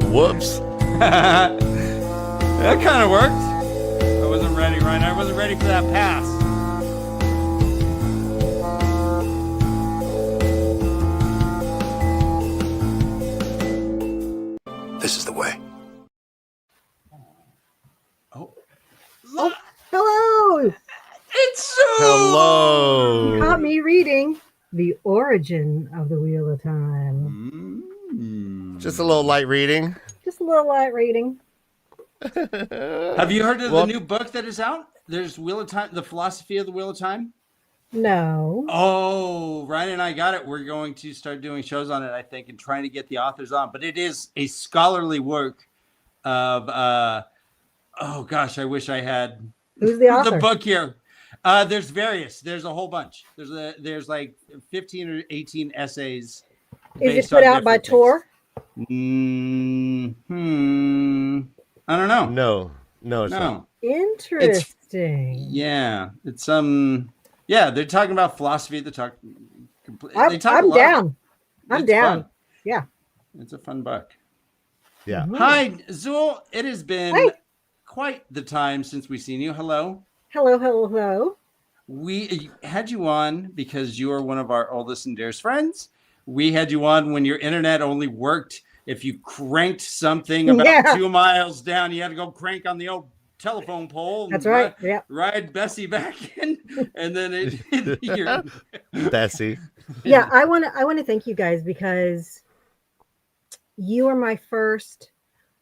Whoops. That kind of worked. I wasn't ready, Ryan. I wasn't ready for that pass. This is the way. Oh, Hello. it's so. Hello. You caught me reading The Origin of the Wheel of Time. Just a little light reading. Just a little light reading. Have you heard of the new book that is out? There's Wheel of Time, The Philosophy of the Wheel of Time. No. Oh, Ryan and I got it. We're going to start doing shows on it, I think, and trying to get the authors on. But it is a scholarly work of, oh gosh, I wish I had Who's the author? the book here. There's various. There's a whole bunch. There's like 15 or 18 essays. Is it put out by Tor? I don't know. No, it's not. Interesting. It's yeah, they're talking about philosophy. They talk I'm down. I'm down. Fun. Yeah. It's a fun book. Yeah. Hi, Zool. It has been quite the time since we've seen you. Hello. Hello. We had you on because you are one of our oldest and dearest friends. We had you on when your internet only worked if you cranked something about 2 miles down. You had to go crank on the old telephone pole. That's right. Yeah. Ride Bessie back in, and then Bessie. Yeah, I want to thank you guys because you are my first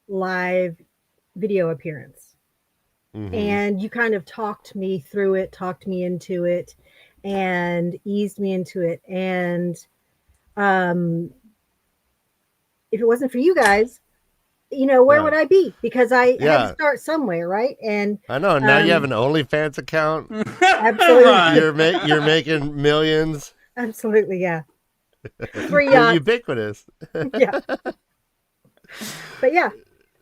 live video appearance. Mm-hmm. And you kind of talked me through it, talked me into it, and eased me into it. And if it wasn't for you guys, where would I be? Because I had to start somewhere, right? And I know. Now you have an OnlyFans account. Absolutely. You're making millions. Absolutely, yeah. Free You're yacht. ubiquitous. Yeah. But yeah.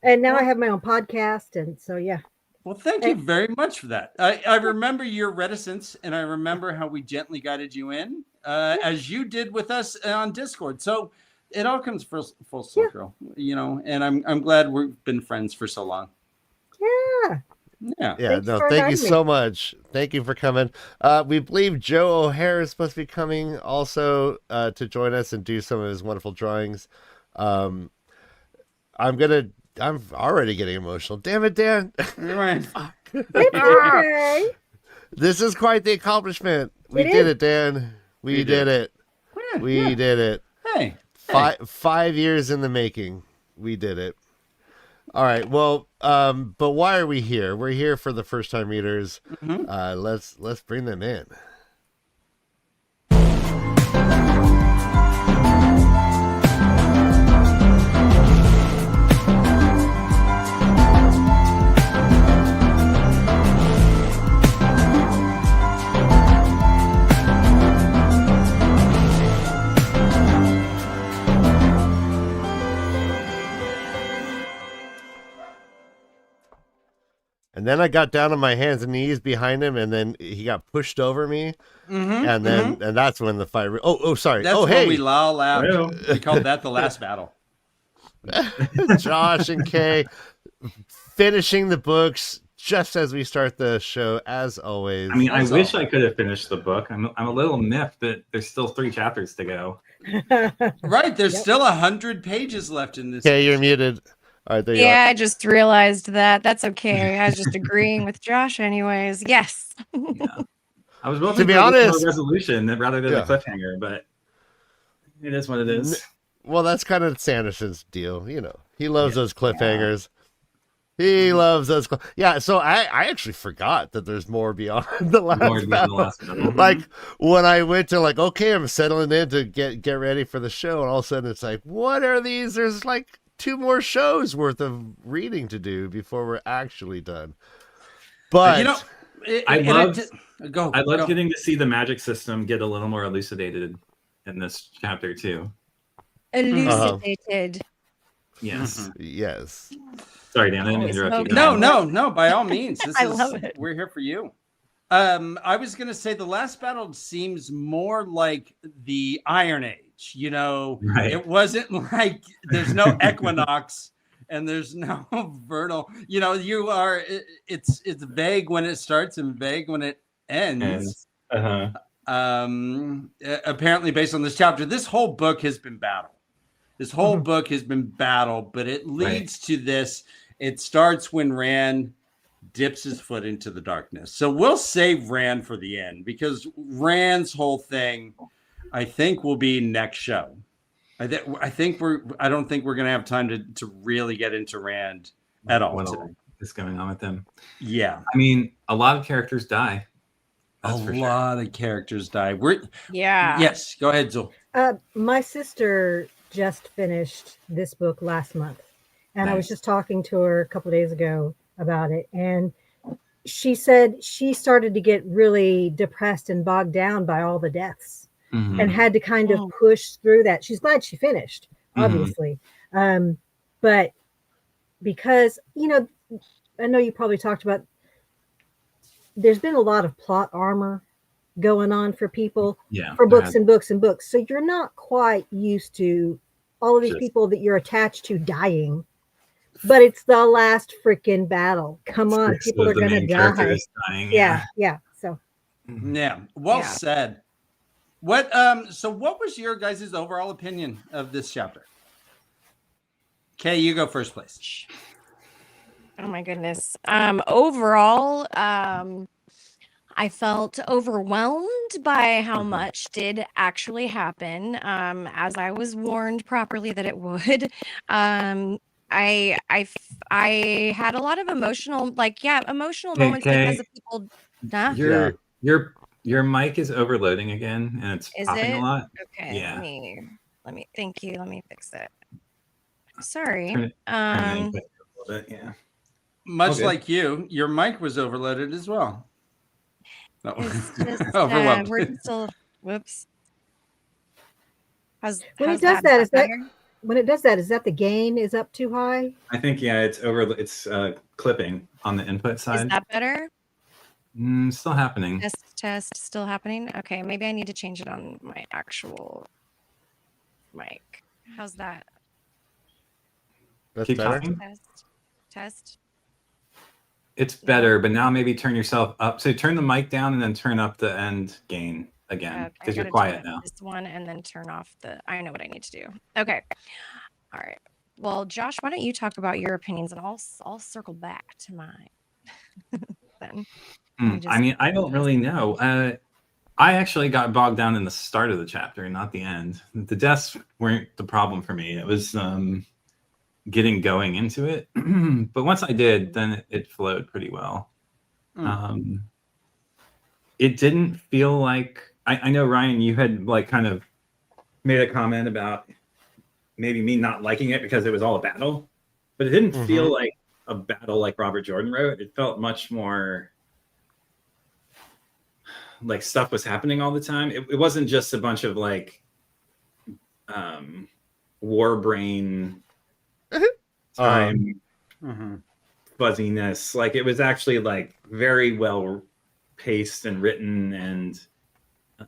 And now I have my own podcast, and so yeah. Well, thank you very much for that. I remember your reticence, and I remember how we gently guided you in, as you did with us on Discord. So it all comes full circle, and I'm glad we've been friends for so long. Yeah. Yeah. Thank you so much. Thank you for coming. We believe Joe O'Hare is supposed to be coming also to join us and do some of his wonderful drawings. I'm already getting emotional. Damn it, Dan. You're right. Okay. This is quite the accomplishment. We did it, Dan. We did it. We did it. Hey. 5 years in the making. We did it. All right. Well, but why are we here? We're here for the first time readers. Mm-hmm. Let's bring them in. And then I got down on my hands and knees behind him, and then he got pushed over me, and that's when the fight. Sorry. That's when we all laughed. Well. We called that the last battle. Josh and Kay finishing the books just as we start the show, as always. I mean, I wish I could have finished the book. I'm a little miffed that there's still 3 chapters to go. Right, there's still 100 pages left in this. Okay, you're muted. All right, there you are. I just realized that. That's okay. I was just agreeing with Josh anyways. Yes. Yeah. I was hoping To be for honest- a resolution rather than a cliffhanger, but it is what it is. Well, that's kind of Sanderson's deal. He loves those cliffhangers. He loves those. So I actually forgot that there's more beyond the last battle. Like when I went to okay, I'm settling in to get ready for the show, and all of a sudden it's like, what are these? There's 2 more shows worth of reading to do before we're actually done. But I love getting to see the magic system get a little more elucidated in this chapter too. Elucidated. Yes. Yes. Sorry, Dan. I didn't interrupt you. No. By all means, I love it. We're here for you. I was gonna say the last battle seems more like the Iron Age. Right. It wasn't like there's no equinox and there's no vernal. You know, you are. It's vague when it starts and vague when it ends. Apparently, based on this chapter, this whole book has been battle. This whole book has been battle, but it leads to this. It starts when Rand dips his foot into the darkness. So we'll save Rand for the end, because Rand's whole thing, I think, will be next show. I think I don't think we're going to have time to really get into Rand at all what today. is going on with him? Yeah. I mean, a lot of characters die. That's a lot of characters die. Yeah. Yes. Go ahead, Zul. My sister just finished this book last month, and I was just talking to her a couple of days ago about it, and she said she started to get really depressed and bogged down by all the deaths, and had to kind of push through that. She's glad she finished, obviously, but because, you know, I know you probably talked about, there's been a lot of plot armor going on for people, for books and books and books, so you're not quite used to all of these people that you're attached to dying. But it's the last freaking battle. Come on, people are gonna die. Yeah. So well said. What so what was your guys' overall opinion of this chapter? Kay, you go first, please. Oh my goodness. Overall, I felt overwhelmed by how much did actually happen, as I was warned properly that it would. I had a lot of emotional moments because of people. Your mic is overloading again, and it's popping a lot. Okay. Yeah. Let me. Thank you. Let me fix it. Sorry. Turn it a little bit, yeah. Much like you, your mic was overloaded as well. No. It's just we're still. Whoops. When it does that, is that the gain is up too high? I think it's clipping on the input side. Is that better? Still happening. Test still happening. Okay, maybe I need to change it on my actual mic. How's that? That's Keep better. talking. Test. It's better, but now maybe turn yourself up. So turn the mic down and then turn up the end gain again, because you're quiet now. This one, and then turn off I know what I need to do. Okay. All right. Well, Josh, why don't you talk about your opinions, and I'll circle back to mine. Then. I mean, I don't really know. I actually got bogged down in the start of the chapter, not the end. The deaths weren't the problem for me. It was getting going into it. But once I did, then it flowed pretty well. It didn't feel like, I know, Ryan, you had like kind of made a comment about maybe me not liking it because it was all a battle, but it didn't feel like a battle like Robert Jordan wrote. It felt much more like stuff was happening all the time. It wasn't just a bunch of like war brain time fuzziness. Like, it was actually like very well paced and written, and I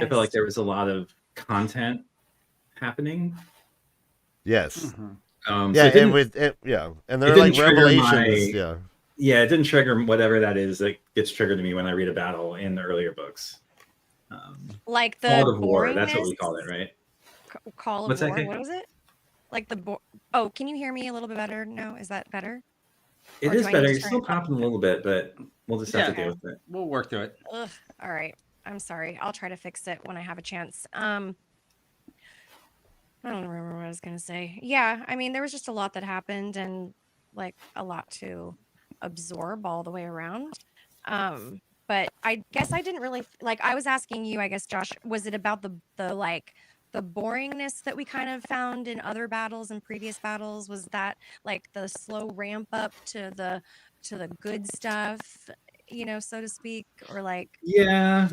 felt like there was a lot of content happening. Yes. And there are like revelations. It didn't trigger whatever that is that gets triggered to me when I read a battle in the earlier books. Like the Call of War, that's what we call it, right? Call of War. What was it? Like oh, can you hear me a little bit better now? Is that better? It is better. You're still popping a little bit, but we'll just have to deal with it. We'll work through it. Ugh. All right. I'm sorry. I'll try to fix it when I have a chance. I don't remember what I was going to say. Yeah, I mean, there was just a lot that happened, and like a lot to absorb all the way around. But I guess I didn't really I was asking you, I guess, Josh, was it about the boringness that we kind of found in other battles and previous battles? Was that like the slow ramp up to the good stuff, so to speak, or like? Yeah,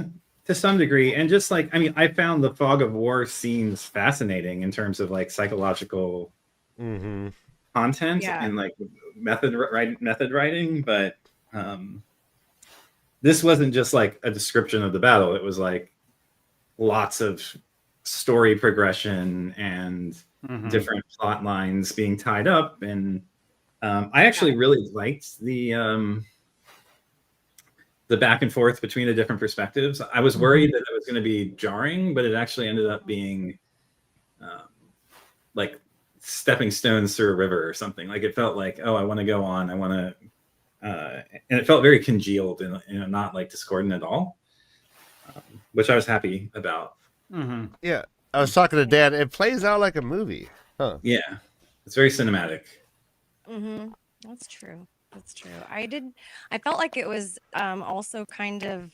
to some degree. And just like, I mean, I found the Fog of War scenes fascinating in terms of like psychological content and like method writing, but this wasn't just like a description of the battle. It was like lots of story progression and Mhm. different plot lines being tied up. And I actually really liked the back and forth between the different perspectives. I was worried that it was going to be jarring, but it actually ended up being like stepping stones through a river or something. Like it felt like, oh, I want to go on. I want to, and it felt very congealed and not like discordant at all, which I was happy about. Mm-hmm. Yeah, I was talking to Dan. It plays out like a movie, huh? Yeah, it's very cinematic. Mm-hmm. That's true. That's true. I felt like it was also kind of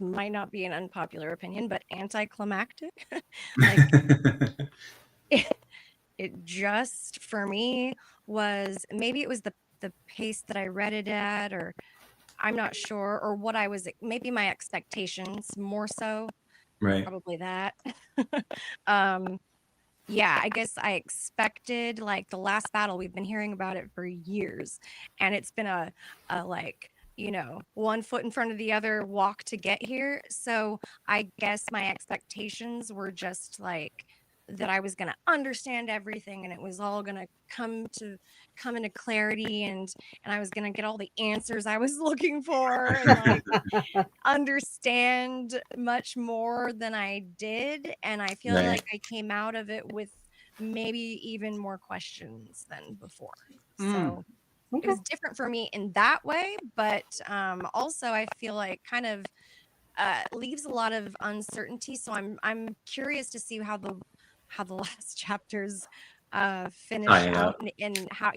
might not be an unpopular opinion, but anticlimactic. Like it just for me was, maybe it was the pace that I read it at, or I'm not sure, or what I was, maybe my expectations more so. Right. Probably that. Yeah, I guess I expected, like, the last battle, we've been hearing about it for years, and it's been a like, one foot in front of the other walk to get here. So I guess my expectations were just like that I was going to understand everything, and it was all going to come into clarity, and I was going to get all the answers I was looking for, and like understand much more than I did. And I feel Right. like I came out of it with maybe even more questions than before. So it was different for me in that way. But also I feel like kind of leaves a lot of uncertainty. So I'm curious to see how the last chapters finish out, and how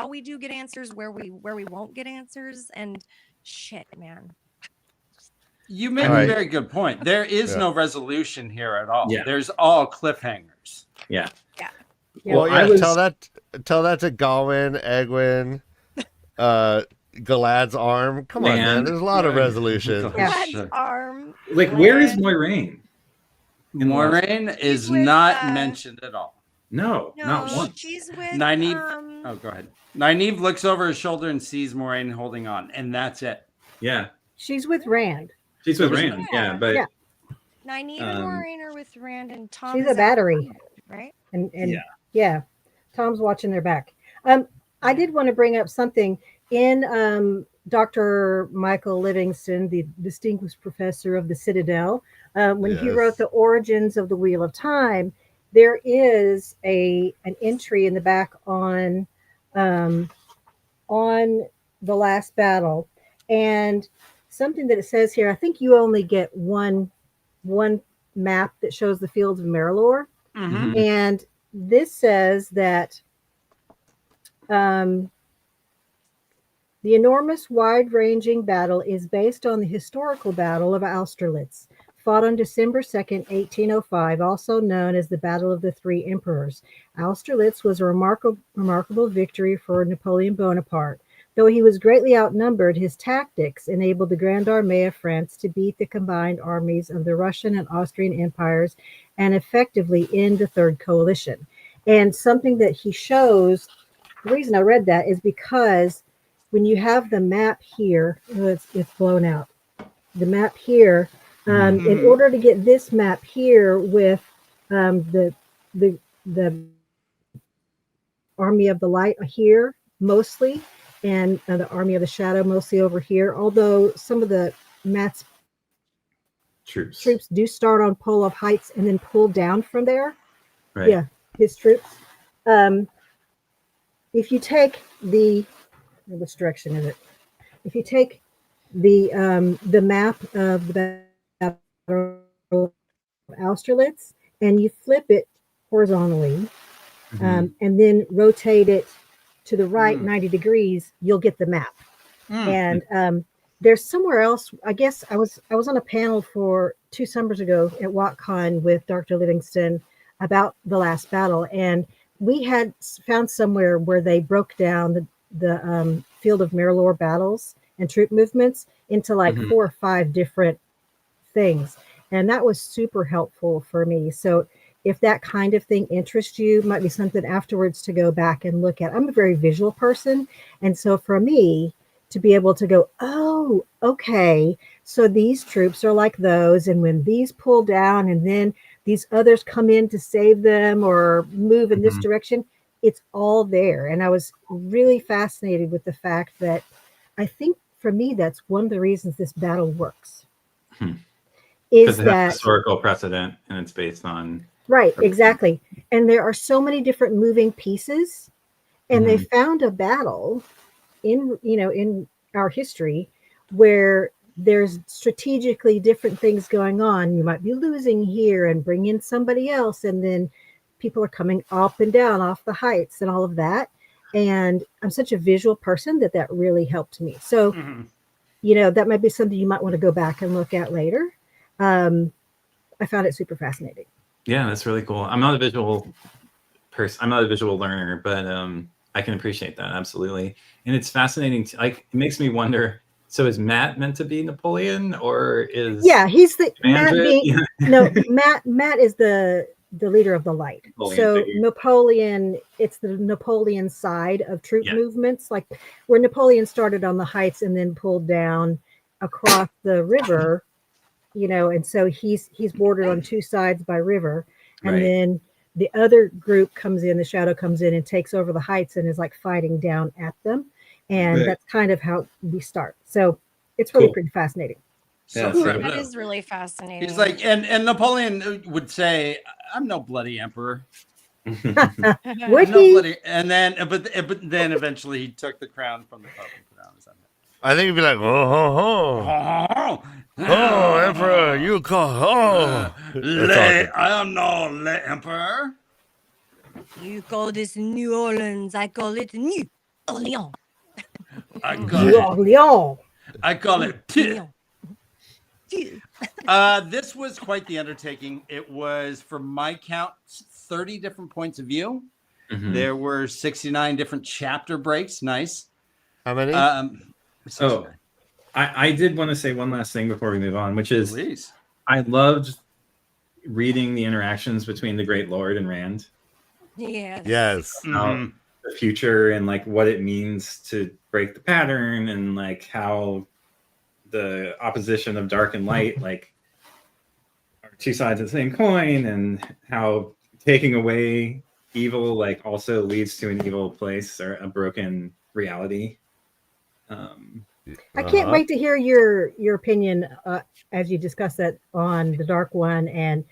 we do get answers, where we won't get answers, and shit, man. You made a very good point. There is no resolution here at all. Yeah. There's all cliffhangers. Yeah. Yeah. Well, yeah. Tell that to Galwin, Egwin, Galad's arm. Come on, man. There's a lot of resolution. Galad's arm. Like, where is Moiraine? Moiraine is not mentioned at all. No, not once. She's with Nynaeve. Oh, go ahead. Nynaeve looks over her shoulder and sees Moiraine holding on, and that's it. Yeah. She's with Rand. She's with Rand, yeah, but Nynaeve and Moiraine are with Rand, and Tom. She's a battery, right? And yeah, Tom's watching their back. I did want to bring up something in Dr. Michael Livingston, the distinguished professor of the Citadel. When he wrote The Origins of the Wheel of Time, there is an entry in the back on the last battle, and something that it says here. I think you only get one map that shows the fields of Marilor, and this says that the enormous, wide-ranging battle is based on the historical Battle of Austerlitz, fought on December 2nd, 1805, also known as the Battle of the Three Emperors. Austerlitz was a remarkable victory for Napoleon Bonaparte. Though he was greatly outnumbered, his tactics enabled the Grand Armée of France to beat the combined armies of the Russian and Austrian empires and effectively end the Third Coalition. And something that he shows, the reason I read that is because when you have the map here, it's blown out. The map here, in order to get this map here with the Army of the Light here mostly, and the Army of the Shadow mostly over here, although some of the Matt's troops do start on Polof Heights and then pull down from there. Right. Yeah, his troops. If you take which direction is it? If you take the map of the Battle of Austerlitz and you flip it horizontally, and then rotate it to the right 90 degrees, you'll get the map. And there's somewhere else. I guess I was on a panel for 2 summers ago at WatCon with Dr. Livingston about the last battle, and we had found somewhere where they broke down the field of Marilor battles and troop movements into like 4 or 5 different things, and that was super helpful for me. So if that kind of thing interests you, might be something afterwards to go back and look at. I'm a very visual person, and so for me to be able to go, oh, okay, So these troops are like those, and when these pull down and then these others come in to save them or move in this direction, it's all there. And I was really fascinated with the fact that I think for me, that's one of the reasons this battle works. Is it that has historical precedent and it's based on right? Exactly. And there are so many different moving pieces, and they found a battle in our history where there's strategically different things going on. You might be losing here and bring in somebody else, and then people are coming up and down off the heights and all of that. And I'm such a visual person that really helped me. So, that might be something you might want to go back and look at later. I found it super fascinating. Yeah, that's really cool. I'm not a visual person. I'm not a visual learner, but I can appreciate that absolutely. And it's fascinating. It makes me wonder. So is Matt meant to be Napoleon, or is he's the Matt Andrew? being no Matt is the leader of the light. So Napoleon, it's the Napoleon side of troop movements, like where Napoleon started on the heights and then pulled down across the river, and so he's bordered on two sides by river, and then the other group comes in, the shadow comes in and takes over the heights and is like fighting down at them. And that's kind of how we start. So it's really pretty fascinating. So that is really fascinating. He's like, and Napoleon would say, "I'm no bloody emperor." Would he? And then, but then eventually he took the crown from the Pope. I think he'd be like, oh, Emperor, you call, I am no emperor. You call this New Orleans, I call it New Orleans. I call it Pitt. This was quite the undertaking. It was, from my count, 30 different points of view. There were 69 different chapter breaks. Nice. How many? I did want to say one last thing before we move on, which is Please. I loved reading the interactions between the Great Lord and Rand. Yes. The future and like what it means to break the pattern, and like how the opposition of dark and light like are two sides of the same coin, and how taking away evil like also leads to an evil place or a broken reality. I can't wait to hear your opinion as you discuss that on the Dark One, and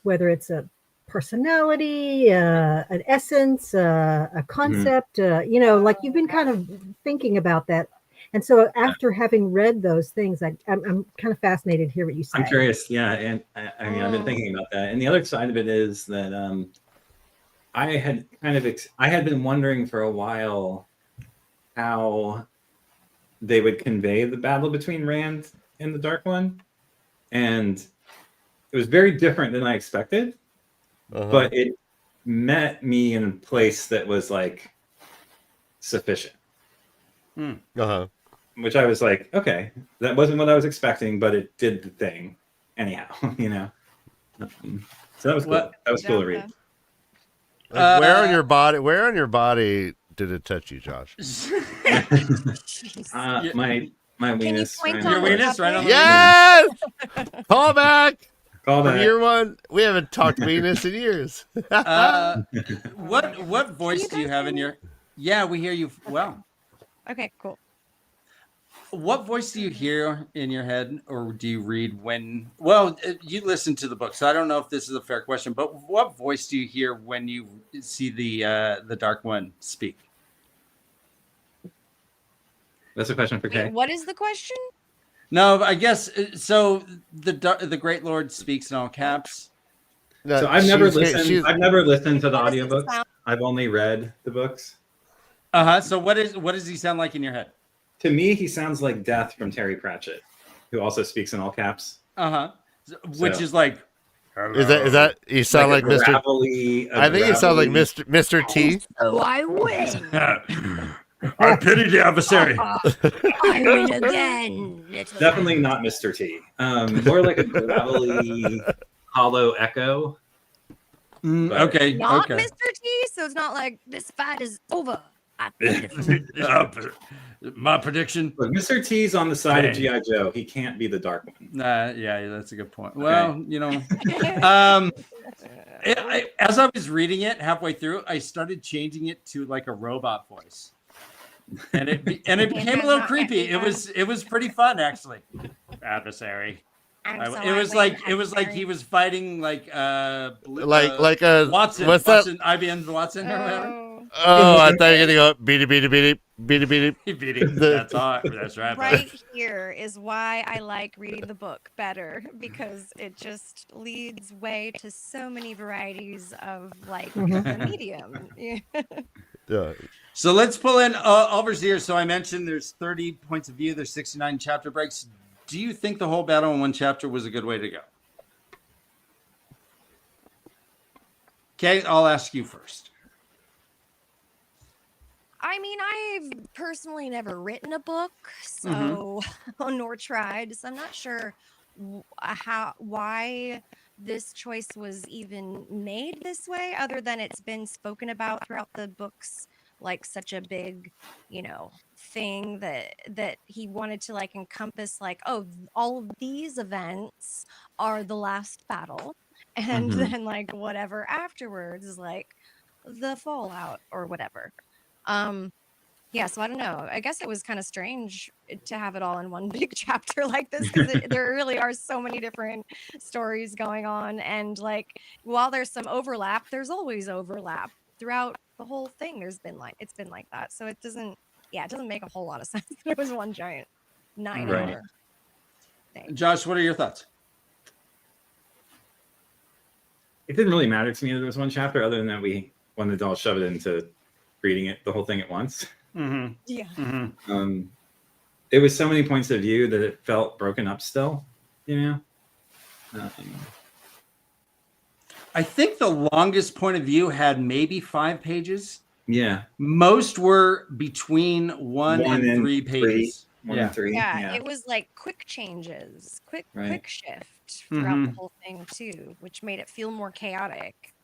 whether it's a personality, an essence, a concept, like you've been kind of thinking about that. And so after having read those things, I'm kind of fascinated to hear what you say. I'm curious. Yeah. And I mean, I've been thinking about that. And the other side of it is that I had been wondering for a while how they would convey the battle between Rand and the Dark One. And it was very different than I expected. But it met me in a place that was like sufficient. Which I was like, okay, that wasn't what I was expecting, but it did the thing anyhow, So that was cool. That was cool to read. Like, where on your body did it touch you, Josh? My weenus. Your weenus, right on the yes! Call back! Call back. Year one. We haven't talked weenus in years. What voice do you have in your... Yeah, we hear you well. Okay, cool. What voice do you hear in your head, or do you read when... Well, you listen to the book, so I don't know if this is a fair question, but what voice do you hear when you see the Dark One speak? That's a question for Kay. Wait, what is the question? No, I guess so. The Great Lord speaks in all caps. So I've never listened. I've never listened to the audiobooks. I've only read the books. So what does he sound like in your head? To me, he sounds like Death from Terry Pratchett, who also speaks in all caps. Which is like. Is that you sound like Mr. I think you sound like Mr. T. Oh, I win. I pity the adversary. I win again. Definitely not Mr. T. More like a gravelly, hollow echo. Okay. Not Mr. T, so it's not like this fight is over. My prediction. Look, Mr. T's on the side of G.I. Joe. He can't be the dark one. Yeah, that's a good point. Well, you know, as I was reading it halfway through, I started changing it to like a robot voice, and it became a little creepy. It was pretty fun actually. Adversary. It was like he was fighting like a Watson. What's Watson, that? IBM Watson or whatever. Oh, I thought you were gonna go beady. That's all. That's right. Right here is why I like reading the book better, because it just leads way to so many varieties of like the medium. Yeah. So let's pull in Oliver's here. So I mentioned there's 30 points of view. There's 69 chapter breaks. Do you think the whole battle in one chapter was a good way to go? Okay, I'll ask you first. I mean, I've personally never written a book, so nor tried, so I'm not sure why this choice was even made this way, other than it's been spoken about throughout the books, like such a big, you know, thing that he wanted to like encompass, like, oh, all of these events are the last battle, and then like whatever afterwards is like the fallout or whatever. Yeah, so I don't know. I guess it was kind of strange to have it all in one big chapter like this, because there really are so many different stories going on, and like while there's some overlap, there's always overlap throughout the whole thing. It's been like that, so it doesn't make a whole lot of sense that it was one giant 9-hour thing. Josh, what are your thoughts? It didn't really matter to me that there was one chapter, other than that we wanted to all shove it into reading it the whole thing at once. Yeah. It was so many points of view that it felt broken up still, you know. I think the longest point of view had maybe 5 pages. Yeah. Most were between 1 and 3 pages. 1 and 3. Yeah, it was like quick changes, quick shift throughout the whole thing too, which made it feel more chaotic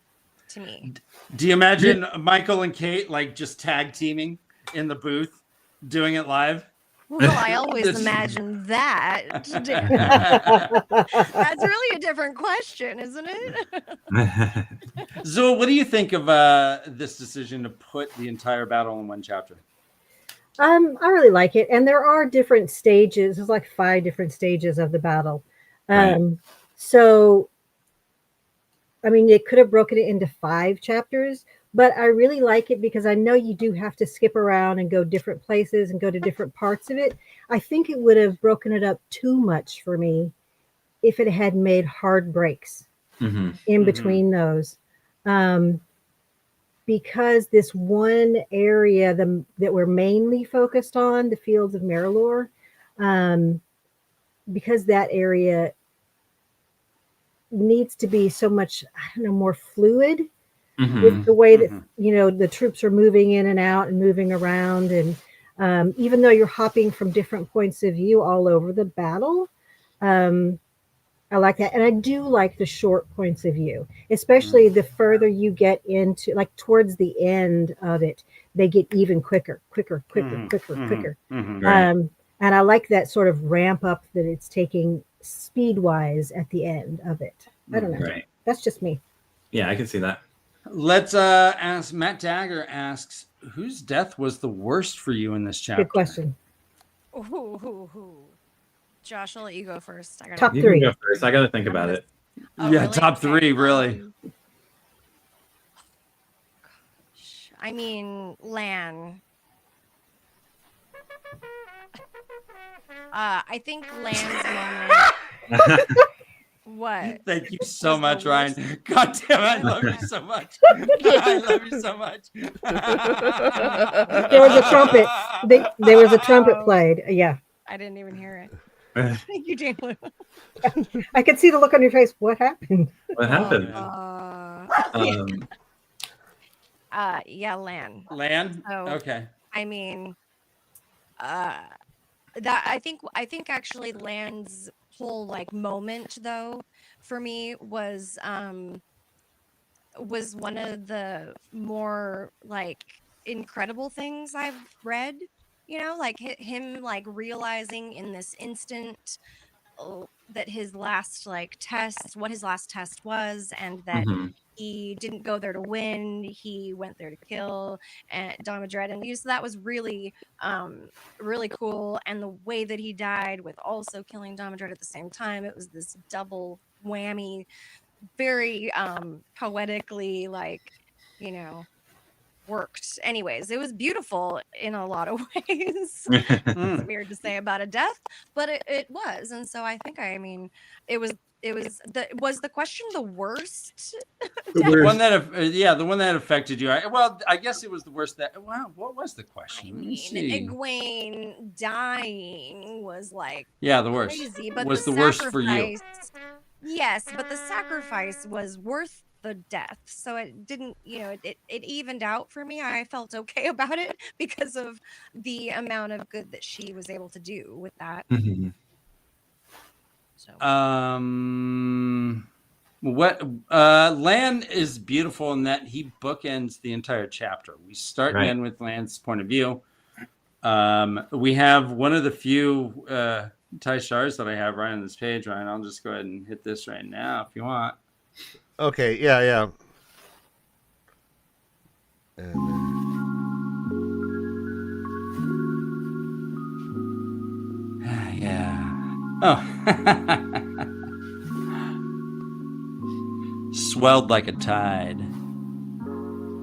to me. Do you imagine Michael and Kate like just tag teaming in the booth, doing it live? Well, I always imagine that. That's really a different question, isn't it? Zoe, what do you think of this decision to put the entire battle in one chapter? I really like it, and there are different stages. There's like 5 different stages of the battle. So, I mean, it could have broken it into 5 chapters, but I really like it because I know you do have to skip around and go different places and go to different parts of it. I think it would have broken it up too much for me if it had made hard breaks in between those. Because this one area that we're mainly focused on, the Fields of Marilor, because that area needs to be so much, I don't know, more fluid with the way that, you know, the troops are moving in and out and moving around. And even though you're hopping from different points of view all over the battle, I like that. And I do like the short points of view, especially the further you get into, like towards the end of it, they get even quicker. And I like that sort of ramp up that it's taking speed wise at the end of it. I don't know. That's just me. Yeah, I can see that. Let's ask. Matt Dagger asks, whose death was the worst for you in this chapter? Good question. Josh, I'll let you go first. Top 3. You can go first. I got to think about it. Oh, yeah, really? Top 3, really. I mean, Lan. I think Lan's moment. What? Thank you so much, Ryan. God damn, I love you so much. I love you so much. There was a trumpet. There was a trumpet played. Yeah. I didn't even hear it. Thank you, Jane. I could see the look on your face. What happened? What happened? Yeah, Lan. Lan? So, okay. I mean, that I think actually Lan's whole like moment though for me was one of the more like incredible things I've read. You know, like him like realizing in this instant that his last like test, what his last test was, and that he didn't go there to win. He went there to kill and Dama Dread, and so that was really, really cool. And the way that he died with also killing Dama Dread at the same time, it was this double whammy, very poetically, like, you know, worked. Anyways, it was beautiful in a lot of ways. It's weird to say about a death, but it was. And so I think, I mean, was the question the worst? The one that affected you. I guess it was the worst. What was the question? I mean, Egwene dying was like the worst. Crazy, but was the worst for you? Yes, but the sacrifice was worth the death, so it didn't, you know, it evened out for me. I felt okay about it because of the amount of good that she was able to do with that. So. Lan is beautiful in that he bookends the entire chapter. We start and end with Lan's point of view. We have one of the few tie stars that I have right on this page, Ryan. I'll just go ahead and hit this right now if you want. Okay, yeah. And swelled like a tide.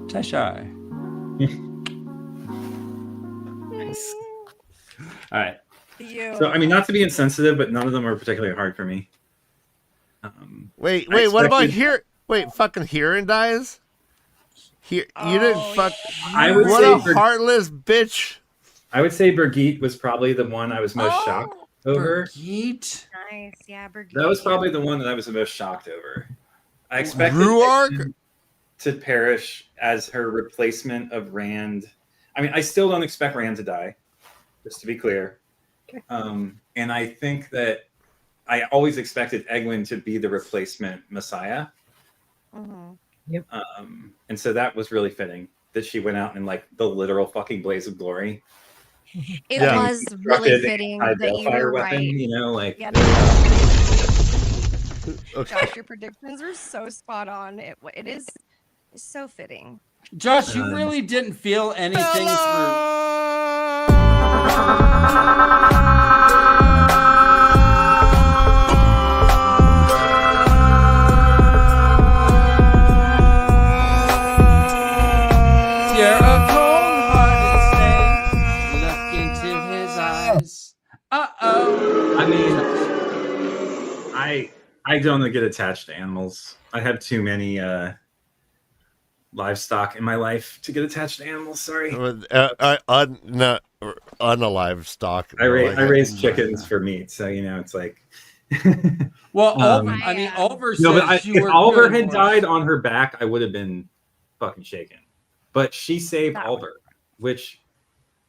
Tashar. Nice. All right. So, I mean, not to be insensitive, but none of them are particularly hard for me. Wait, what about here? Wait, fucking Huron dies? Here, you didn't fuck. What a heartless bitch. I would say Birgitte was probably the one I was most shocked over. Birgitte? Nice, yeah, Birgitte. That was probably the one that I was the most shocked over. I expected Ruark to perish as her replacement of Rand. I mean, I still don't expect Rand to die, just to be clear. Okay. And I think that I always expected Egwene to be the replacement Messiah. Yep. And so that was really fitting that she went out in like the literal fucking blaze of glory. It was really fitting that you were right. You know, like. Yeah. Josh, your predictions were so spot on. It is so fitting. Josh, you really didn't feel anything I mean, I don't get attached to animals. I have too many livestock in my life to get attached to animals. Sorry. On a livestock. I raise chickens for meat, so you know it's like. Well, I mean, Oliver says if Oliver had died on her back, I would have been fucking shaken. But she saved Oliver, which,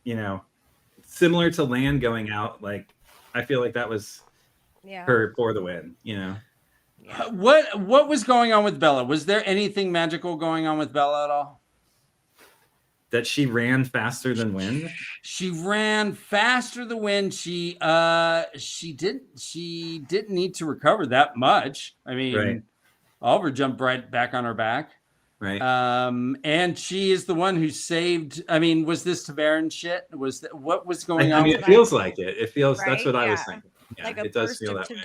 you know, similar to Lan going out, like I feel like that was her for the win, you know. Yeah. What was going on with Bella? Was there anything magical going on with Bella at all? That she ran faster than wind? She ran faster than wind. She didn't need to recover that much. I mean, Oliver jumped right back on her back. Right. And she is the one who saved. I mean, was this Tabaran shit? What was going on? I mean, it feels like it. It feels that's what I was thinking. Yeah, like a it does burst feel of that way.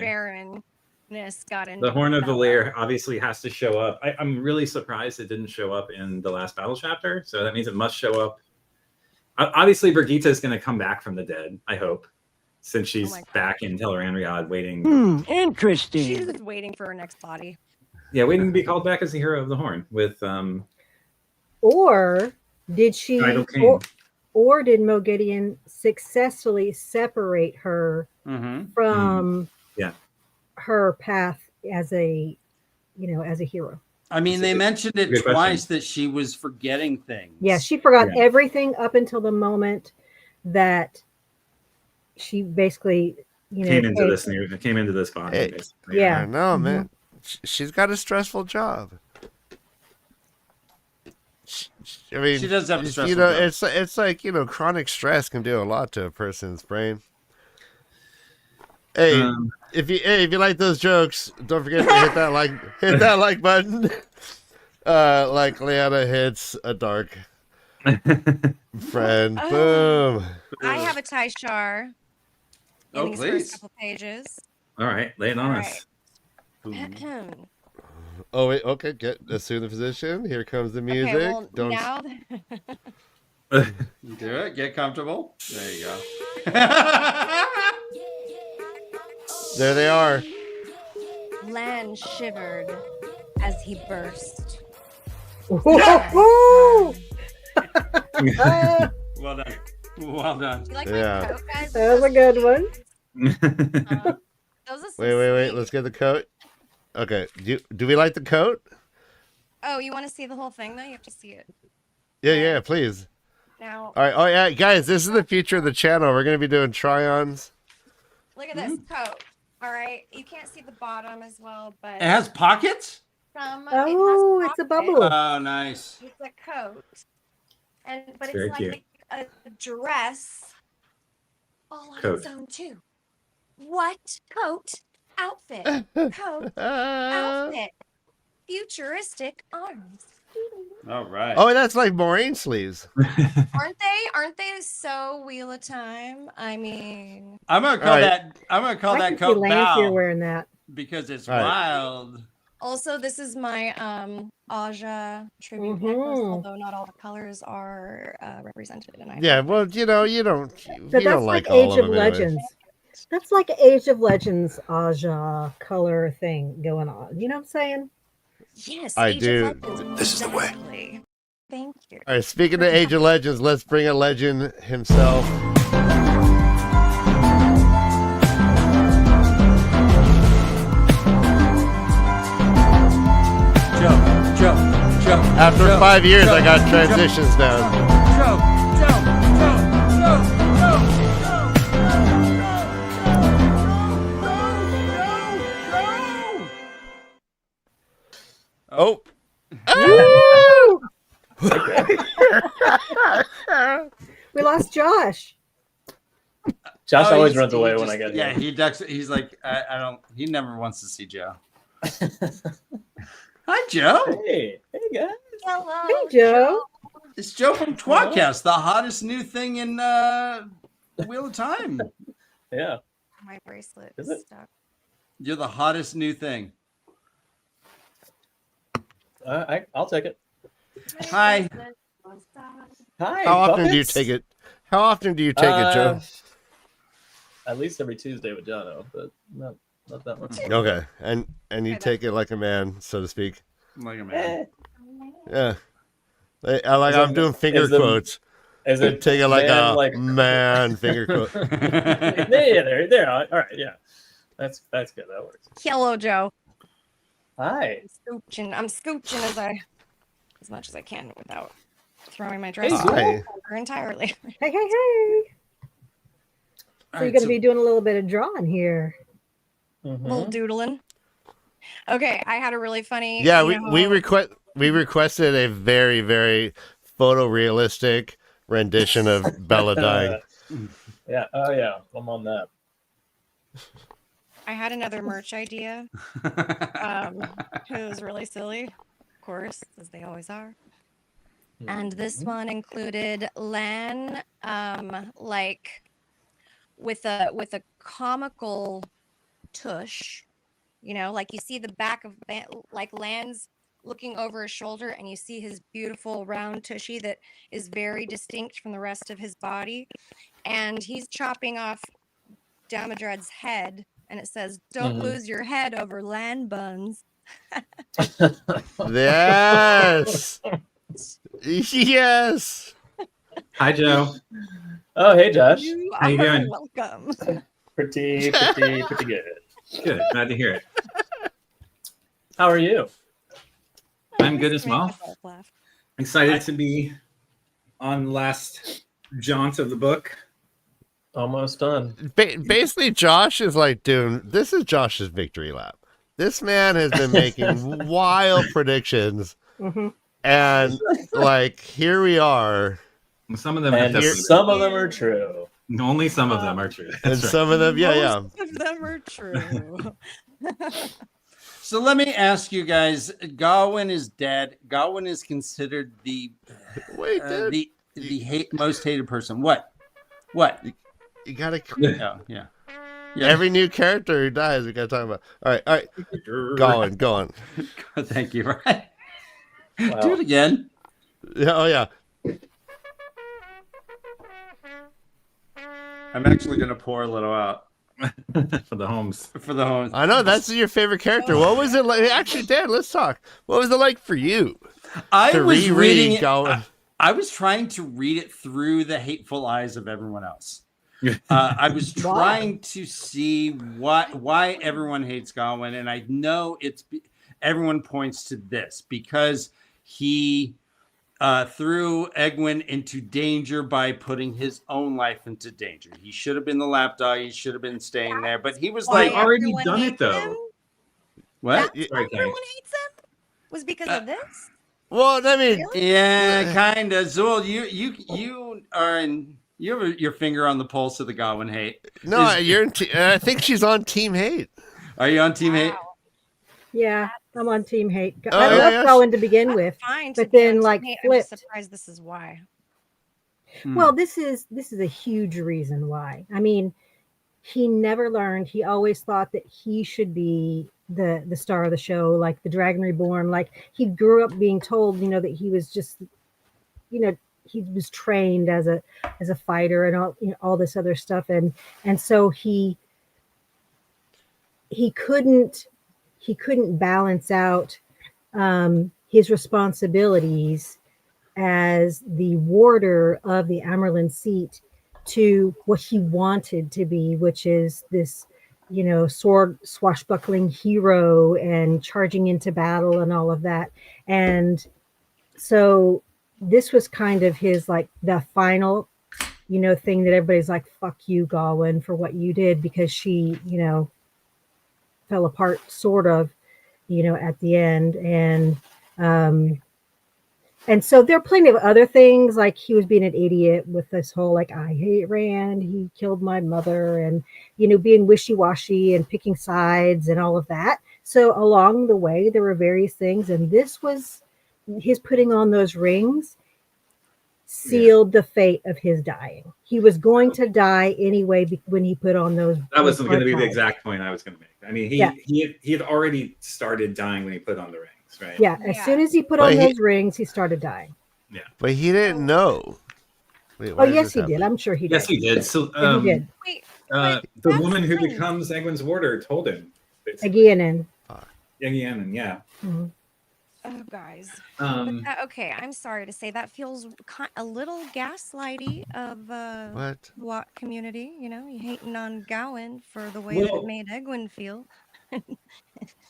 Tabaranness got into the Horn of Valir obviously has to show up. I'm really surprised it didn't show up in the last battle chapter. So that means it must show up. Obviously, Birgitte is going to come back from the dead. I hope, since she's back in Tel'aran'rhiod waiting. Interesting. She's just waiting for her next body. Yeah, waiting to be called back as the hero of the Horn with. Or did she? Or did Moghedien successfully separate her from her path as a hero? I mean, they mentioned it twice that she was forgetting things. Yeah, she forgot everything up until the moment that she basically, came into this body. Hey, yeah, I know, man. She's got a stressful job. I mean, She does have a stressful you know, job. it's like, you know, chronic stress can do a lot to a person's brain. Hey, if you like those jokes, don't forget to hit that like button. Like Leanna hits a dark friend. Boom. I have a Thai char in Oh, these please. first couple pages. All right, lay it on us. Oh wait, okay, assume the position. Here comes the music. Okay, well, Don't now Do it. Get comfortable. There you go. there they are. Lan shivered as he burst. Woo! Well done. Well done. You like Yeah. my coat, guys? That was a good one. Those are some Wait. sweet- Let's get the coat. Okay. Do we like the coat? Oh, you want to see the whole thing though? You have to see it Yeah, please. now. All right. Oh yeah, guys, this is the future of the channel. We're gonna be doing try-ons. Look at this coat. All right, you can't see the bottom as well, but It has pockets? Oh, it's a bubble. Oh, nice. It's a coat, but Very it's like a dress all on its own too. What coat? Outfit. Coat. Outfit. Futuristic arms. All right. Oh, that's like Maureen sleeves. Aren't they so Wheel of Time? I mean, I'm gonna call All right. that. I'm gonna call I that can see coat Lance here Bow wearing that. because it's All right. wild. also this is my Aja tribute necklace, although not all the colors are represented. And Yeah, well, you know, you don't But that's like like all Age of of them anyway. Legends. That's like Age of Legends Aja color thing going on. You know what I'm saying? yes, I Age do. of Legends, This is the way. exactly. Thank you. All right, speaking of Age of Legends, let's bring a legend himself. Joe. After 5 years, I got transitions down. Oh. We lost Josh. Josh always he's- runs he away when just- I get Yeah, here. he ducks. He's like, I don't. He never wants to see Joe. Hi, Joe. Hey guys. Hello, Hey, Joe. It's Joe from Twatcast, the hottest new thing in Wheel of Time. Yeah. My bracelet Is is it? stuck. You're the hottest new thing. I'll take it. Hi. Hi. How often do you puppets. take it? How often do you take it, Joe? At least every Tuesday with Jono, but not that much. Okay, and you take it like a man, so to speak. Like a man. Yeah, I'm Is it- doing finger is the- quotes. Is it Take it like man, a like man finger quote. yeah, there. All right, yeah. That's good. That works. Hello, Joe. Hi. I'm scooching as much as I can without throwing my dress Hi. over entirely. Hey. So you're going to be doing a little bit of drawing here. Little Mhm. doodling. Okay, I had a really funny. Yeah, you we know- requested a very, very photorealistic rendition of Bella dying. Yeah. Oh yeah. I'm on that. I had another merch idea. It was really silly, of course, as they always are. And this one included Lan, like with a comical tush, you know, like you see the back of like Lan's looking over his shoulder, and you see his beautiful round tushy that is very distinct from the rest of his body, and he's chopping off Damadred's head, and it says, "Don't Mhm. lose your head over Lan buns." Yes, yes. Hi, Joe. Oh hey Josh. You How you are doing? welcome. Pretty good. Good. Glad to hear it. How are you? I'm good as Make well. myself laugh. Excited to be on the last jaunt of the book. Almost done. Basically, Josh is like doing. This is Josh's victory lap. This man has been making wild predictions Mm-hmm. And like here we are. Some of them And have some of them are true. Only some of them are true. And That's right. some of them, yeah. Most of them are true. So let me ask you guys: Gawain is dead. Gawain is considered the Wait, dude. most hated person. What? You gotta. Oh, yeah. Every new character who dies, we gotta talk about. All right. Go on. Thank you. Right. Wow. Do it again. Yeah, oh yeah. I'm actually going to pour a little out For the homes. for the home. I know that's your favorite character. What was it like? Actually, Dan, let's talk. What was it like for you? I was reading it. Gawain? I was trying to read it through the hateful eyes of everyone else. I was trying to see why everyone hates Gawain, and I know everyone points to this because he threw Egwin into danger by putting his own life into danger. He should have been the lapdog. He should have been staying there, but he was Why like, already everyone done it, hates though. him? "What?" That's Sorry, why everyone hates him? Was because of this? Well, I mean, Yeah, kind of. Zool, you are in. You have your finger on the pulse of the Gawain hate. no, I think she's on Team Hate. Are you on Team Hate? Wow. Yeah, I'm on Team Hate. Oh, I yeah, love yeah. Gawain to begin That's with. fine to but be then, on Team like, Hate. I'm just flipped. surprised this is why. Well, this is a huge reason why. I mean, he never learned. He always thought that he should be the star of the show, like the Dragon Reborn. Like he grew up being told, that he was just, he was trained as a fighter and all this other stuff, and so he couldn't balance out his responsibilities as the warder of the Amerlin seat to what he wanted to be, which is this, sword swashbuckling hero and charging into battle and all of that. And so this was kind of his, like, the final, thing that everybody's like, fuck you, Gawain, for what you did, because she, fell apart sort of, at the end. And so there are plenty of other things, like he was being an idiot with this whole, like, I hate Rand, he killed my mother, and, being wishy-washy and picking sides and all of that. So along the way, there were various things. And this was his putting on those rings sealed the fate of his dying. He was going to die anyway when he put on those. That was going to be the archives. exact point I was going to make. I mean, he had already started dying when he put on the rings, right? Yeah, as soon as he put on those rings, he started dying. Yeah. But he didn't know. Wait, Oh, yes, he did. I'm sure he did. Yes, he did. So Yeah, he did. Wait, the that's woman who the thing. becomes Egwin's warder told him. Again, Again, yeah. Mhm. Oh, guys. Um, Okay, I'm sorry to say that feels a little gaslighty of What? what community. You hating on Gawain for the way that it made Egwin feel.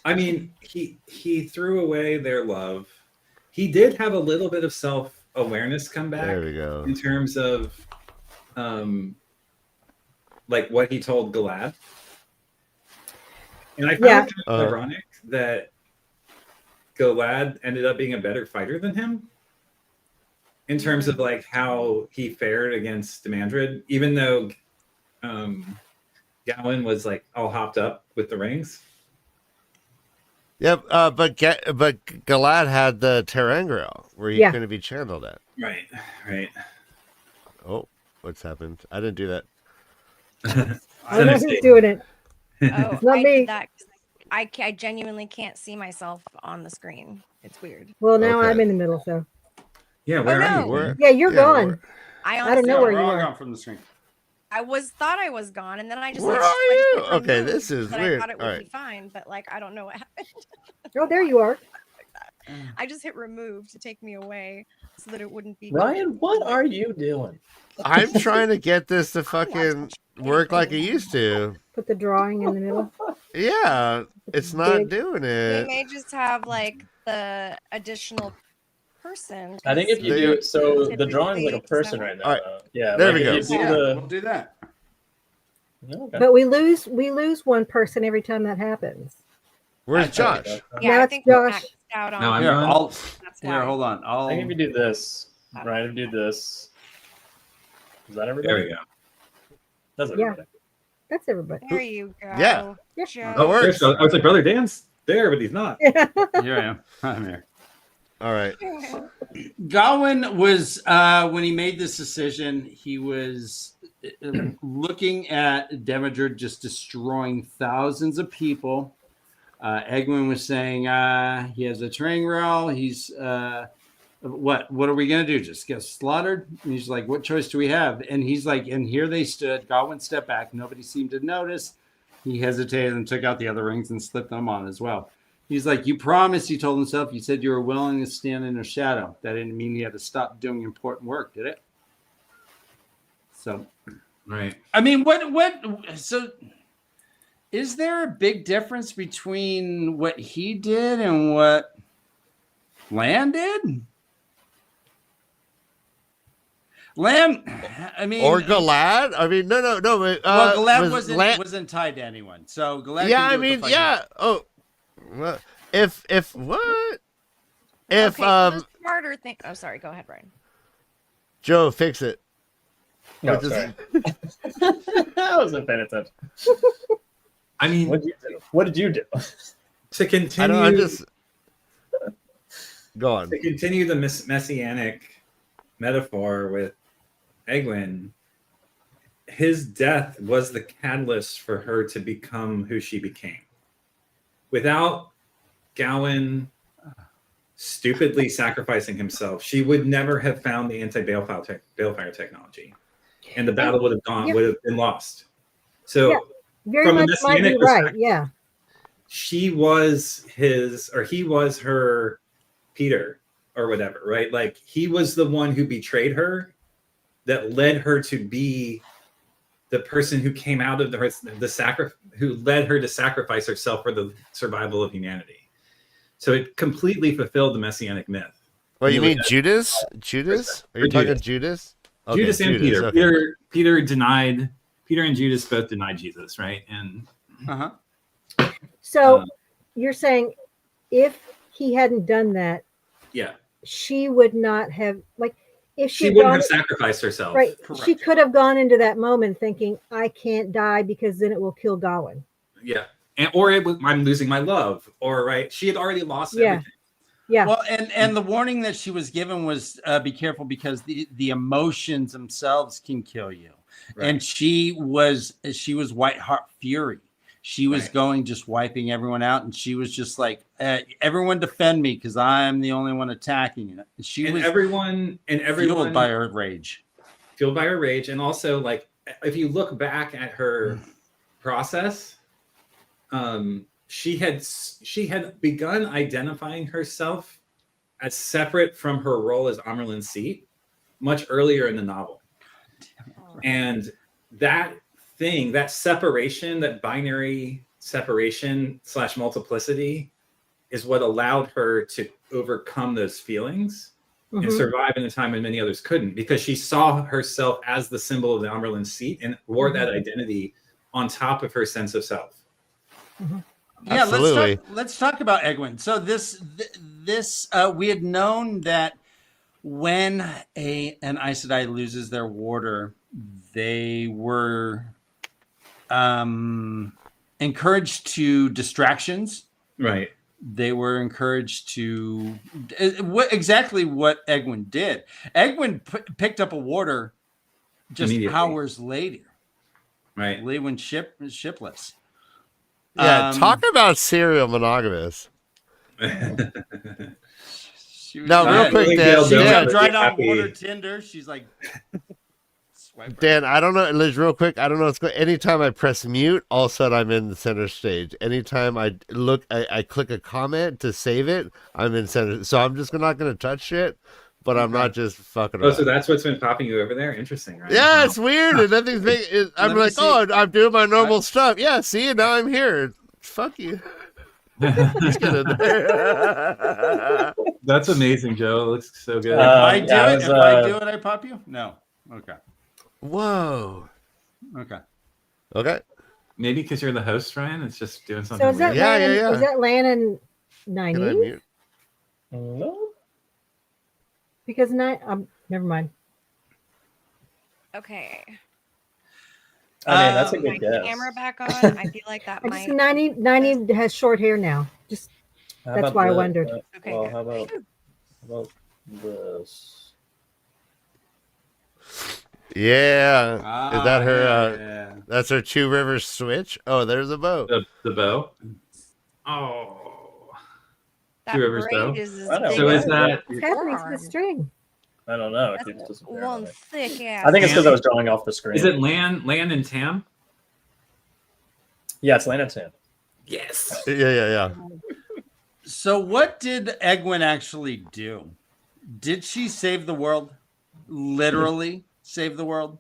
I mean, he threw away their love. He did have a little bit of self-awareness come back. There we go. In terms of, like what he told Galad. And I found it kind of ironic that Galad ended up being a better fighter than him in terms of like how he fared against Demandred, even though Gawain was like all hopped up with the rings. Yep, but Galad had the Terangriel where he couldn't be channeled at. Right. Oh, what's happened? I didn't do that. I know who's doing it. Oh, Not I me. did that 'cause I genuinely can't see myself on the screen. It's weird. Well, now Okay. I'm in the middle, so. Yeah, where are you? Where? Yeah, you're gone. I don't know where you We're all are. gone from the screen. thought I was gone, and then I just. Where like, are switched you? different Okay, modes, this is but weird. I thought it would All be right. fine, but like I don't know what happened. Oh, there you are. I just hit remove to take me away so that it wouldn't be. Ryan, what are you doing? I'm trying to get this to fucking work like it used to. Put the drawing in the middle. Yeah, it's not Big. doing We it. may just have like the additional person. I think if you do so, the drawing's like a person right now. All right. Yeah, There like we go. if you do Yeah, the- we'll do that. Okay. But we lose one person every time that happens. Where's Okay. Josh? Yeah, Now I it's think Josh. Max out on No, I'm Here, going. I'll That's here. why. Hold on. I think if you do this, Ryan, if you do this. Is that everybody? There we go. That's Yeah. everybody. That's everybody. There you go. Yeah. Yeah. Joe. That works. I was like, brother Dan's there, but he's not. Here I am. I'm here. All right. Gawain was when he made this decision, he was looking at Deminger just destroying thousands of people. Egwin was saying he has a training rail. He's what are we gonna do? Just get slaughtered? And he's like, what choice do we have? And he's like, and here they stood. Gawain stepped back. Nobody seemed to notice. He hesitated and took out the other rings and slipped them on as well. He's like, you promised, he told himself, you said you were willing to stand in a shadow. That didn't mean you had to stop doing important work, did it? So, Right. I mean, so is there a big difference between what he did and what Lan did? Lan, I mean, Or Galad? I mean, no. well, Galad was wasn't tied to anyone. So Galad. Yeah, can do I what the mean, fuck yeah. Oh, well, if what? If Okay, so the smarter thing. Oh, sorry. Go ahead, Brian. Joe, fix it. No, Which is- sorry. I wasn't paying attention. I mean, What did you do? What did you do? to continue, I don't. I just go on. to continue the messianic metaphor with Egwin, his death was the catalyst for her to become who she became. Without Gawain stupidly sacrificing himself, she would never have found the anti-balefire technology, and the battle would have been lost. So, Yeah, very from a much might be messianic right. perspective, Yeah. she was he was her Peter or whatever, right? Like he was the one who betrayed her, that led her to be the person who came out of who led her to sacrifice herself for the survival of humanity. So it completely fulfilled the messianic myth. Well, you Look mean at- Judas? Judas? Are you talking Judas? Okay, Judas and Peter. okay. Peter and Judas both denied Jesus, right? And Uh-huh. So Um, you're saying if he hadn't done that, yeah, she would not have, like, if she had wouldn't gone, have sacrificed herself. right, Correct. she could have gone into that moment thinking, I can't die because then it will kill Gawain. Yeah. I'm losing my love, or right. She had already lost Yeah. everything. Yeah. Well, and the warning that she was given was be careful because the emotions themselves can kill you. Right. And she was white heart fury. She was Right. going just wiping everyone out, and she was just like, everyone defend me because I'm the only one attacking it. She And was everyone fueled by her rage. fueled by her rage, and also like if you look back at her process, she had begun identifying herself as separate from her role as Amerlin's seat much earlier in the novel, and that separation, that binary separation / multiplicity, is what allowed her to overcome those feelings and Mhm. survive in a time when many others couldn't, because she saw herself as the symbol of the Amerlin seat and wore that identity on top of her sense of self. Yeah, Absolutely. let's talk about Egwin. So this we had known that when an Aes Sedai loses their warder, they were encouraged to distractions. Right. They were encouraged to what Egwin did. Egwin picked up a warder just Immediately. hours later. Right. Lewin shipless. Yeah, talk about serial monogamous. She was Now, real dead. quick, Really Dan. good, She's Joe. got Dan, dried out Happy. water Tinder. She's like, swipe right. Dan, I don't know, Liz, real quick. I don't know what's going. Anytime I press mute, all of a sudden I'm in the center stage. Anytime I click a comment to save it, I'm in center. So I'm just not going to touch shit, but I'm not just fucking Oh, around. so that's what's been popping you over there? Interesting, right? Yeah, Wow. it's weird. And nothing's making. I'm Let me like, see. oh, I'm doing my normal stuff. Yeah, see, now I'm here. Fuck you. Just get in there. That's amazing, Joe. It looks so good. If I do yeah, I it, was, if I do it, I pop you? No. Okay. Whoa. Okay. Okay. Maybe because you're the host, Ryan. It's just doing something. So is that weird. Yeah, Lan, yeah, yeah. Is that Lan and Can I Nynaeve? mute? No. Because never mind. Okay. I mean, that's a My good guess. camera back on. I feel like that I just might. 90 has short hair now. Just How that's about why I wondered. Okay, Well, good. how about this? Yeah. Is that her? Yeah. That's her Two Rivers switch. Oh, there's a boat. The bow. Oh, That Two Rivers braid bow. is as I know, big So as is that What's happening to the forearm. string? I don't know. It That's keeps disappearing. one thick ass. I think it's because I was drawing off the screen. Is it Lan and Tam? Yeah, it's Lana Tam. Yes. Yeah. So what did Egwene actually do? Did she save the world? Literally save the world?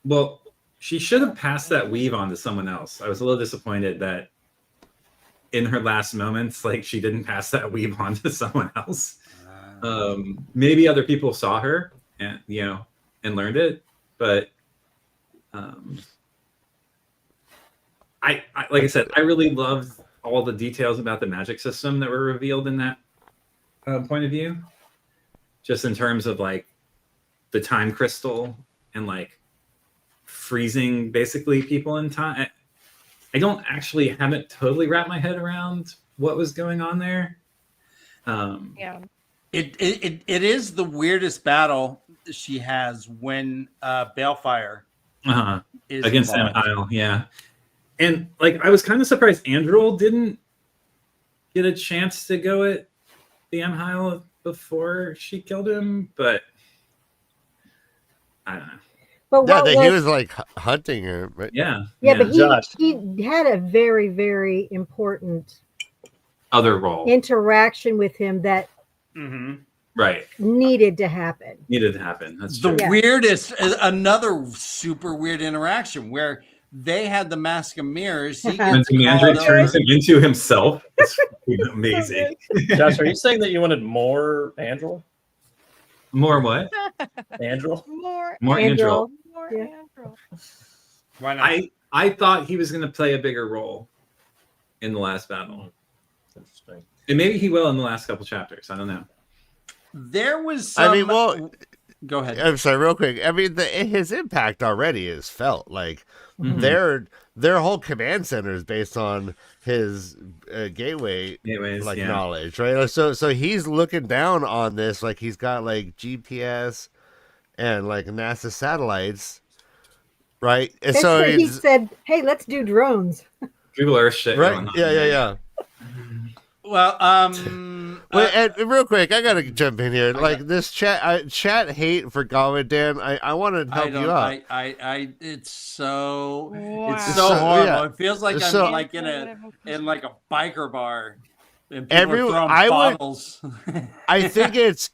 Well, she should have passed that weave on to someone else. I was a little disappointed that in her last moments, like she didn't pass that weave on to someone else. Maybe other people saw her and and learned it, but I like I said, I really loved all the details about the magic system that were revealed in that point of view. Just in terms of like the time crystal and like freezing basically people in time. I haven't totally wrapped my head around what was going on there. Yeah. It is the weirdest battle she has when Balefire is Against involved. Sahow, yeah. And like I was kind of surprised Andril didn't get a chance to go at the Amheil before she killed him, but I don't know. But Yeah, what he was like hunting her. Right? Yeah. but Josh. he had a very, very important Other role. interaction with him that Right. needed to happen. Needed to happen. That's The true. weirdest, another super weird interaction where they had the mask of mirrors. He When gets Commander called turns over. him into himself. It's fucking amazing. Josh, are you saying that you wanted more Andril? More what? Andril? More Andril. More Yeah. Andril. Why not? I thought he was going to play a bigger role in the last battle. Interesting. And maybe he will in the last couple chapters. I don't know. There was some... I mean, well, go ahead. I'm sorry, real quick. I mean, his impact already is felt. Like Mhm. their whole command center is based on his gateway Anyways, like yeah. knowledge, right? So he's looking down on this, like he's got like GPS and like NASA satellites, right? And so Basically, he it's said, "Hey, let's do drones." Google Earth shit. right, going on yeah. there. Well, Wait, and real quick, I gotta jump in here. Like this chat hate for Gawain, Dan. I want to help you out. It's so Wow. it's so So, horrible. yeah. It feels like So- I'm like in like a biker bar, and people are throwing I would- bottles. I think it's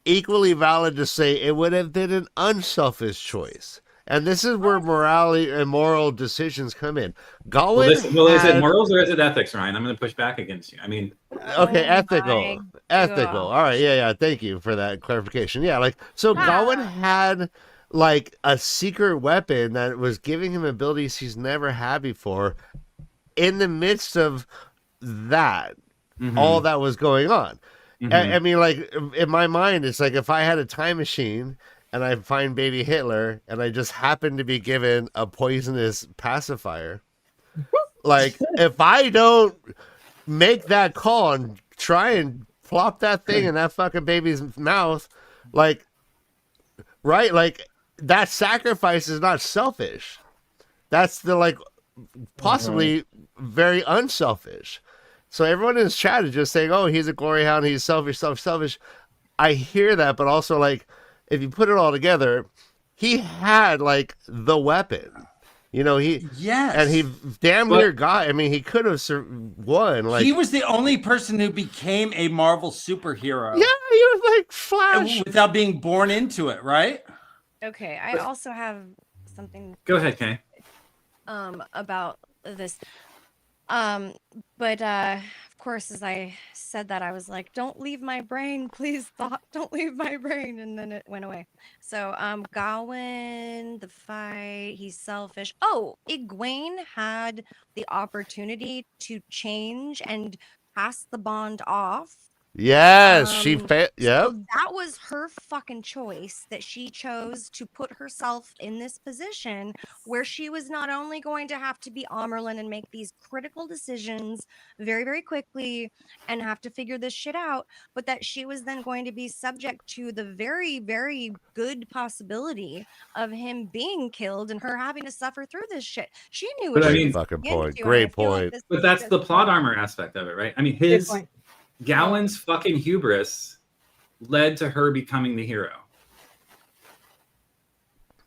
equally valid to say it would have been an unselfish choice. And this is where morality and moral decisions come in. Gawain Is it morals or is it ethics, Ryan? I'm going to push back against you. I mean, okay, Oh ethical. my Ethical. All right, yeah. Thank you for that clarification. Yeah, like so Gawain had like a secret weapon that was giving him abilities he's never had before in the midst of that, all that was going on. I mean, like in my mind, it's like if I had a time machine and I find baby Hitler and I just happen to be given a poisonous pacifier, like if I don't make that call and try and plop that thing in that fucking baby's mouth, like, right? Like that sacrifice is not selfish. That's the like possibly very unselfish. So everyone in this chat is just saying, oh, he's a glory hound, he's selfish. I hear that, but also like if you put it all together, he had like the weapon. You know, Yes, and he damn near got. I mean, he could have won. Like he was the only person who became a Marvel superhero. Yeah, he was like Flash without being born into it, right? Okay, I also have something go ahead, Kay. about this. But of course, as I said that, I was like, "Don't leave my brain, please. Don't leave my brain," and then it went away. So, Gawain, the fight, he's selfish. Oh, Egwene had the opportunity to change and pass the bond off. Yes, yep. So that was her fucking choice, that she chose to put herself in this position where she was not only going to have to be Amerlin and make these critical decisions very, very quickly and have to figure this shit out, but that she was then going to be subject to the very, very good possibility of him being killed and her having to suffer through this shit. She knew what she was fucking getting point. into, Great and I feel like point. this But was that's just the plot armor aspect of it, right? I mean, Good point. Gowan's fucking hubris led to her becoming the hero.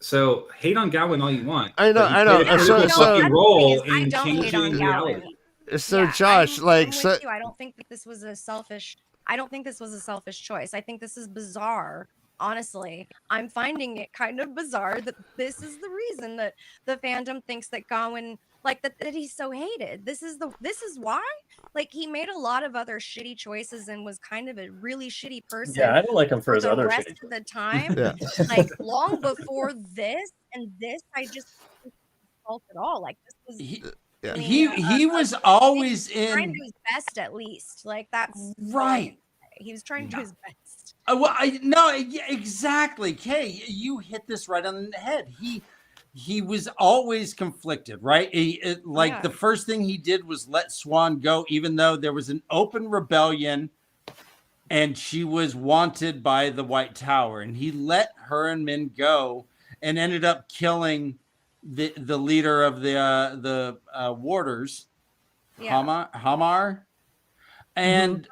So hate on Gowan all you want. I know, but he I know. played a So- critical so- fucking role I in don't hate on changing Gowan. reality. So Yeah, Josh, I'm like, with you. I don't think that this was a selfish. I don't think this was a selfish choice. I think this is bizarre. Honestly, I'm finding it kind of bizarre that this is the reason that the fandom thinks that Gawain, like that he's so hated. This is why. Like, he made a lot of other shitty choices and was kind of a really shitty person. Yeah, I don't like him for his the other rest shitty of the time. Yeah. Like, long before this and this, I just didn't fault at all. Like, this was. Yeah. He was always trying in to do his best, at least. Like, that's right. He was trying to do his best. Well, yeah, exactly. Kay, you hit this right on the head. He was always conflicted, right? The first thing he did was let Swan go, even though there was an open rebellion and she was wanted by the White Tower, and he let her and Min go and ended up killing the leader of the warders, Hamar. And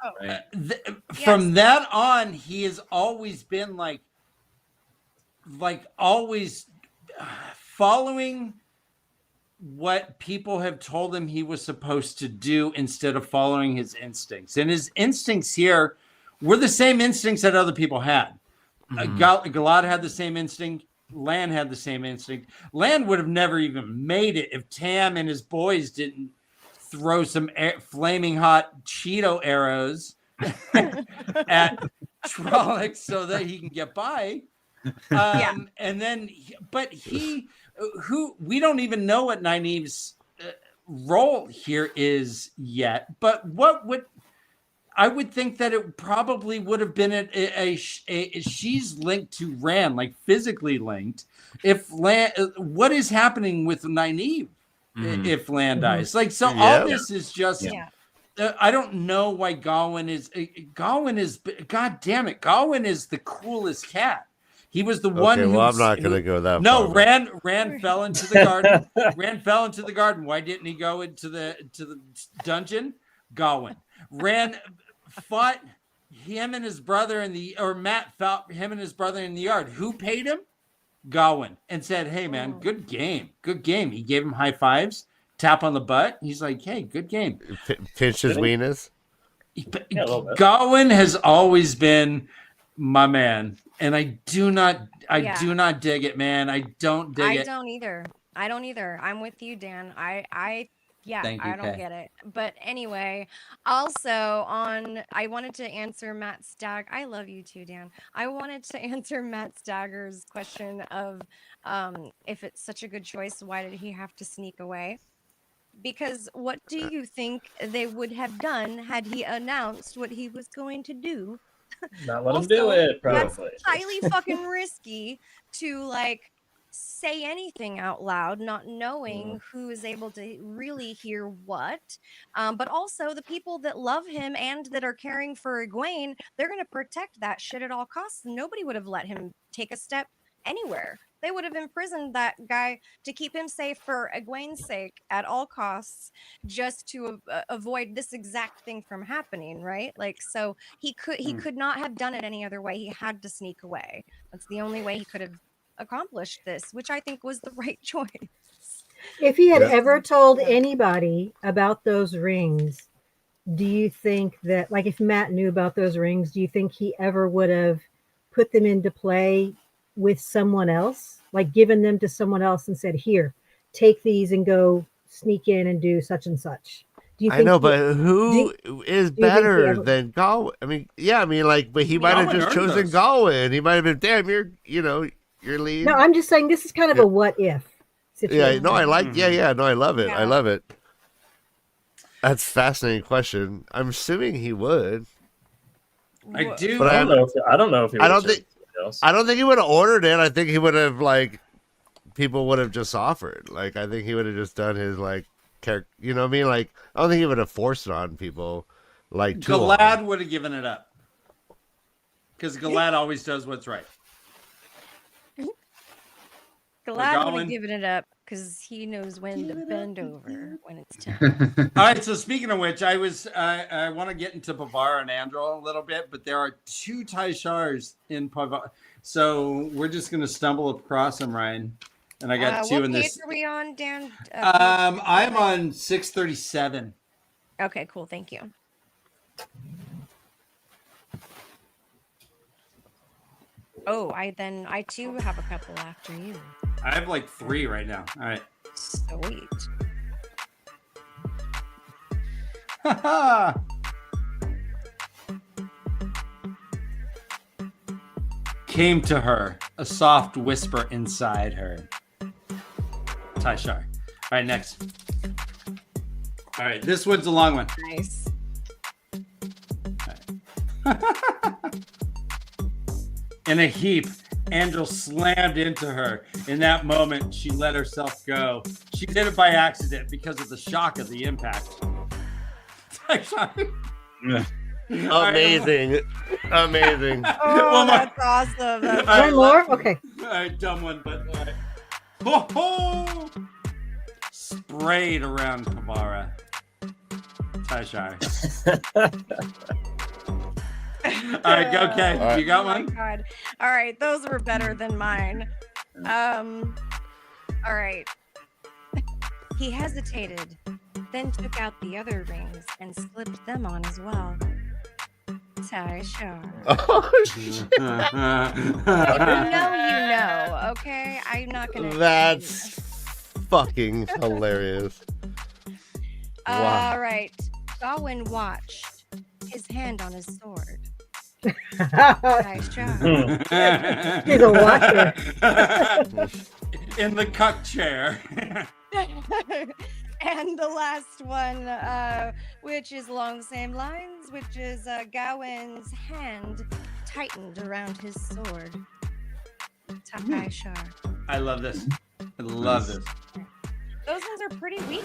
from that on, he has always been like always following what people have told him he was supposed to do instead of following his instincts. And his instincts here were the same instincts that other people had. Galad had the same instinct. Lan had the same instinct. Lan would have never even made it if Tam and his boys didn't throw some flaming hot Cheeto arrows at Trolloc so that he can get by. And then, we don't even know what Nynaeve's role here is yet. But I would think that it probably would have been she's linked to Rand, like physically linked. If Lan, what is happening with Nynaeve? If Lan dies, all this is just I don't know why Gawain is god damn it, Gawain is the coolest cat. He was the one who I'm not gonna go that far. Rand fell into the garden. Rand fell into the garden. Why didn't he go into the dungeon? Gawain. Rand fought him and his brother Matt fought him and his brother in the yard. Who paid him? Gawain, and said, "Hey man, good game." He gave him high fives, tap on the butt. He's like, "Hey, good game." Pinch his wieners. Gawain has always been my man, and I do not dig it, man. I don't dig it. I don't either. I'm with you, Dan. I don't get it. But anyway, also I wanted to answer Matt Stagg. I love you too, Dan. I wanted to answer Matt Stagger's question of if it's such a good choice, why did he have to sneak away? Because what do you think they would have done had he announced what he was going to do? Not let him do it, probably. That's highly fucking risky to say anything out loud, not knowing who is able to really hear what. But also the people that love him and that are caring for Egwene, they're going to protect that shit at all costs. Nobody would have let him take a step anywhere. They would have imprisoned that guy to keep him safe for Egwene's sake at all costs, just to avoid this exact thing from happening, right? So he could not have done it any other way. He had to sneak away. That's the only way he could have accomplished this, which I think was the right choice. If he had ever told anybody about those rings, do you think that, if Matt knew about those rings, do you think he ever would have put them into play with someone else, given them to someone else and said, "Here, take these and go sneak in and do such and such"? Do you think but who is better than Gawain? I mean, but he might have just chosen Gawain. He might have been, damn, you're lead. No, I'm just saying this is kind of a what if situation. Yeah, no, I like. No, I love it. Yeah. I love it. That's a fascinating question. I'm assuming he would. I do. But I don't know if he I don't would've think- chosen somebody else. I don't think he would have ordered it. I think he would have people would have just offered. Like I think he would have just done his character. You know what I mean? Like I don't think he would have forced it on people. Like too long. Galad would have given it up because Galad always does what's right. Glad would Goblin. have given it up because he knows when to bend over when it's time. All right. So speaking of which, I want to get into Pavara and Andro a little bit, but there are 2 Taishars in Pavara, so we're just going to stumble across them, Ryan. And I got 2 what in page this. are we on, Dan? I'm on 637. Okay, cool. Thank you. Oh, I too have a couple after you. I have 3 right now. All right. Sweet. Came to her, a soft whisper inside her. Taishar. All right, next. All right, this one's a long one. Nice. In a heap, Angel slammed into her. In that moment, she let herself go. She did it by accident because of the shock of the impact. Amazing. Amazing. Oh, that's awesome. That's One more? Okay. All right, dumb one, but all right. Ho, ho! Sprayed around Pavara. Taishar. All right, go, Ken. All right. You got Oh my one? God. All right, those were better than mine. All right. He hesitated, then took out the other rings and slipped them on as well. Taishar. Oh, shit. If you know, okay? I'm not gonna. That's fucking hilarious. Wow. All right. Gawain watched, his hand on his sword. He's Taishar. a watcher. In the cuck chair. And the last one, which is along the same lines, which is Gawain's hand tightened around his sword. Taishar. I love this. I love this. Those ones are pretty weak.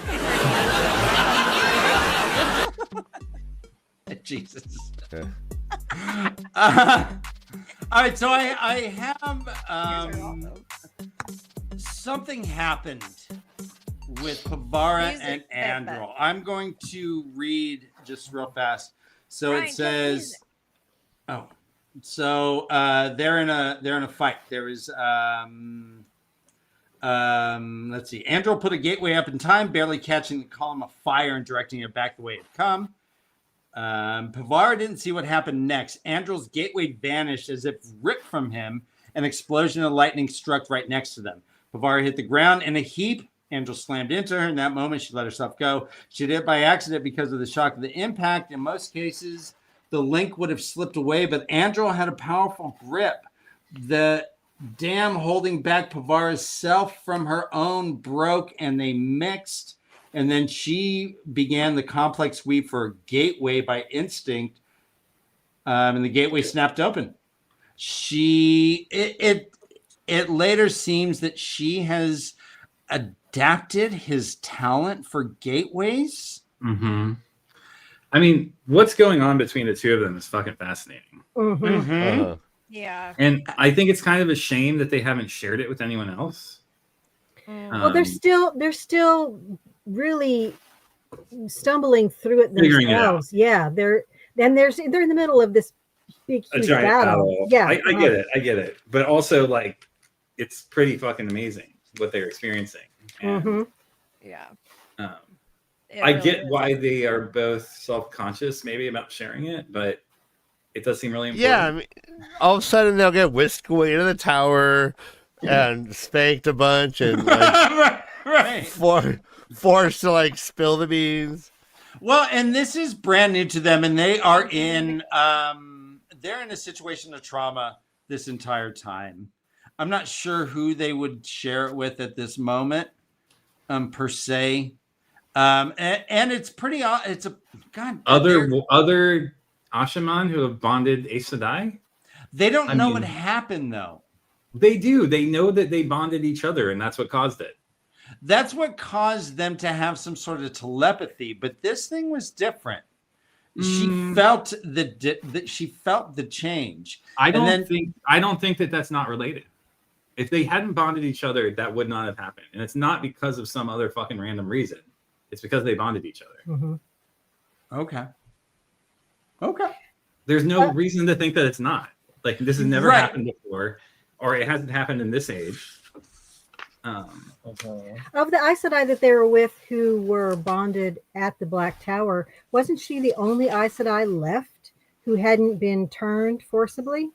Jesus. Okay. All right, so I have Yours are awesome. something happened with Pavara Music and bit, Andro. I'm going to read just real fast. So Ryan, it don't says, oh, so they're in a fight. There is let's see. Andro put a gateway up in time, barely catching the column of fire and directing it back the way it had come. Pavara didn't see what happened next. Andrel's gateway vanished as if ripped from him. An explosion of lightning struck right next to them. Pavara hit the ground in a heap. Andrel slammed into her. In that moment, she let herself go. She did it by accident because of the shock of the impact. In most cases, the link would have slipped away, but Andrel had a powerful grip. The dam holding back Pavara's self from her own broke, and they mixed. And then she began the complex weave for a gateway by instinct, and the gateway snapped open. It later seems that she has adapted his talent for gateways. Mm-hmm. I mean, what's going on between the two of them is fucking fascinating. Mhm. Yeah. And I think it's kind of a shame that they haven't shared it with anyone else. Well, they're still really stumbling through it Figuring it out. themselves. Yeah, they're in the middle of this big A huge giant battle. Yeah, I get it. But also, like, it's pretty fucking amazing what they're experiencing. And, Mhm. Yeah. um, It I really get is. why they are both self-conscious, maybe, about sharing it, but it does seem really important. Yeah, I mean, all of a sudden they'll get whisked away to the tower and spanked a bunch and like right. forced to like spill the beans. Well, and this is brand new to them, and they are in they're in a situation of trauma this entire time. I'm not sure who they would share it with at this moment, per se. And it's pretty. It's a god. Other Ashaman who have bonded Aes Sedai. They don't know what happened though. They do. They know that they bonded each other, and that's what caused it. That's what caused them to have some sort of telepathy. But this thing was different. She felt she felt the change. I don't think that that's not related. If they hadn't bonded each other, that would not have happened. And it's not because of some other fucking random reason. It's because they bonded each other. Mm-hmm. Okay. There's no reason to think that it's not. Like, this has never happened before, or it hasn't happened in this age. Of the Aes Sedai that they were with who were bonded at the Black Tower, wasn't she the only Aes Sedai left who hadn't been turned forcibly?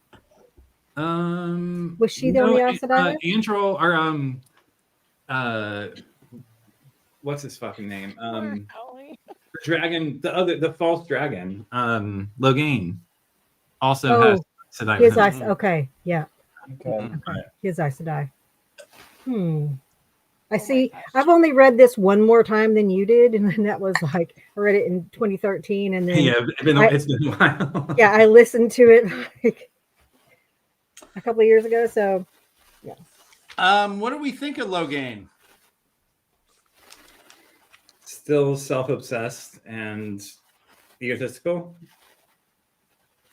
Was she the only Aes Sedai? Androl, or what's his fucking name? The dragon, the false dragon, Logain, also has Sedai. His Aes. Okay, yeah. Okay. His Aes Sedai. I see. I've only read this one more time than you did, and that was like I read it in 2013, and then it's been a while. Yeah, I listened to it like a couple of years ago. So, yeah. What do we think of Logain? Still self-obsessed and egotistical,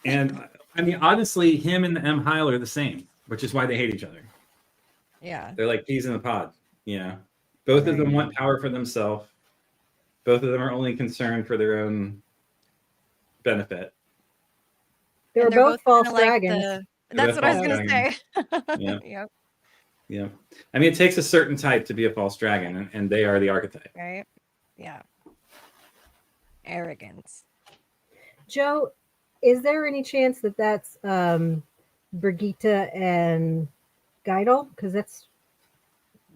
and I mean, honestly, him and the Heil are the same, which is why they hate each other. Yeah, they're like peas in a pod. Both of them want power for themselves. Both of them are only concerned for their own benefit. They're both false dragons. That's what I was going to say. Yeah. I mean, it takes a certain type to be a false dragon, and they are the archetype. Right. Yeah. Arrogance. Joe, is there any chance that that's Brigitte and Geidel? Because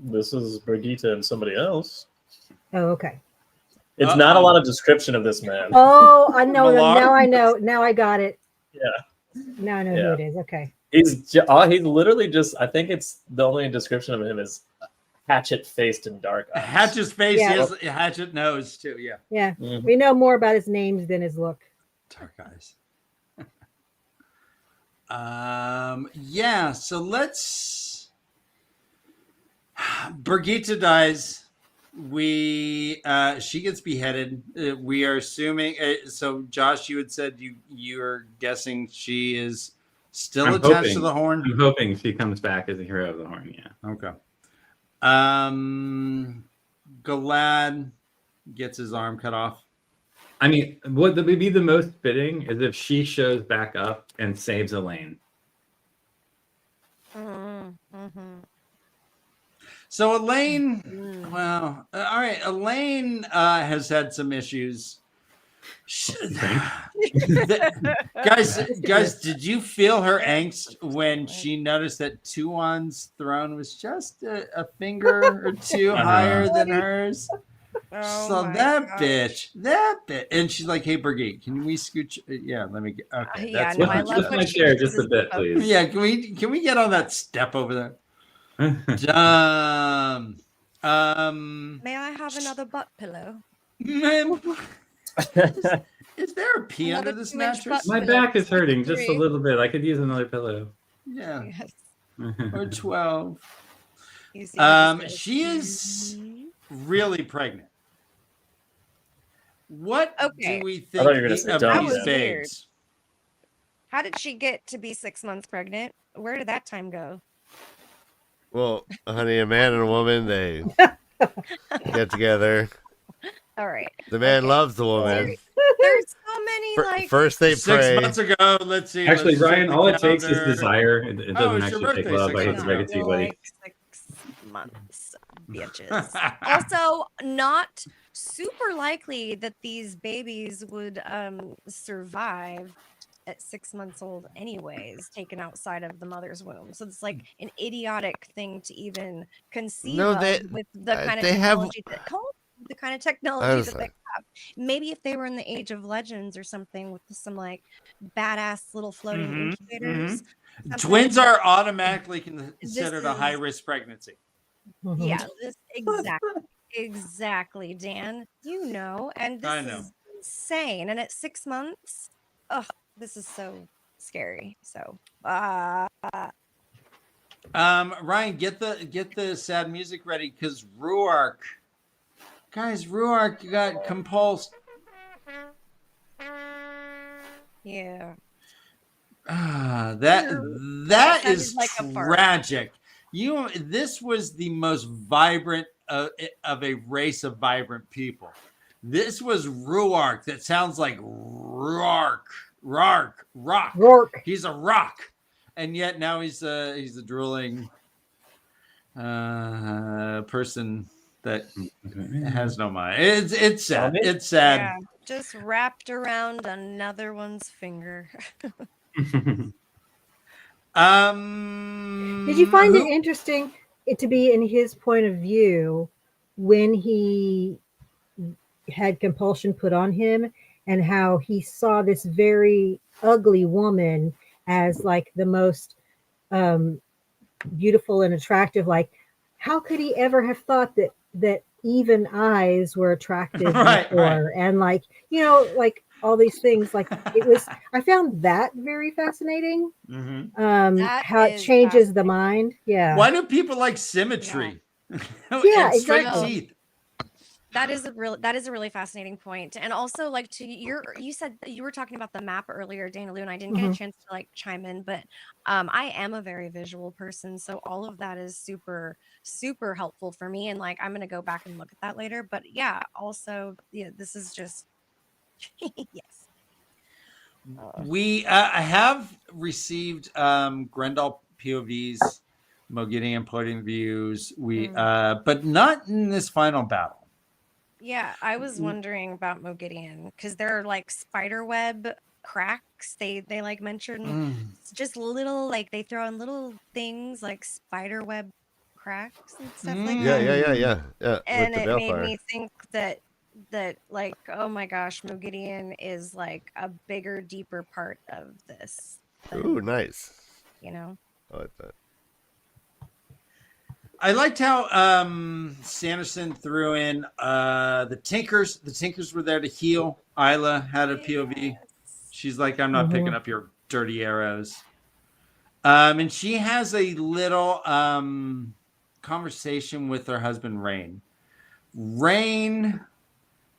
this is Brigitte and somebody else. Oh, okay. It's not a lot of description of this man. Oh, I know. Now I know. Now I got it. Yeah. Now I know who it is. Okay. He's literally just. I think it's the only description of him is hatchet-faced and dark eyes. Hatchet's face, yes. Hatchet nose too. Yeah. Yeah. We know more about his names than his look. Dark eyes. Yeah. So let's. Brigitte dies. She gets beheaded. We are assuming. So, Josh, you had said you're guessing she is still attached to the horn. I'm hoping she comes back as a hero of the horn. Yeah. Okay. Galad gets his arm cut off. I mean, what would be the most fitting is if she shows back up and saves Elaine. So Elaine, well, all right. Elaine has had some issues. Guys, did you feel her angst when she noticed that Tuon's throne was just a finger or two higher than hers? So that bitch, and she's like, "Hey, Brigitte, can we scooch? Yeah, let me get. Okay, yeah, no, I love my chair just a bit, please. Yeah, can we get on that step over there? May I have another butt pillow? Is there a pee under this mattress? My back is hurting just a little bit. I could use another pillow. Yeah. Yes. Or 12. She is really pregnant. What do we think of these babes? How did she get to be 6 months pregnant? Where did that time go? Well, honey, a man and a woman, they get together. All right. The man loves the woman. There's so many first they pray. 6 months ago, let's see. Actually, Ryan, all it takes is desire. It doesn't actually take love. I hate to break it to you, buddy. 6 months, bitches. Also, not super likely that these babies would survive at 6 months old anyways, taken outside of the mother's womb. So it's like an idiotic thing to even conceive with the kind of technology that they have. Maybe if they were in the age of legends or something with some like badass little floating incubators. Twins are automatically considered a high-risk pregnancy. Yeah, exactly. Exactly, Dan. You know, and this I know. is insane. And at 6 months, oh, this is so scary. So, Ryan, get the sad music ready because Ruark, guys, Ruark got compulsed. yeah. That sounded is like a fart. tragic. This was the most vibrant of a race of vibrant people. This was Ruark. That sounds like rock. Rourke. He's a rock, and yet now he's a drooling person that has no mind. It's sad. It's sad. Yeah, just wrapped around another one's finger. Did you find it interesting to be in his point of view when he had compulsion put on him and how he saw this very ugly woman as like the most beautiful and attractive? Like, how could he ever have thought that even eyes were attractive before? And like, like all these things, like it was, I found that very fascinating. How it changes the mind. Yeah. Why do people like symmetry? Yeah, and straight exactly. teeth. That is a really fascinating point. And also, like, you said that you were talking about the map earlier, Dana Lou, and I didn't get a chance to like chime in, but I am a very visual person, so all of that is super, super helpful for me. And like, I'm gonna go back and look at that later. But yeah, also, yeah, this is just yes. We have received Grendel POVs, Mogideon point of views. But not in this final battle. Yeah, I was wondering about Mogideon because they're like spider web cracks. They like mentioned just little, like they throw in little things like spider web cracks and stuff like that. Yeah. And it made me think that like, oh my gosh, Mogideon is like a bigger, deeper part of this. Ooh, nice. You know? I like that. I liked how Sanderson threw in the Tinkers. The Tinkers were there to heal. Isla had a POV. She's like, I'm not picking up your dirty arrows. And she has a little conversation with her husband, Rain. Rain,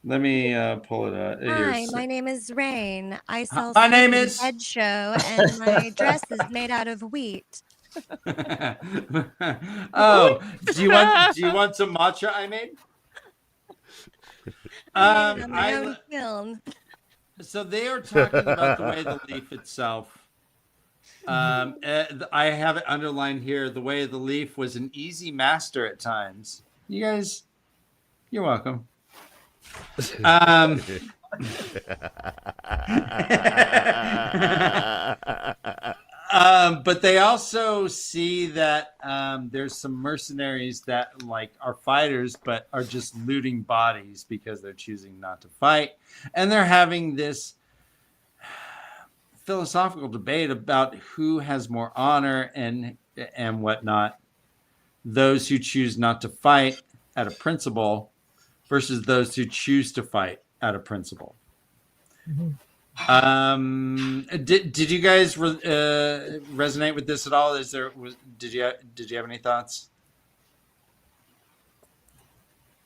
let me pull it up. Hi, my name is Rain. I sell my name is Head Show, and my dress is made out of wheat. Oh, do you want some matcha I made? So they are talking about the way of the leaf itself. I have it underlined here. The way of the leaf was an easy master at times. You guys, you're welcome. But they also see that there's some mercenaries that like are fighters, but are just looting bodies because they're choosing not to fight. And they're having this philosophical debate about who has more honor and whatnot. Those who choose not to fight out of principle versus those who choose to fight out of principle. Did you guys resonate with this at all? Did you have any thoughts?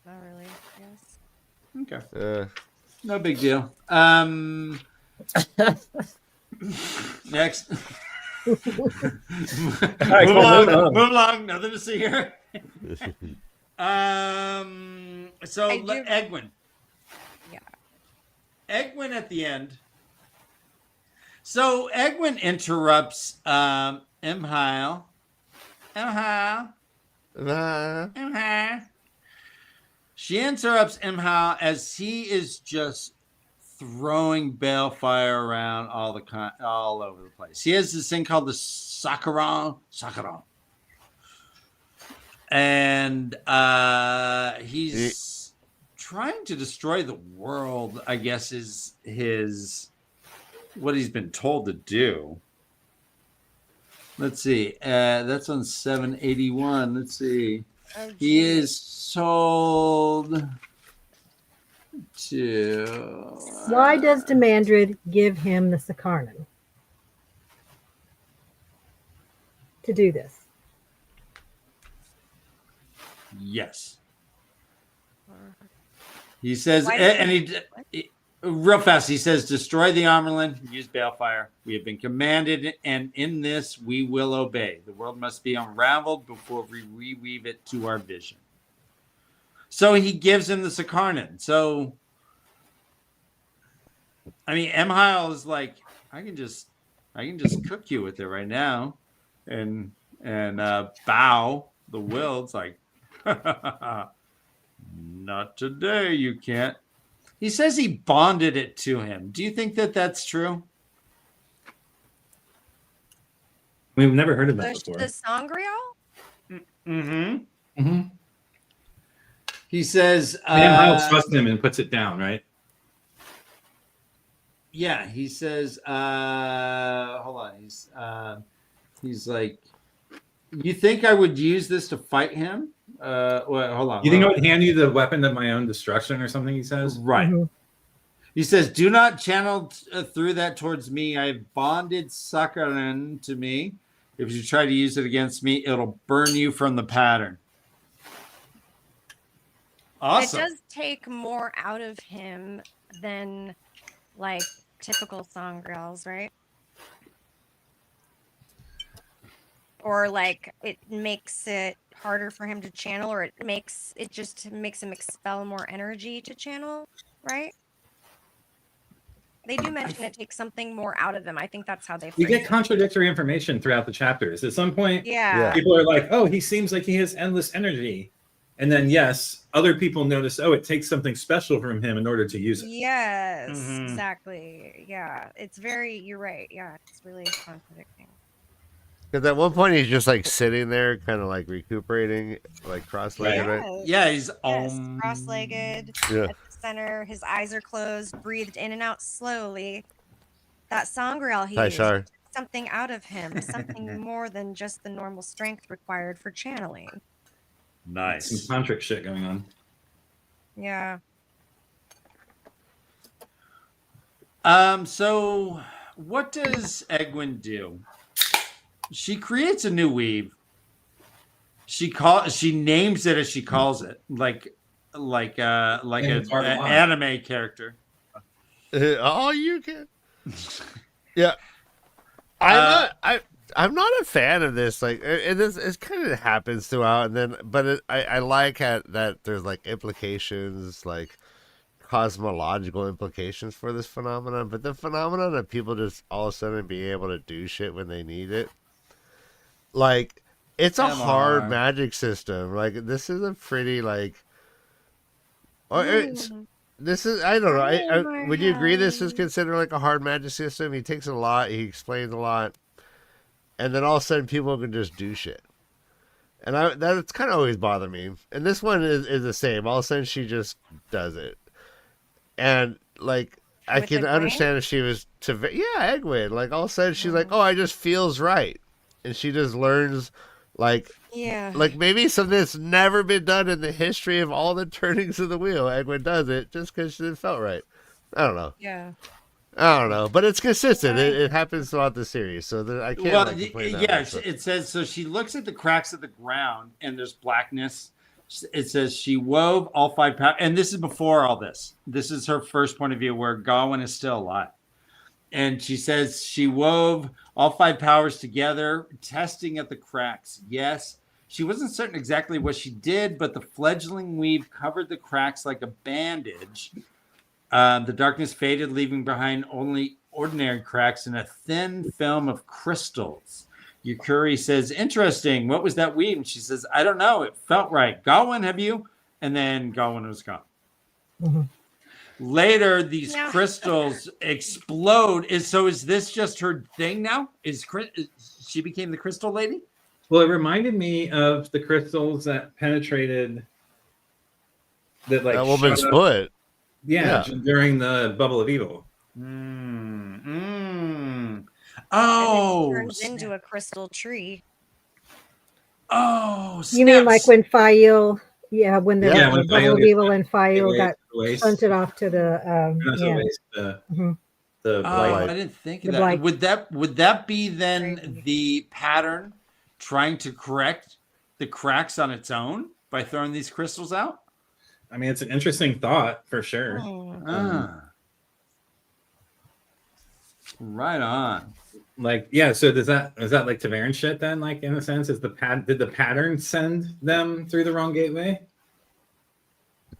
Not really. Yes. Okay. No big deal. Next. Right, move along. Nothing to see here. So Egwin. Yeah. Egwin at the end. So Egwin interrupts Imhile. She interrupts Imhile as he is just throwing balefire around all over the place. He has this thing called the Sakaron. And he's trying to destroy the world, I guess, is what he's been told to do. Let's see. That's on 781. Let's see. Oh, He geez. is sold to. Why does Demandred give him the Sakarnan to do this? Yes. He says, Why does and he real fast. He says, "Destroy the Amerlin. Use balefire. We have been commanded, and in this we will obey. The world must be unraveled before we reweave it to our vision." So he gives him the Sakarnan. So, I mean, Emhile is like, I can just cook you with it right now, and Bow the Will's like, not today. You can't. He says he bonded it to him. Do you think that that's true? We've never heard of that The before. Sangreal? Mm-hmm. Mm-hmm. He says, Emhile trusts him and puts it down, right? yeah, he says, hold on. He's like, you think I would use this to fight him? Well, hold on. You think I would hand you the weapon of my own destruction or something, he says? Right. Mhm. He says, do not channel through that towards me. I have bonded Sakharin to me. If you try to use it against me, it'll burn you from the pattern. Awesome. It does take more out of him than like typical sangreals, right? Or like it makes it harder for him to channel, or it just makes him expel more energy to channel, right? They do mention it takes something more out of them. I think that's how they You phrase get it. contradictory information throughout the chapters. At some point, Yeah. people are like, oh, he seems like he has endless energy. And then, yes, other people notice, oh, it takes something special from him in order to use it. Yes, Mhm. exactly. Yeah. You're right. Yeah. It's really contradicting. Because at one point he's just like sitting there, kind of like recuperating, like cross-legged, right? Yeah, he's cross-legged Yeah. at the center. His eyes are closed, breathed in and out slowly. That sangreal he used Taishar. took something out of him, something more than just the normal strength required for channeling. Some nice. tantric shit going on. Yeah. So what does Egwene do? She creates a new weave. She names it as she calls it, like an anime character. Oh, you can. Yeah, I'm not a fan of this. Like, it kind of happens throughout, and then, but I like that there's like implications, like cosmological implications for this phenomenon. But the phenomenon of people just all of a sudden being able to do shit when they need it, like, it's a hard magic system. Like, this is a pretty like, this is, I don't know. Would you agree this is considered like a hard magic system? He takes a lot, he explains a lot, and then all of a sudden people can just do shit. And that's kind of always bothered me. And this one is the same. All of a sudden she just does it. And like, I With can the understand if she was Egwene. Like, all of a sudden she's like, oh, I just feels right. And she just learns, like, like maybe something that's never been done in the history of all the turnings of the wheel. Egwene does it just because it felt right. I don't know. Yeah. I don't know, but it's consistent. It happens throughout the series, so I can't complain that much. It says, so she looks at the cracks of the ground and there's blackness. It says she wove all 5 powers, and this is before all this. This is her first point of view where Gawain is still alive. And she says she wove all 5 powers together, testing at the cracks. Yes, she wasn't certain exactly what she did, but the fledgling weave covered the cracks like a bandage. The darkness faded, leaving behind only ordinary cracks and a thin film of crystals. Yukuri says, interesting. What was that weave? And she says, I don't know. It felt right. Gawain, have you? And then Gawain was gone. Mm-hmm. Later, these crystals explode. Is this just her thing now? She became the crystal lady? Well, it reminded me of the crystals that penetrated that woman's foot. Yeah, during the bubble of evil. Oh, turns into a crystal tree. Oh, You mean like snaps. when Fael, when the Yeah, when bubble Fael of gets evil and Fael away got to the waist. shunted off to the Not the waist, mhm. the Oh, blight. I didn't think The of that. blight. Would that be then Crazy. the pattern trying to correct the cracks on its own by throwing these crystals out? I mean, it's an interesting thought for sure. Oh. Right on. Like, yeah. So is that like Tavern shit then? Like, in a sense, did the pattern send them through the wrong gateway?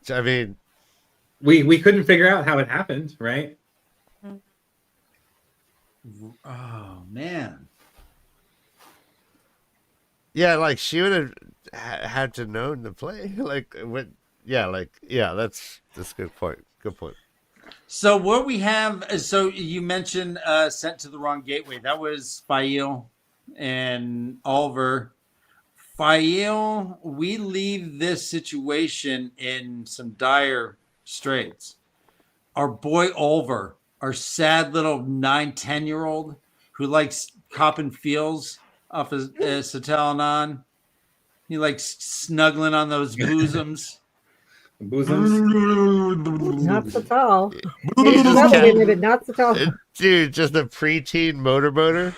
I mean, We couldn't figure out how it happened, right? Oh man. yeah, like she would have had to known to play. Like, what? Yeah, that's a good point. Good point. So what we have, so you mentioned sent to the wrong gateway. That was Fael and Oliver. Fael, we leave this situation in some dire straits. Our boy Oliver, our sad little 9-10-year-old who likes copping feels off his Satalanon. He likes snuggling on those bosoms. Bosoms. Not so tall. He's Maybe just snuggled cat- in it, but not so tall. Dude, just a preteen motorboater.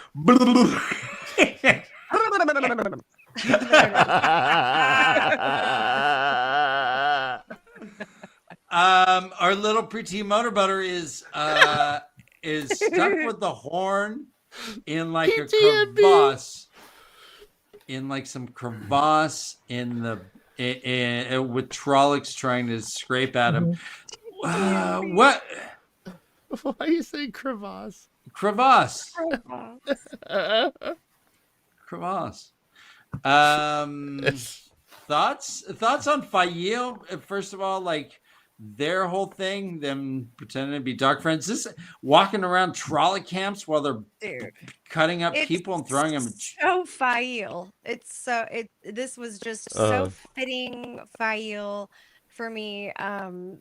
Our little preteen motorboater is stuck with the horn in like a PTND. crevasse, in like some crevasse in the with Trollocs trying to scrape at him. What Why are you saying crevasse? crevasse? Oh. Crevasse. It's- Thoughts on Fael? First of all, like their whole thing, them pretending to be dark friends. This walking around trolley camps while they're Dude, cutting up people and throwing them. so Fael. This was just so fitting Fael for me.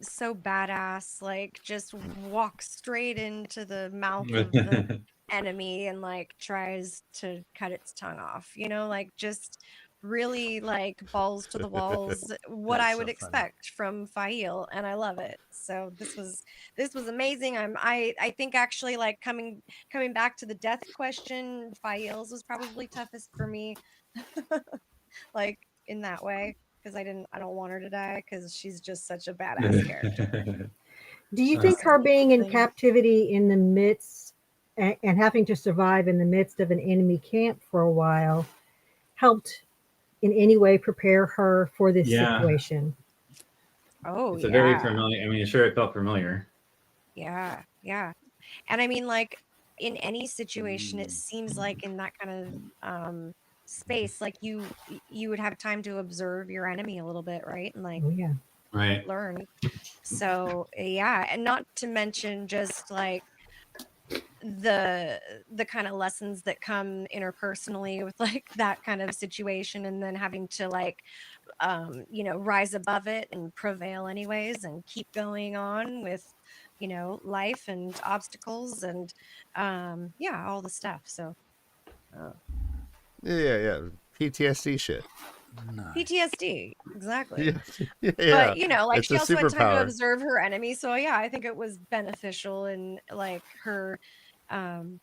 So badass, like just walk straight into the mouth of the enemy and like tries to cut its tongue off, like just really like balls to the walls, what That's I so would funny. expect from Fael, and I love it. So this was amazing. I think actually like coming back to the death question, Fael's was probably toughest for me. Like in that way, because I don't want her to die because she's just such a badass character. Do you think her being in captivity in the midst and having to survive in the midst of an enemy camp for a while helped in any way prepare her for this situation? Oh, It's a very familiar. I mean, sure, it felt familiar. Yeah. And I mean, like in any situation, it seems like in that kind of space, like you would have time to observe your enemy a little bit, right? And like Right. learn. So yeah, and not to mention just like the kind of lessons that come interpersonally with like that kind of situation, and then having to like rise above it and prevail anyways and keep going on with life and obstacles and all the stuff. So yeah, PTSD shit. PTSD, exactly. Yeah. But like It's she a also had time to superpower. observe her enemy, so yeah, I think it was beneficial in like her in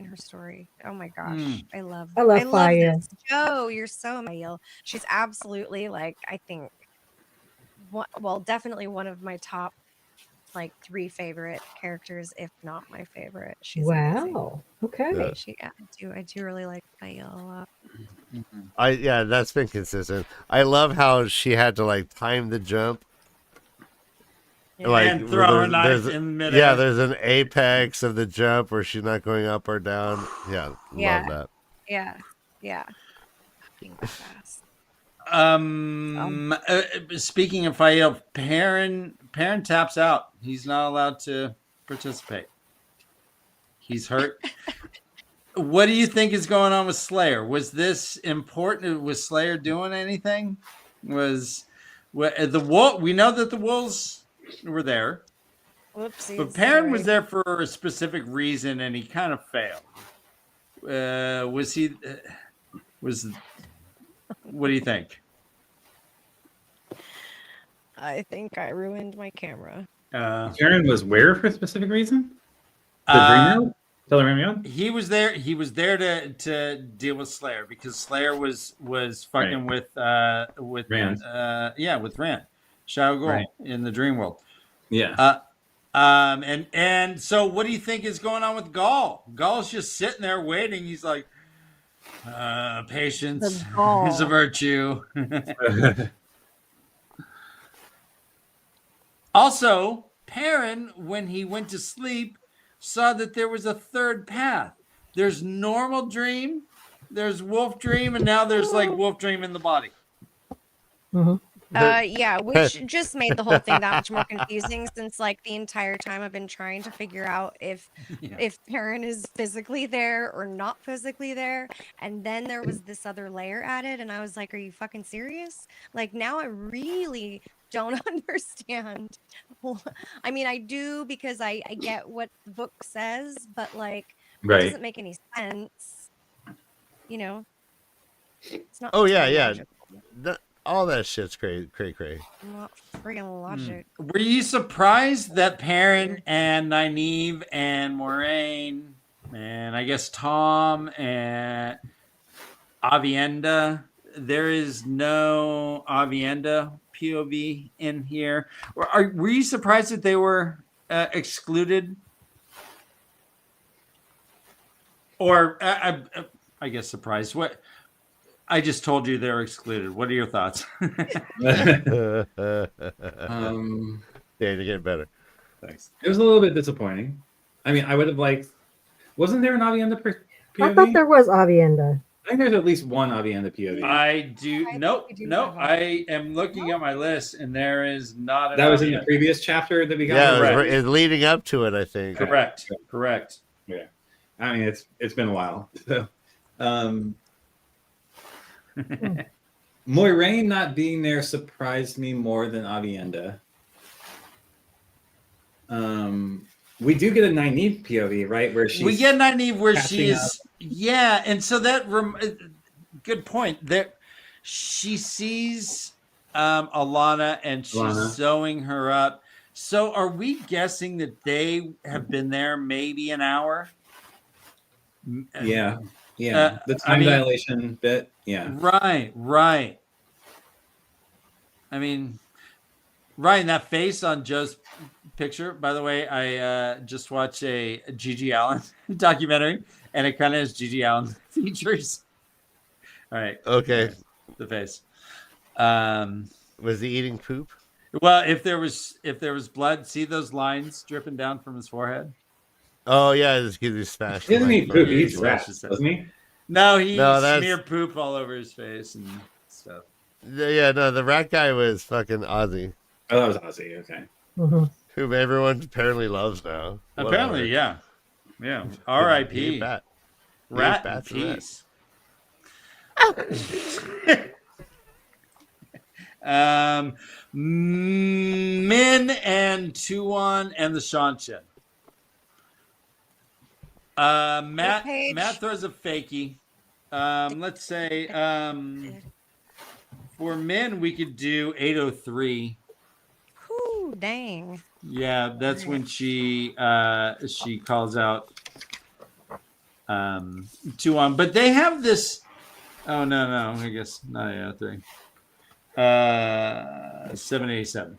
her story. Oh my gosh, I love Fael. this. Joe, you're so amazing. She's absolutely like, I think definitely one of my top like 3 favorite characters, if not my favorite. She's amazing. Okay. I do really like Fael a lot. That's been consistent. I love how she had to like time the jump. Like and throw a knife in midair. Yeah, there's an apex of the jump where she's not going up or down. Love that. Yeah. Being badass. Speaking of Fael, Perrin taps out. He's not allowed to participate. He's hurt. What do you think is going on with Slayer? Was this important? Was Slayer doing anything? Was the wolf? We know that the wolves were there. Whoopsies. But Perrin was there for a specific reason, and he kind of failed. Was he? Was what do you think? I think I ruined my camera. Karen was where for a specific reason? The dream world? Tell her me. He was there. He was there to deal with Slayer because Slayer was fucking with Rand. With Rand, Shadow Girl in the dream world. Yeah. And so what do you think is going on with Gaul? Gaul's just sitting there waiting. He's like, patience is a virtue. Also, Perrin, when he went to sleep, saw that there was a third path. There's normal dream, there's wolf dream, and now there's like wolf dream in the body. Mm-hmm. Yeah, which just made the whole thing that much more confusing since like the entire time I've been trying to figure out if Perrin is physically there or not physically there. And then there was this other layer added, and I was like, are you fucking serious? Like now I really don't understand. Well, I mean, I do because I get what the book says, but like it doesn't make any sense. You know? It's not All that shit's cray. Not freaking logic. Were you surprised that Perrin and Nynaeve and Moraine and I guess Tom and Avienda, there is no Avienda POV in here? Were you surprised that they were excluded? Or I guess surprised. What? I just told you they're excluded. What are your thoughts? Yeah, you're getting better. Thanks. It was a little bit disappointing. I mean, I would have liked. Wasn't there an Avienda POV? I thought there was Avienda. I think there's at least one Avienda POV. I do. No. I am looking at my list, and there is not. An that was in Avienda. the previous chapter that we got. Yeah, it's leading up to it. I think. Correct. Yeah. I mean, it's been a while. So, Moiraine not being there surprised me more than Avienda. We do get a Nynaeve POV, right? Where we get Nynaeve where she is. Up. Yeah, and so that good point. There, she sees Alana and she's sewing her up. So, are we guessing that they have been there maybe an hour? Yeah. The time dilation bit. Yeah. Right. I mean, Ryan, that face on Joe's picture, by the way, I just watched a Gigi Allen documentary, and it kind of has Gigi Allen features. All right. Okay. The face. Was he eating poop? Well, if there was blood, see those lines dripping down from his forehead? Oh yeah, just because he smashed. He doesn't eat poop. He eats rats, doesn't he? No, he smeared poop all over his face and stuff. Yeah, no, the rat guy was fucking Ozzy. Oh, that was Ozzy. Okay. Mm-hmm. Whom everyone apparently loves now. Apparently, yeah. R.I.P. Rat in peace. Min and Tuon and the Shanshin. Matt throws a fakie. Let's say for Min we could do 803. Ooh, dang. Yeah, that's when she calls out Tuon. But they have this. Oh no, I guess not 803. 787.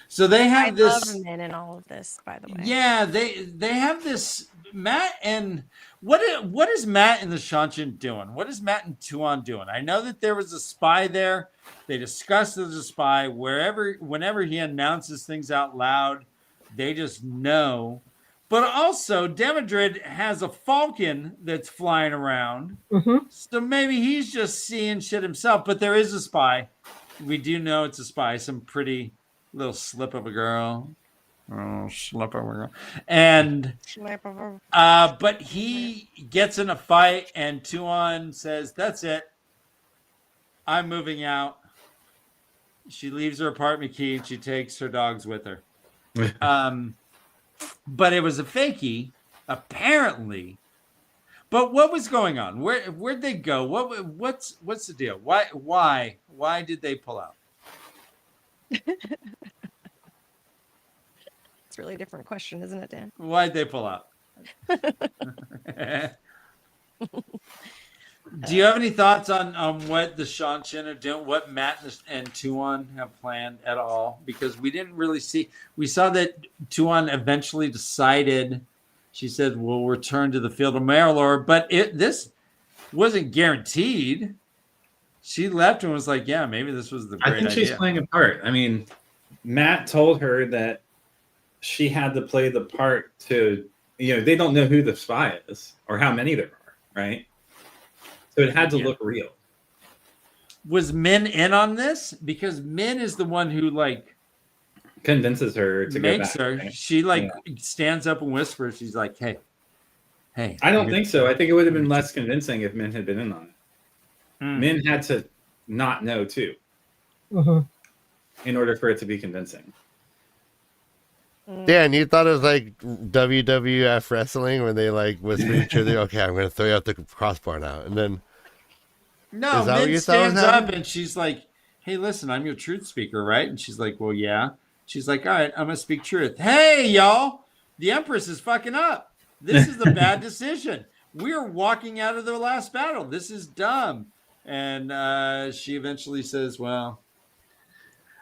So they have this. I love Min in all of this, by the way. Yeah, they have this. Matt and what is Matt and the Shanshin doing? What is Matt and Tuon doing? I know that there was a spy there. They discussed there's a spy whenever he announces things out loud, they just know. But also, Demodred has a falcon that's flying around. Mm-hmm. So maybe he's just seeing shit himself. But there is a spy. We do know it's a spy. Some pretty little slip of a girl. Oh, slip of a girl. And but he gets in a fight, and Tuon says, "That's it. I'm moving out." She leaves her apartment key and she takes her dogs with her. But it was a fakie, apparently. But what was going on? Where'd they go? What's the deal? Why did they pull out? It's a really different question, isn't it, Dan? Why'd they pull out? Do you have any thoughts on what the Shanshin are doing, what Matt and Tuan have planned at all? Because we didn't really see. We saw that Tuan eventually decided. She said, "We'll return to the field of Marilor," but this wasn't guaranteed. She left and was like, "Yeah, maybe this was the great idea." I think she's playing a part. I mean, Matt told her that she had to play the part to, they don't know who the spy is or how many there are, right? So it had to look real. Was Min in on this? Because Min is the one who convinces her to makes go back. her. Right? She stands up and whispers. She's like, "Hey." I don't think so. I think it would have been less convincing if Min had been in on it. Min had to not know too, in order for it to be convincing. Dan, you thought it was like WWF wrestling where they whisper to each other, "Okay, I'm going to throw you out the crossbar now," and then no, Min stands up and she's like, "Hey, listen, I'm your truth speaker, right?" And she's like, "Well, yeah." She's like, "All right, I'm going to speak truth. Hey, y'all, the Empress is fucking up. This is a bad decision. We're walking out of the last battle. This is dumb." And she eventually says, "Well,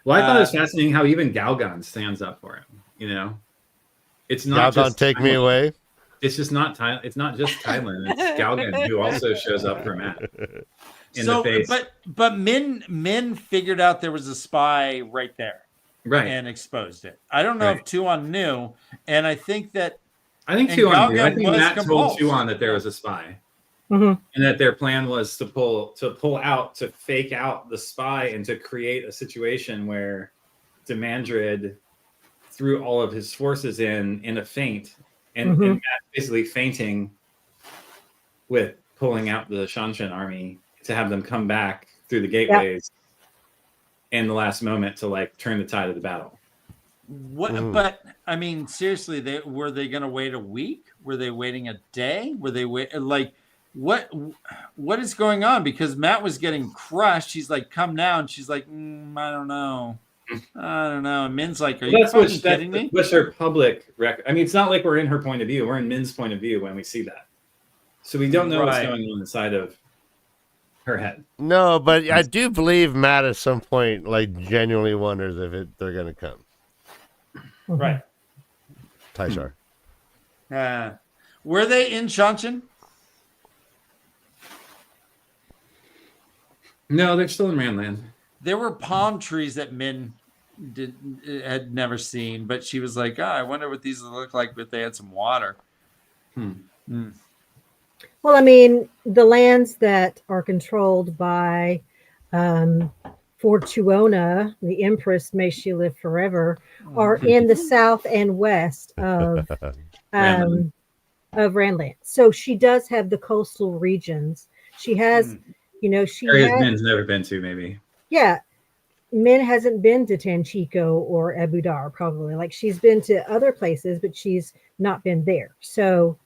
I thought it was fascinating how even Galgon stands up for him. It's not Galgon just take me away. It's just not It's not just Thailand. It's Galgan who also shows up for Matt in the face. But Min figured out there was a spy right there, right, and exposed it. I don't know if Tuan knew, and I think Tuan knew. I think Matt told Tuan that there was a spy, and that their plan was to fake out the spy and to create a situation where Demandred threw all of his forces in a feint, and Matt basically fainting with pulling out the Shanshin army to have them come back through the gateways in the last moment to turn the tide of the battle. But I mean, seriously, were they going to wait a week? Were they waiting a day? Were they what is going on? Because Matt was getting crushed. He's like, "Come now," and she's like, "I don't know." And Min's like, "Are you fucking kidding me?" What's her public record? I mean, it's not like we're in her point of view. We're in Min's point of view when we see that. So we don't know what's going on inside of her head. No, but I do believe Matt at some point genuinely wonders if they're going to come. Right. Taishar. Were they in Shanshin? No, they're still in Randland. There were palm trees that Min had never seen, but she was like, I wonder what these would look like if they had some water. Well, I mean, the lands that are controlled by Fortuona, the Empress, may she live forever, are in the south and west of Randland. So she does have the coastal regions. She has, areas Min's never been to, maybe. Yeah. Min hasn't been to Tanchico or Abu Dar, probably. She's been to other places, but she's not been there. So,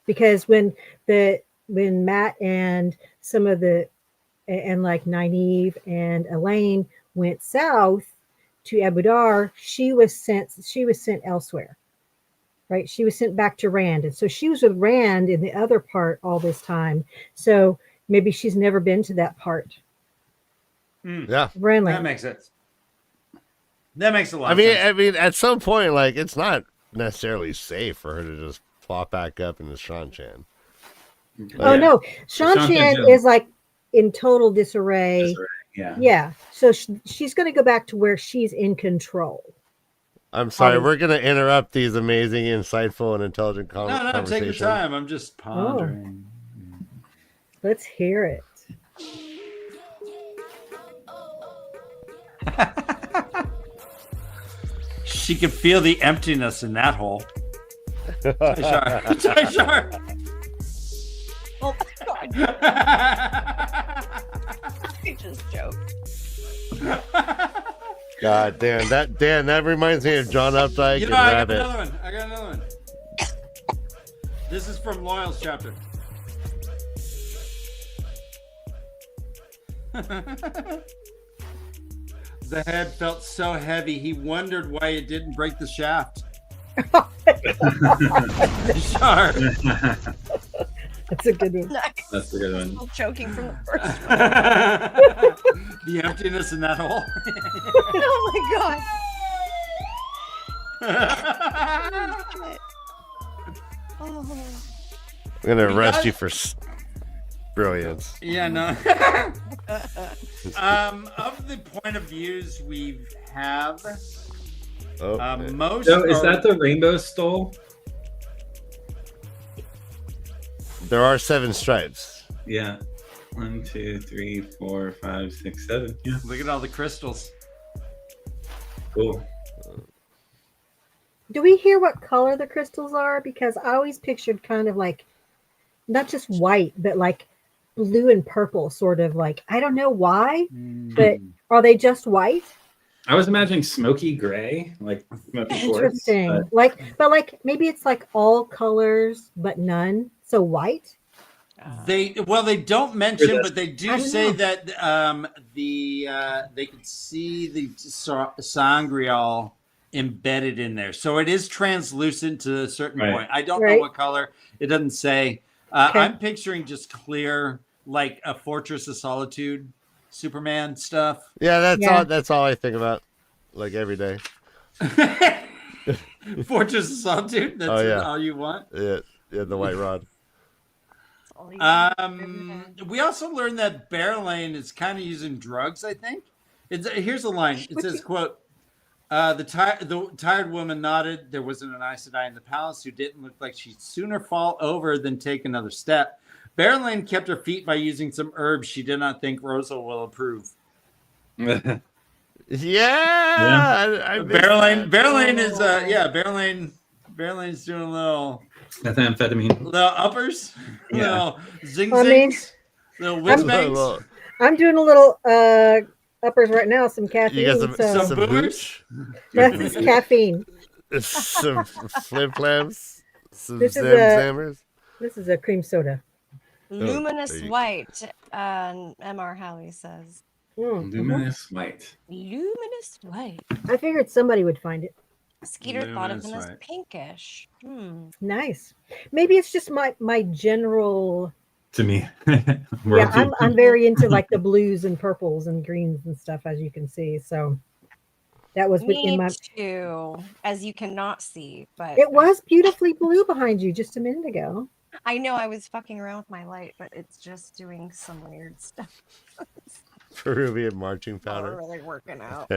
because when Matt and some of Nynaeve and Elaine went south to Abu Dar, she was sent elsewhere, right? She was sent back to Rand, and so she was with Rand in the other part all this time. So maybe she's never been to that part. Yeah, Randland. That makes sense. That makes a lot of sense. I mean, at some point, it's not necessarily safe for her to just plop back up in the Shanshan. No, Shanshan is in total disarray. Yeah. So she's going to go back to where she's in control. I'm sorry, we're going to interrupt these amazing, insightful, and intelligent conversations. No, take your time. I'm just pondering. Let's hear it. She could feel the emptiness in that hole. Taishar. Oh God! I just joked. God damn that reminds me of John Updike and I Rabbit. got another one. This is from Loyal's chapter. The head felt so heavy, he wondered why it didn't break the shaft. Sharp. That's a good one. That's a good one. Still choking from the first one. The emptiness in that hole. Oh my god. Oh. I'm gonna arrest you for brilliance. Yeah, no. Of the point of views we have, most. So is that the rainbow stole? There are 7 stripes. Yeah. 1, 2, 3, 4, 5, 6, 7. Yeah. Look at all the crystals. Cool. Do we hear what color the crystals are? Because I always pictured kind of like not just white, but like blue and purple, sort of like, I don't know why, but are they just white? I was imagining smoky gray, like smoky quartz. Interesting. But But like maybe it's like all colors but none. So white. They don't mention, but they I do don't say know. that they could see the sangreal embedded in there, so it is translucent to a certain Right. point. I don't know Right. what color. It doesn't say. Okay. I'm picturing just clear, like a Fortress of Solitude, Superman stuff. Yeah, Yeah. that's all I think about, like every day. Fortress of Solitude. That's Oh, yeah. all you want. Yeah, the white rod. We also learned that Berlane is kind of using drugs. I think. Here's a line. It says, "Quote: the tired woman nodded. There wasn't an Aes Sedai in the palace who didn't look like she'd sooner fall over than take another step. Berlane kept her feet by using some herbs she did not think Rosa will approve." Yeah. I missed that. Berlane is Berlane's doing a little methamphetamine. uppers, Yeah. little zing I mean, zings, little whiz bangs. Well, I'm doing a little uppers right now, some caffeine. you got some Some hooch, This is caffeine. some flim flams, some This is zammers. This is a cream soda. Luminous there you- white, MR Howie says. Luminous white. Luminous white. I figured somebody would find it. Skeeter thought of them Luminous as white. pinkish. Nice. Maybe it's just my general. To me. Yeah, I'm very into like the blues and purples and greens and stuff, as you can see. So that was Me in my. too, as you cannot see, but It was beautifully blue behind you just a minute ago. I know I was fucking around with my light, but it's just doing some weird stuff. Peruvian marching Not powder. really working out.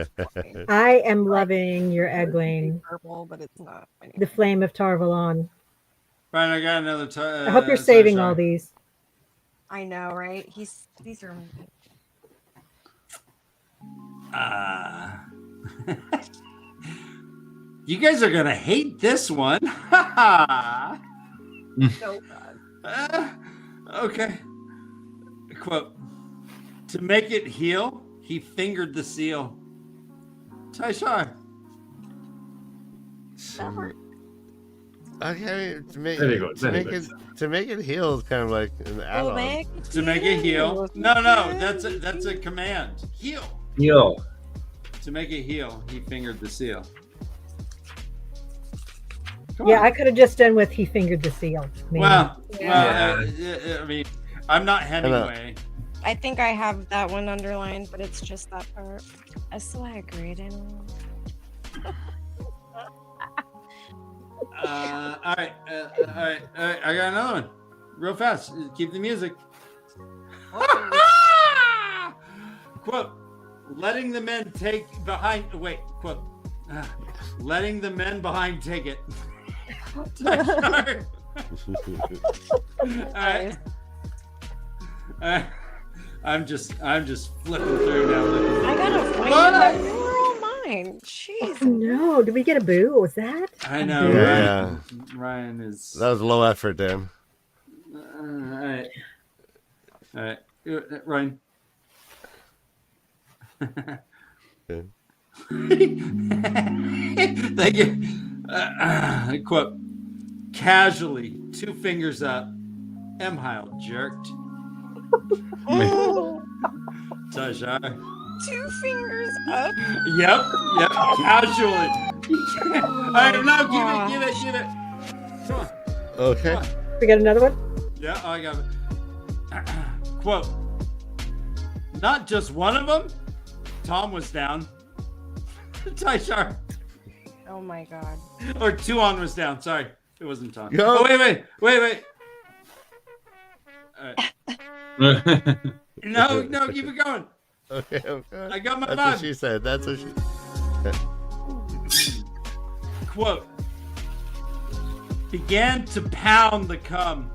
I am loving your Egwene, Purple, but it's not. the flame of Tarvalon. Right, I got another. I hope you're saving all these. I know, right? These are. You guys are gonna hate this one. So Okay. Quote: "To make it heal, he fingered the seal." Taishar. Okay, Very good, very good. to make it heal is kind of like an add-on. To make it heal. No, that's a command. Heal. Yo. To make it heal, he fingered the seal. Come Yeah, on. I could have just done with he fingered the seal. maybe. Well, Yeah. I mean, I'm not Hemingway. I think I have that one underlined, but it's just that part. So I agreed. All right. I got another one. Real fast. Keep the music. Quote: "Letting the men take behind." Wait. Quote: "Letting the men behind take it." All right. I'm just flipping through now. I gotta find What? my neural mind. Oh, Jeez. no, did we get a boo? What was that? I know. Yeah. Ryan is. That was low effort, Dan. All right. Ryan. Thank you. Quote: casually, 2 fingers up. Heil jerked. Tajar. 2 fingers up. Yep, casually. All right, now give it. Come on. Okay. Come on. We got another one? Yeah, I got it. Quote, not just one of them. Tom was down. Taishar. Oh my god. Or Tuan was down. Sorry, it wasn't Tom. Go. Oh, wait. All right. No, keep it going. Okay. I got my That's vibe. what she said. That's what she. Quote, began to pound the cum.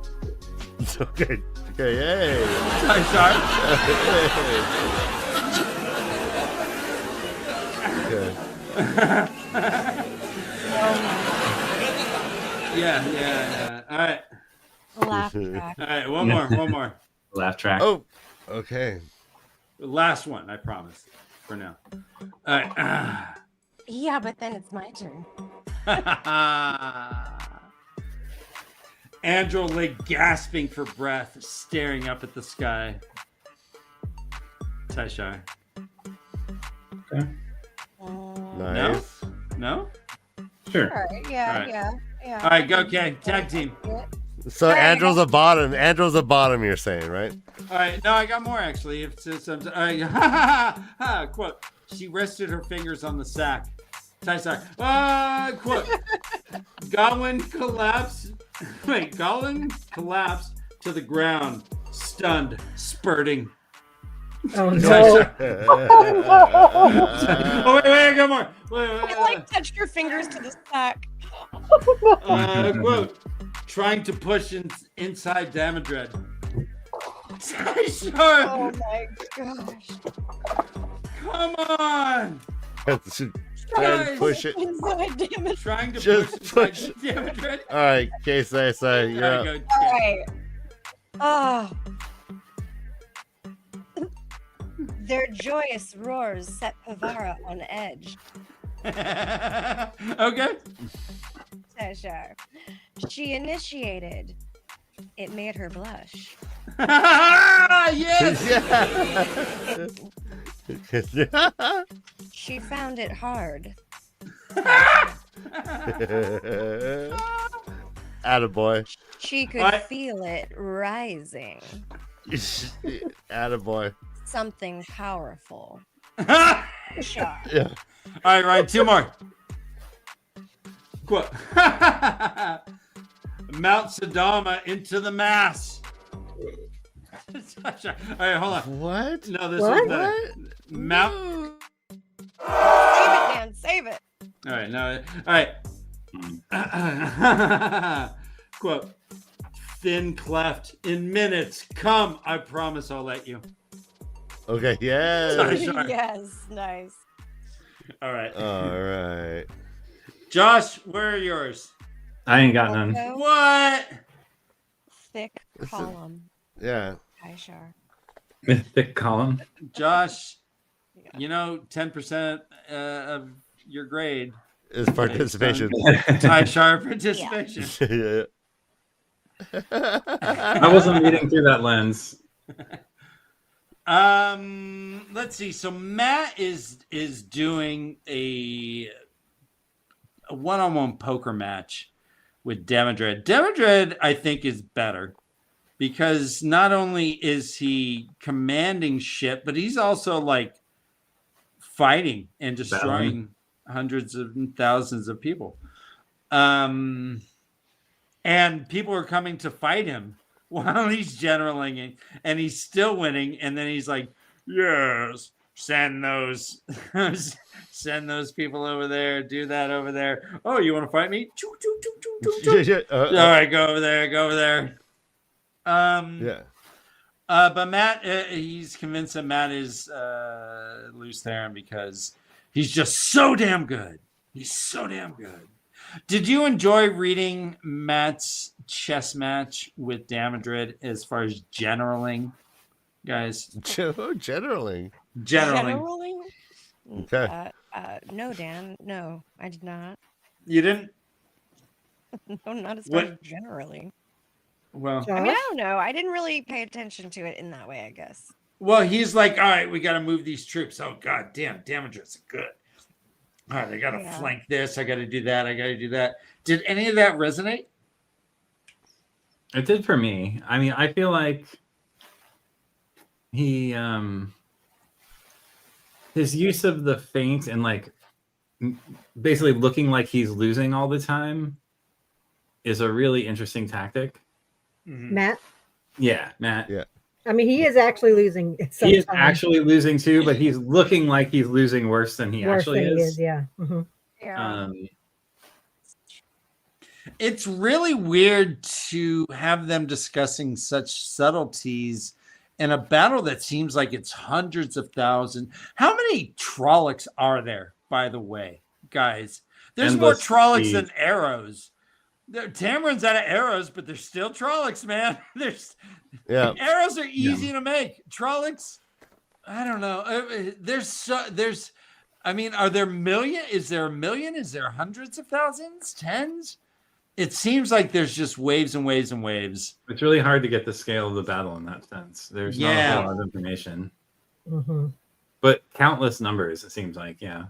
Okay. Hey. Taishar. Okay. Yeah. All right. Laugh track. All right, one more. Laugh track. Oh. Okay. Last one, I promise. For now. All right. Yeah, but then it's my turn. Andrew lay gasping for breath, staring up at the sky. Taishar. Okay. Nice. No? Sure. All right. Yeah. All right. Yeah. All right, go, okay. Tag team. So Andrew's a bottom. Andrew's a bottom. You're saying, right? All right, no, I got more actually. All right, quote, she rested her fingers on the sack. Taishar. Quote, Gowan collapsed to the ground, stunned, spurting. Oh no. Oh, wait, I got more. I like touched your fingers to the sack. Quote, trying to push inside Damodred. Taishar, Oh my gosh. come on. Try and push it. Inside, damn it. Trying to Just push push. inside Damodred. All right, Casey, so you're There up. you go. All right. Oh. Their joyous roars set Pavara on edge. Okay. Teshar. She initiated. It made her blush. Yes. Yeah. She found it hard. Attaboy. She could What? feel it rising. Attaboy. Something powerful. All Sure. Yeah. right, Ryan, 2 more. Quote. Mount Sadama into the mass. All right, hold on. What? No, this What? is better. Mount. Save it, Dan. Save it. All right, no. All right. Quote. Thin cleft in minutes. Come, I promise I'll let you. Okay, yeah. Sorry. Sure. Yes, nice. All right. All right. Josh, where are yours? I ain't got none. Also, What? thick column. Yeah. Teshar. Thick column. Josh, 10% of your grade. It's participation. Tie sharp participation. Yeah. I wasn't reading through that lens. Let's see. So Matt is doing a one-on-one poker match with Damodred. Damodred, I think, is better because not only is he commanding shit, but he's also like fighting and destroying hundreds of thousands of people. And people are coming to fight him while he's generaling and he's still winning. And then he's like, yes, send those people over there. Do that over there. Oh, you want to fight me? Choo, choo, choo, choo, choo, choo. All right, go over there. Yeah. But Matt, he's convinced that Matt is loose theron because he's just so damn good. He's so damn good. Did you enjoy reading Matt's chess match with Damodred as far as generaling, guys? Generaling. Generaling. Okay. No, Dan. No, I did not. You didn't? No, not as What- far as generally. Well, I mean, I Josh? don't know. I didn't really pay attention to it in that way, I guess. well, he's like, all right, we got to move these troops. Oh god damn, damagers are good. All right, I got to Yeah. flank this. I got to do that. I got to do that. Did any of that resonate? It did for me. I mean, I feel like he his use of the feint and like basically looking like he's losing all the time is a really interesting tactic. Matt? Yeah, Matt. Yeah. I mean, he is actually losing. He is actually losing too, but he's looking like he's losing worse than he worse actually than he is. is. Yeah. Mhm. Yeah. It's really weird to have them discussing such subtleties in a battle that seems like it's hundreds of thousands. How many Trollocs are there, by the way, guys? There's more Endless Trollocs speed. than arrows. Tamaryn's out of arrows, but there's still Trollocs, man. There's arrows are easy to make. Trollocs, I don't know. There's I mean, are there million? Is there a million? Is there hundreds of thousands? Tens? It seems like there's just waves and waves and waves. It's really hard to get the scale of the battle in that sense. There's not a whole lot of information, but countless numbers. It seems like, yeah.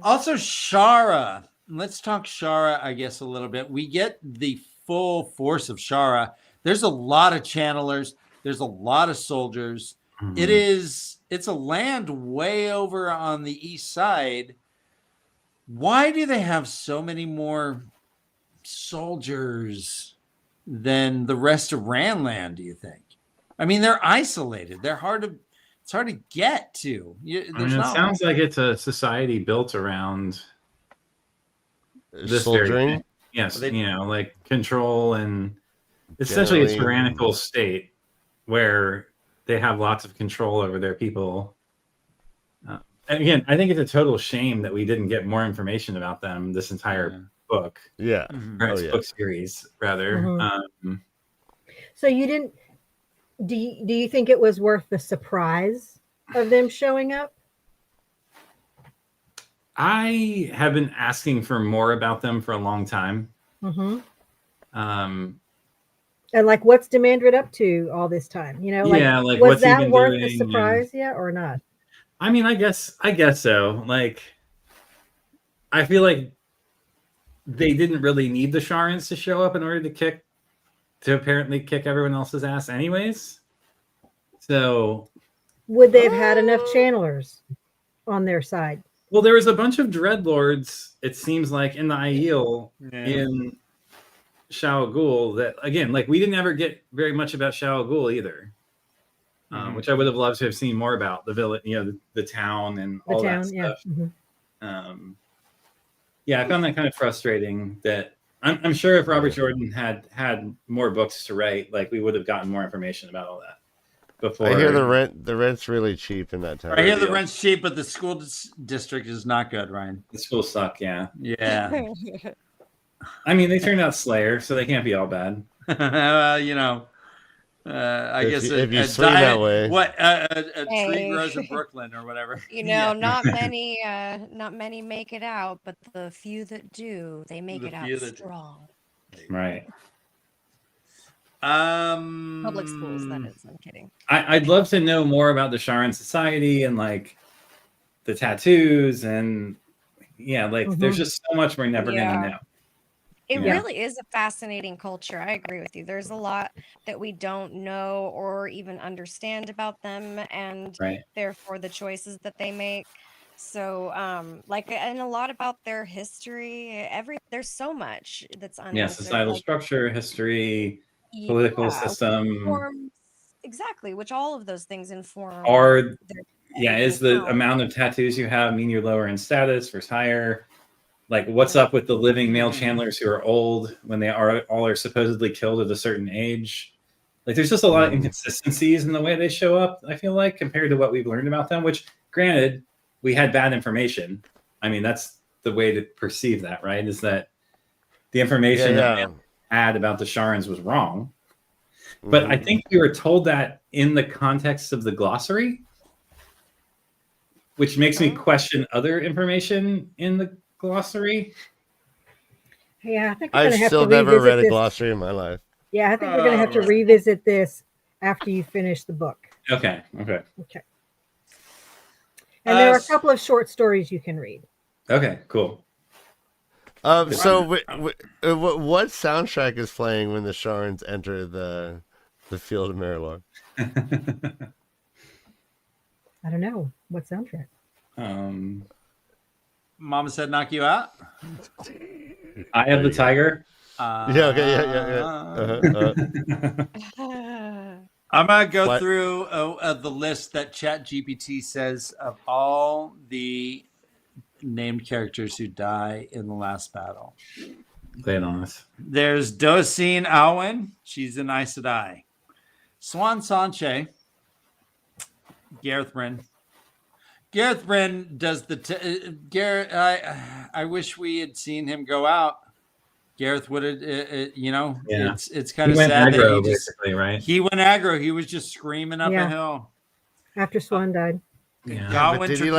Also, Shara. Let's talk Shara, I guess, a little bit. We get the full force of Shara. There's a lot of channelers. There's a lot of soldiers. It's a land way over on the east side. Why do they have so many more soldiers than the rest of Ranland, do you think? I mean, they're isolated. It's hard to get to. It sounds like it's a society built around this soldiering. Yes, like control and essentially a tyrannical state where they have lots of control over their people. And again, I think it's a total shame that we didn't get more information about them this entire book. Yeah. Book series, rather. So you didn't. Do you think it was worth the surprise of them showing up? I have been asking for more about them for a long time. And like, what's Demandred up to all this time? Was what's he that been worth the doing surprise yet or not? I mean, I guess so. Like, I feel like they didn't really need the Sharans to show up in order to apparently kick everyone else's ass anyways. So would they have had enough channelers on their side? Well, there was a bunch of dreadlords, it seems like, in the Aiel in Shao Ghul that, again, like, we didn't ever get very much about Shao Ghul either. Which I would have loved to have seen more about the village, the town and all that stuff. I found that kind of frustrating. That I'm sure if Robert Jordan had more books to write, like, we would have gotten more information about all that before. I hear the rent's really cheap in that town. I hear the rent's cheap, but the school district is not good, Ryan. The schools suck. Yeah. I mean, they turned out Slayer, so they can't be all bad. I guess if you swing that way, a tree grows in Brooklyn or whatever. Not many make it out, but the few that do, they make it out strong. Right. Public schools, that is. I'm kidding. I'd love to know more about the Sharan society and like the tattoos and there's just so much we're never gonna know. It really is a fascinating culture. I agree with you. There's a lot that we don't know or even understand about them, and therefore the choices that they make. So, and a lot about their history. There's so much that's unanswered. Societal structure, history, political system. Exactly, which all of those things inform. Is the amount of tattoos you have mean you're lower in status versus higher? Like, what's up with the living male channelers who are old when they all are supposedly killed at a certain age? Like, there's just a lot of inconsistencies in the way they show up, I feel like, compared to what we've learned about them, which, granted, we had bad information. I mean, that's the way to perceive that, right? Is that the information that they had about the Sharans was wrong. But I think we were told that in the context of the glossary, which makes me question other information in the glossary. Yeah, I think we're I've gonna have still to never revisit read a this. glossary in my life. Yeah, I think we're gonna have to revisit this after you finish the book. Okay. Okay. And there are a couple of short stories you can read. Okay. Cool. So what soundtrack is playing when the Sharns enter the field of Marilor? I don't know what soundtrack. Mama said knock you out. Eye of the Tiger. Yeah. I'm gonna go through the list that ChatGPT says of all the named characters who die in the last battle. Lay it on us. There's Dosine Alwyn. She's an Aes Sedai. Swan Sanche. Gareth Bryn. Gareth Bryn does the Gareth. I wish we had seen him go out. Gareth would have, it's kind of sad aggro, that he just basically, right? He went aggro. He was just screaming up a hill after Swan died. Yeah, but did he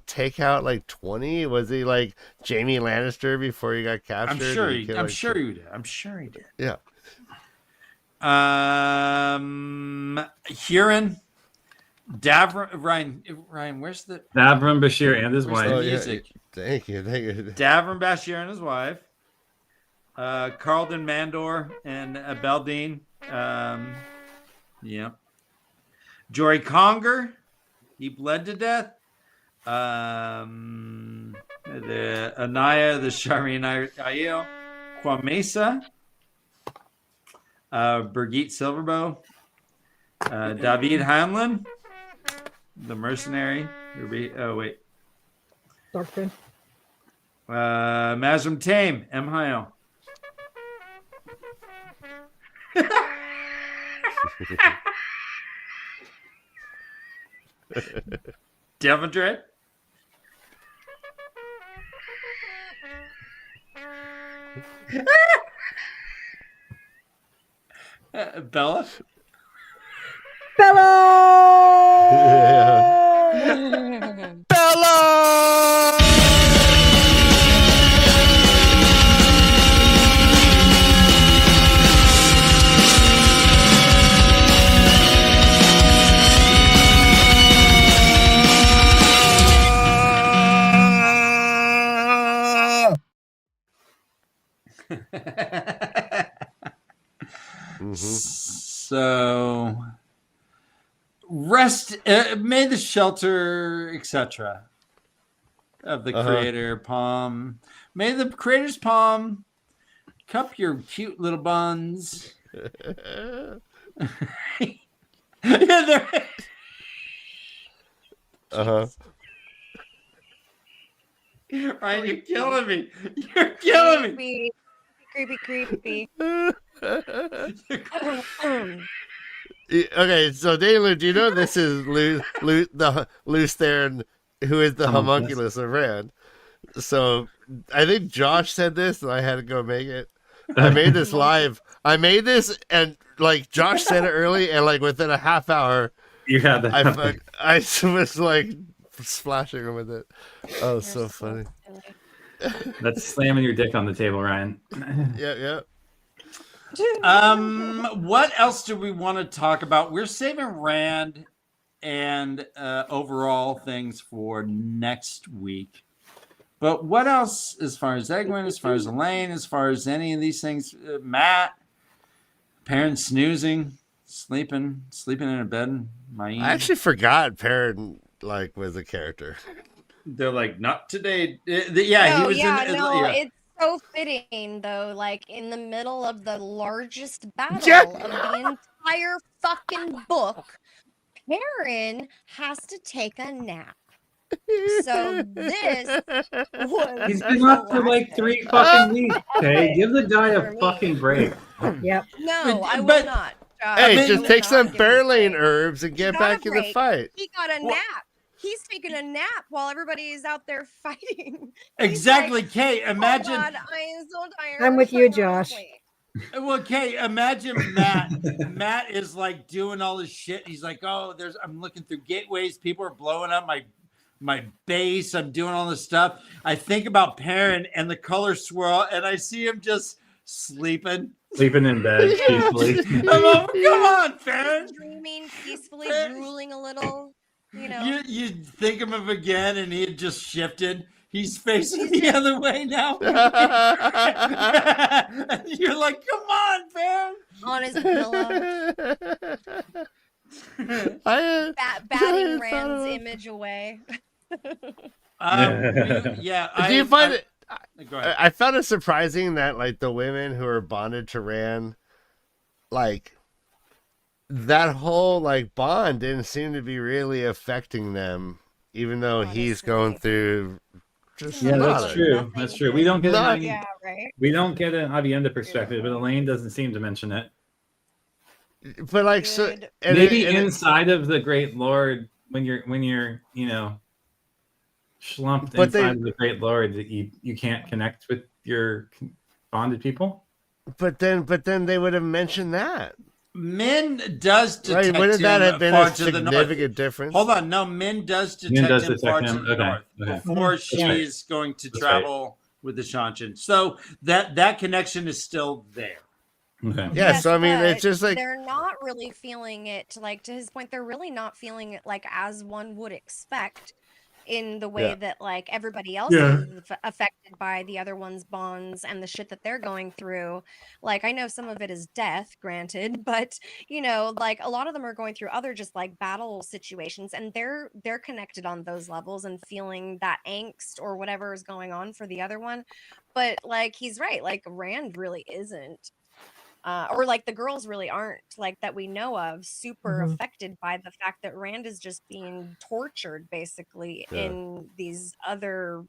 take out 20? Was he like Jaime Lannister before he got captured? I'm sure he did. I'm sure he did. Yeah. Huron, Ryan, where's the Davram Bashir and his wife? Music. Yeah. Thank you. Davram Bashir and his wife. Carlton Mandor and Beldine. Jory Conger, he bled to death. The Anaya, the Sharian Aiel, Kwamesa, Birgit Silverbow, David Hanlon, the mercenary. Darkfin. Mazrim Tame, M. Hio. Devondre. Bella. So rest, may the shelter, etc. of the creator palm. May the creator's palm cup your cute little buns. Ryan, you're killing me. You're killing me. Creepy. Okay, so Daniel, do you know this is the Luce Theron, who is the homunculus of Rand? So I think Josh said this, and I had to go make it. I made this live. I made this, and Josh said it early, and within a half hour, you had that. I was splashing him with it. Oh, so funny. That's slamming your dick on the table, Ryan. Yeah. What else do we want to talk about? We're saving Rand and overall things for next week. But what else, as far as Egwene, as far as Elaine, as far as any of these things? Matt, parents snoozing, sleeping in a bed. I actually forgot Perrin was a character. They're not today. He was it's so fitting though, in the middle of the largest battle of the entire fucking book, Perrin has to take a nap. So this was he's been up for 3 fucking weeks. Okay, give the guy a fucking break. Yep. No, I will not. Hey, just take some Fairlane herbs and get back in the fight. He got a nap. He's taking a nap while everybody is out there fighting. Exactly, Kay. Imagine. Oh God, I am so tired. I'm with you, Josh. Well, Kay, imagine Matt. Matt is doing all this shit. He's I'm looking through gateways. People are blowing up my base. I'm doing all this stuff. I think about Perrin and the color swirl, and I see him just sleeping in bed peacefully. come on, Perrin. Dreaming peacefully, drooling a little. You think of him again, and he had just shifted. He's facing the other way now. You're like, come on, Perrin. On his pillow. Batting Rand's image away. Yeah. Do you find it? Go ahead. I found it surprising that like the women who are bonded to Rand, like that whole like bond didn't seem to be really affecting them, even though he's going through. That's true. That's true. We don't get right. We don't get an Avienda perspective, but Elaine doesn't seem to mention it. But like maybe inside of the Great Lord, when you're slumped inside of the Great Lord, that you can't connect with your bonded people. But then they would have mentioned that. Min does detect him. Wouldn't that have been a significant difference? Hold on, no, Min does detect him far to the north before she's going to travel with the Shanshan. So that connection is still there. Okay. Yeah, so I mean, it's just like they're not really feeling it. Like to his point, they're really not feeling it like as one would expect, in the way that like everybody else is affected by the other one's bonds and the shit that they're going through. Like I know some of it is death, granted, but like a lot of them are going through other just like battle situations, and they're connected on those levels and feeling that angst or whatever is going on for the other one. But like he's right, like Rand really isn't. Or like the girls really aren't, like that we know of, super affected by the fact that Rand is just being tortured basically in these other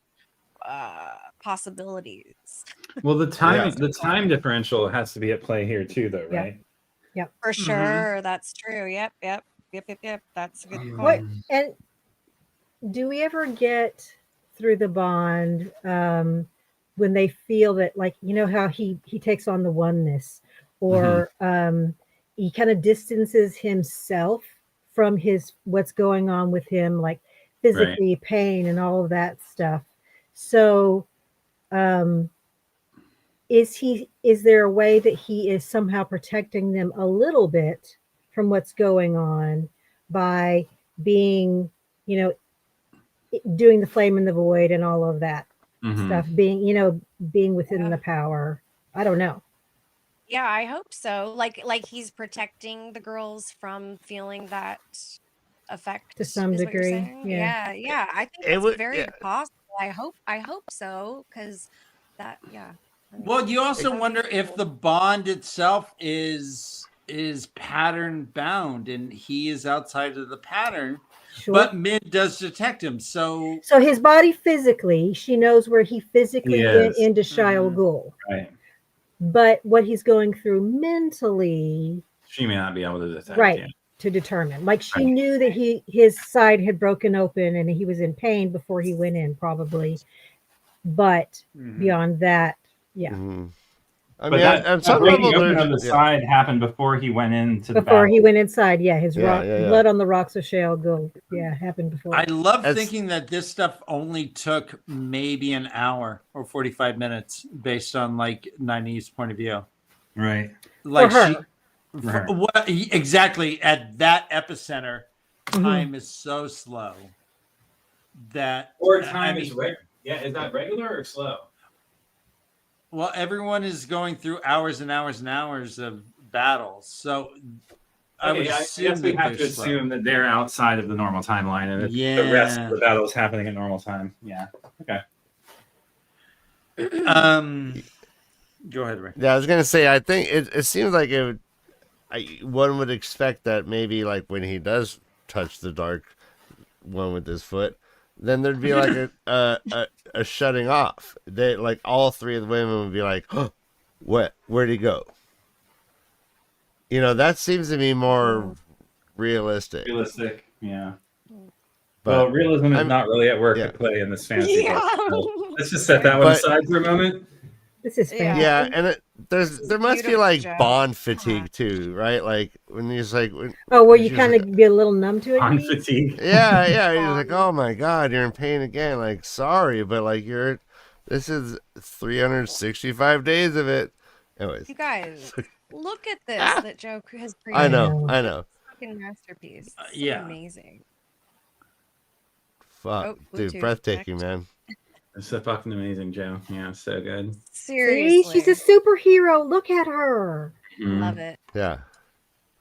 possibilities. Well, the time differential has to be at play here too, though, right? Yep. For sure, that's true. Yep. That's a good point. And do we ever get through the bond when they feel that, like, how he takes on the oneness, or he kind of distances himself from what's going on with him, like physically, pain and all of that stuff. So is there a way that he is somehow protecting them a little bit from what's going on by being, doing the flame in the void and all of that stuff, being within the power? I don't know. Yeah, I hope so. Like he's protecting the girls from feeling that effect to some degree. Yeah. I think it's very possible. I hope so, because that. Well, you also wonder if the bond itself is pattern bound, and he is outside of the pattern. Sure. But Min does detect him, so his body physically, she knows where he physically went into Shia Ghul. Right. But what he's going through mentally, she may not be able to detect. To determine. Like she knew that his side had broken open and he was in pain before he went in, probably. But beyond that, I mean, at some level, on the side happened before he went into the before he went inside. Yeah, his blood on the rocks of Shia Ghul. Yeah, happened before. I love thinking that this stuff only took maybe an hour or 45 minutes, based on like Nynaeve's point of view. Right. Like exactly at that epicenter, time is so slow that time is regular. Yeah, is that regular or slow? Well, everyone is going through hours and hours and hours of battles. So I guess we have to assume that they're outside of the normal timeline, and the rest of the battle is happening at normal time. Yeah. Okay. Go ahead, Ray. Yeah, I was gonna say, I think it seems like one would expect that maybe like when he does touch the dark one with his foot, then there'd be like a shutting off. They like all three of the women would be like, "Oh, where'd he go?" That seems to be more realistic. Yeah. But realism is not really at work at play in this fantasy book. So let's just set that one aside for a moment. This is Yeah. fantasy. Yeah, and This is there must be beautiful, like Joe. bond fatigue too, right? Like when he's like, Oh, where you she's kind like, of be a little numb to it. you On mean? fatigue. yeah, he's like, oh my god, you're in pain again. Like, sorry, but like this is 365 days of it. Anyways, You guys, look at this Ah! that Joe has I created. know, I know. Fucking masterpiece. It's so yeah. amazing. Fuck, Oh, dude, Bluetooth breathtaking, connect. man. It's so fucking amazing, Joe. Yeah, so good. Seriously. See, she's a superhero. Look at her. Love it. Yeah.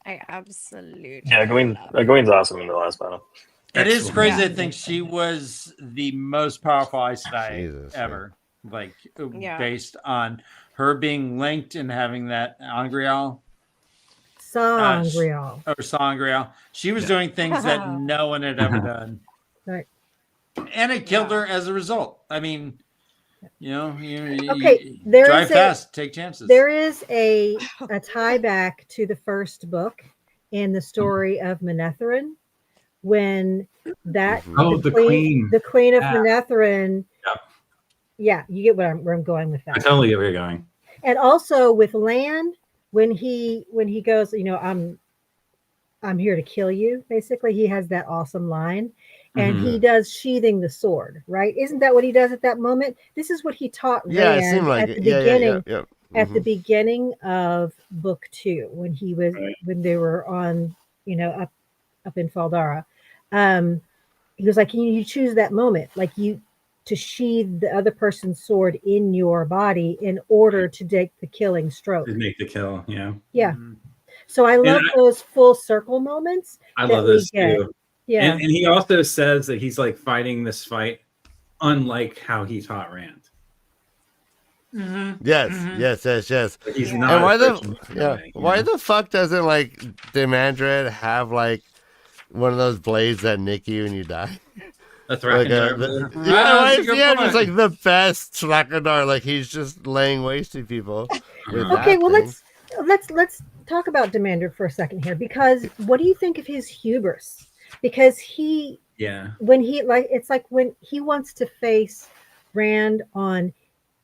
I absolutely Yeah, love it. Egwene's awesome in the last battle. It is Excellent. crazy. Yeah. I think she was the most powerful Aes Sedai Jesus, ever. Like Yeah. based on her being linked and having that Angreal Sangreal. or Sangreal. She was Yeah. doing things that no one had ever done. Right. And it killed Yeah. her as a result. I mean, Okay, there drive is a- fast, take chances. There is a tie back to the first book in the story of Manetheren when that Mhm. Oh, the queen. the queen of Yeah. Manetheren. Yeah. Yeah, you get where I'm going with I that. totally get where you're going. And also with Lan, when he goes, I'm here to kill you. Basically, he has that awesome line, and Mhm. he does sheathing the sword. Right? Isn't that what he does at that moment? This is what he taught Yeah, it Rand seemed like at it. the beginning. Yeah. At the Mhm. beginning of book 2 when he was Right. when they were on up in Faldara. He was like, you choose that moment, like you to sheathe the other person's sword in your body in order to take the killing stroke. To make the kill. Yeah. Yeah. Mhm. So I love I- those full circle moments. I that love we this get. too. Yeah. And he also says that he's like fighting this fight unlike how he taught Rand. Mhm. Yes, Mhm. yes. Like he's Yeah. not. And why approaching it that way, you why know? the fuck doesn't like Demandred have like one of those blades that nick you and you die? A Like Thrakandar? why That's a is good he just point. like the best Slakadar? Like he's just laying waste to people with Uh-huh. that Okay, well thing. let's talk about Demander for a second here, because what do you think of his hubris? Because Yeah. when it's like when he wants to face Rand on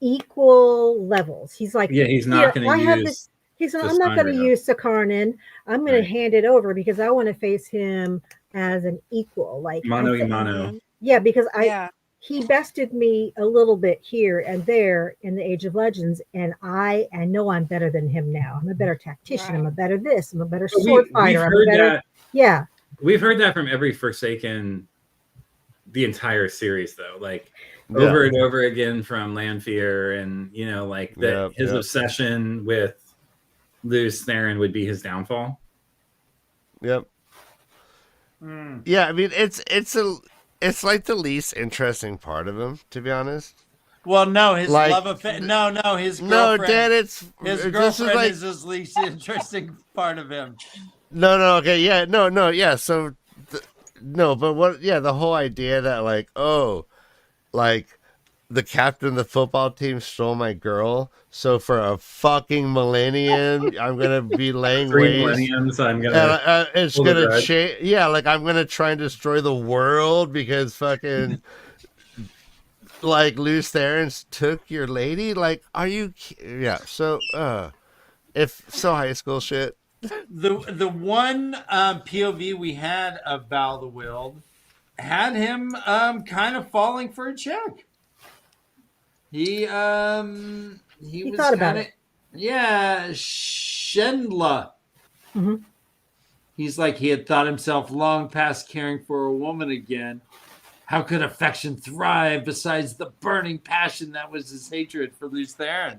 equal levels. He's like, Yeah, he's "Here, not going I to have use. this." He said, the "I'm not going to Sangreal. use Sakarnan. I'm going Right. to hand it over because I want to face him as an equal." Like Mano I y think- mano. Mhm. yeah, because Yeah. he bested me a little bit here and there in the Age of Legends, and I know I'm better than him now. I'm a better tactician. I'm a better this. I'm a better But sword we've fighter. I'm a heard better that. yeah. We've heard that from every Forsaken, the entire series, though. Like Yeah. over and over again from Lanfear, and like that his Yep. obsession with Luz Theron would be his downfall. Yep. Mm. Yeah, I mean it's like the least interesting part of him, to be honest. Well, no, his Like- love affair. No, his No, girlfriend. Dad, his this girlfriend is like is his least interesting part of him. no, okay, yeah, no, yeah. So no, but what? Yeah, the whole idea that like, oh, like the captain of the football team stole my girl, so for a fucking millennium, I'm gonna be laying 3 waste. millenniums, I'm And gonna. it's hold the gonna grudge. change. Yeah, like I'm gonna try and destroy the world because fucking like Luz Theron's took your lady. Like, are you? Yeah. So, if so, high school shit. The one POV we had of Val the Willed had him kind of falling for a chick. He was thought about kinda, it. Yeah, Shendla. Mhm. He's like he had thought himself long past caring for a woman again. How could affection thrive besides the burning passion that was his hatred for Luz Theron?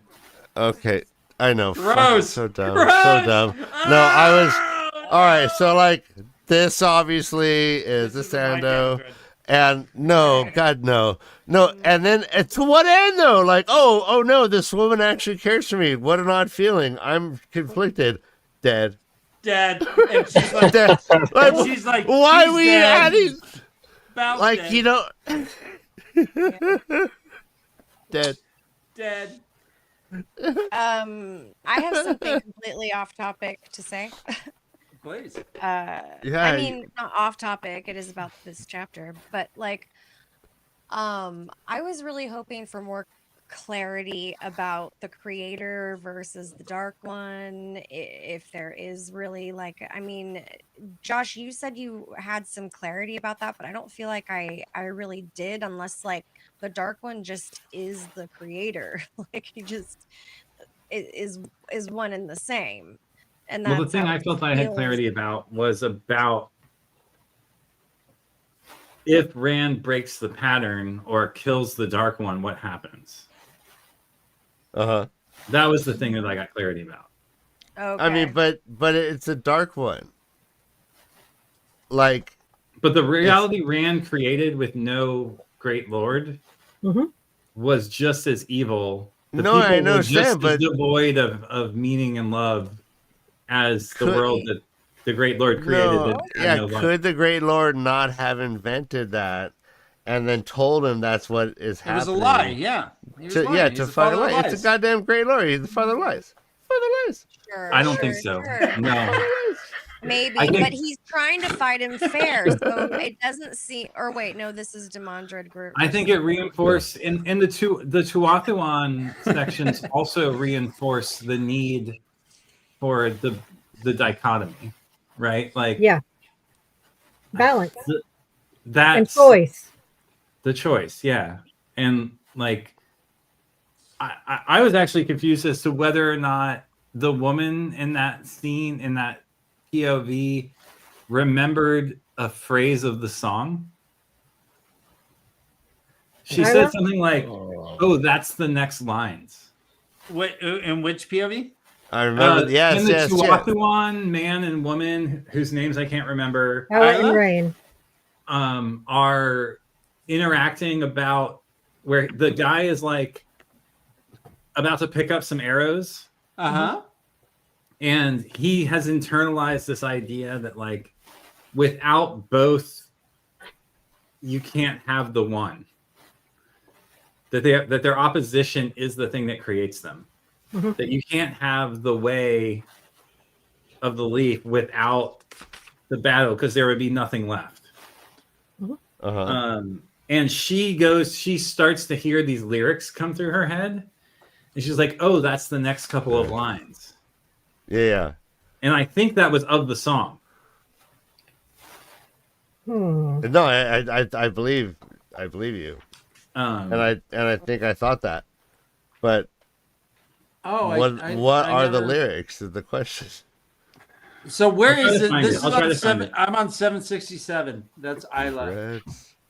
Okay, I know. Fuck, Gross. it's so dumb. Gross. So dumb. No, I was. Oh, All right, so like this obviously is the This is my Sando. hatred. And no, God, no. And then to what end though? Like, oh no, this woman actually cares for me. What an odd feeling. I'm conflicted. Dead. Dead. And she's like, Dead. Like, and she's like, why he's are we dead. adding? Val's Like, dead. you know. Dead. Dead. I have something completely off topic to say. Please. Yeah. I mean, not off topic. It is about this chapter, but like, I was really hoping for more clarity about the creator versus the dark one, if there is really like, I mean, Josh, you said you had some clarity about that, but I don't feel like I really did, unless like the dark one just is the creator. Like he just is one and the same. And Well, the that's thing how I it felt I had feels. clarity about was about if Rand breaks the pattern or kills the Dark One, what happens? Uh-huh. That was the thing that I got clarity about. Okay. I mean, but it's a dark one. Like, but the reality Rand created with no Great Lord was just as evil. The people I know, were just Sam, but devoid of meaning and love as the world that the Great Lord created. Could the Great Lord not have invented that and then told him that's what is happening? It was a lie, yeah. To fucking lie. It's a goddamn Great Lord. He's the father of lies. Father of lies. Sure, I don't think so. Sure. No. Maybe, but he's trying to fight him fair, so it doesn't seem. Or wait, no, this is Demandred Group. I think it reinforced in the Tuathuan sections also reinforce the need for the dichotomy, right? Like balance. That's and choice. The choice, yeah, and like I was actually confused as to whether or not the woman in that scene in that POV remembered a phrase of the song. She said something like, "Oh, that's the next lines." What in which POV? I remember. In the Tuathuan man and woman whose names I can't remember. And Rain. Are interacting about where the guy is like about to pick up some arrows. And he has internalized this idea that like without both you can't have the one. That their opposition is the thing that creates them. That you can't have the way of the leaf without the battle because there would be nothing left. And she starts to hear these lyrics come through her head, and she's like, "Oh, that's the next couple of lines." Yeah. And I think that was of the song. No, I believe you. And I think I thought that, but what are the lyrics? Is the question. So where is it? This is on 7. I'm on 767. That's Isla.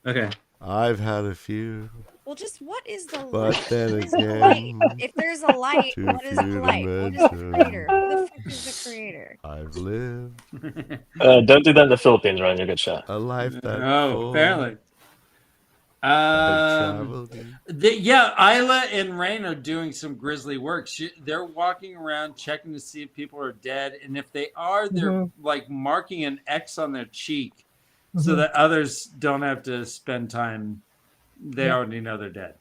Okay. I've had a few. Well, just what is the light? But then again, if there's a light, what is the light? What is the creator? Who the fuck is the creator? I've lived. Don't do that in the Philippines, Ryan. You're a good shot. A life that. Apparently. Isla and Rain are doing some grisly work. They're walking around checking to see if people are dead, and if they are, they're like marking an X on their cheek so that others don't have to spend time. They already know they're dead.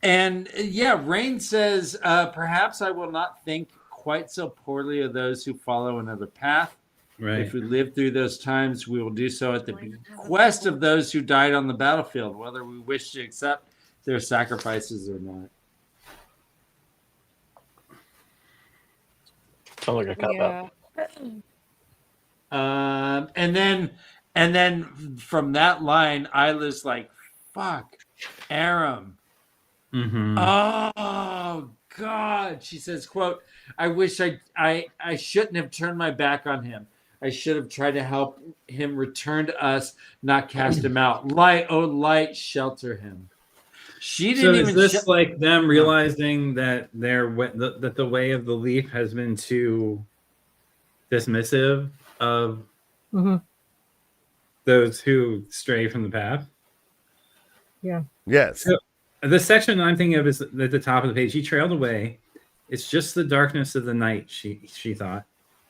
Rain says, perhaps I will not think quite so poorly of those who follow another path. Right. If we live through those times, we will do so at the bequest of those who died on the battlefield, whether we wish to accept their sacrifices or not. Sounds like a cop out. And then from that line, Isla's like, "Fuck, Aram." Oh God, she says, "Quote: I wish I shouldn't have turned my back on him. I should have tried to help him return to us, not cast him out. Light, oh light, shelter him." She didn't even. Is this like them realizing that that the way of the leaf has been too dismissive of those who stray from the path? Yeah. Yes. So the section I'm thinking of is at the top of the page. He trailed away. It's just the darkness of the night, she thought.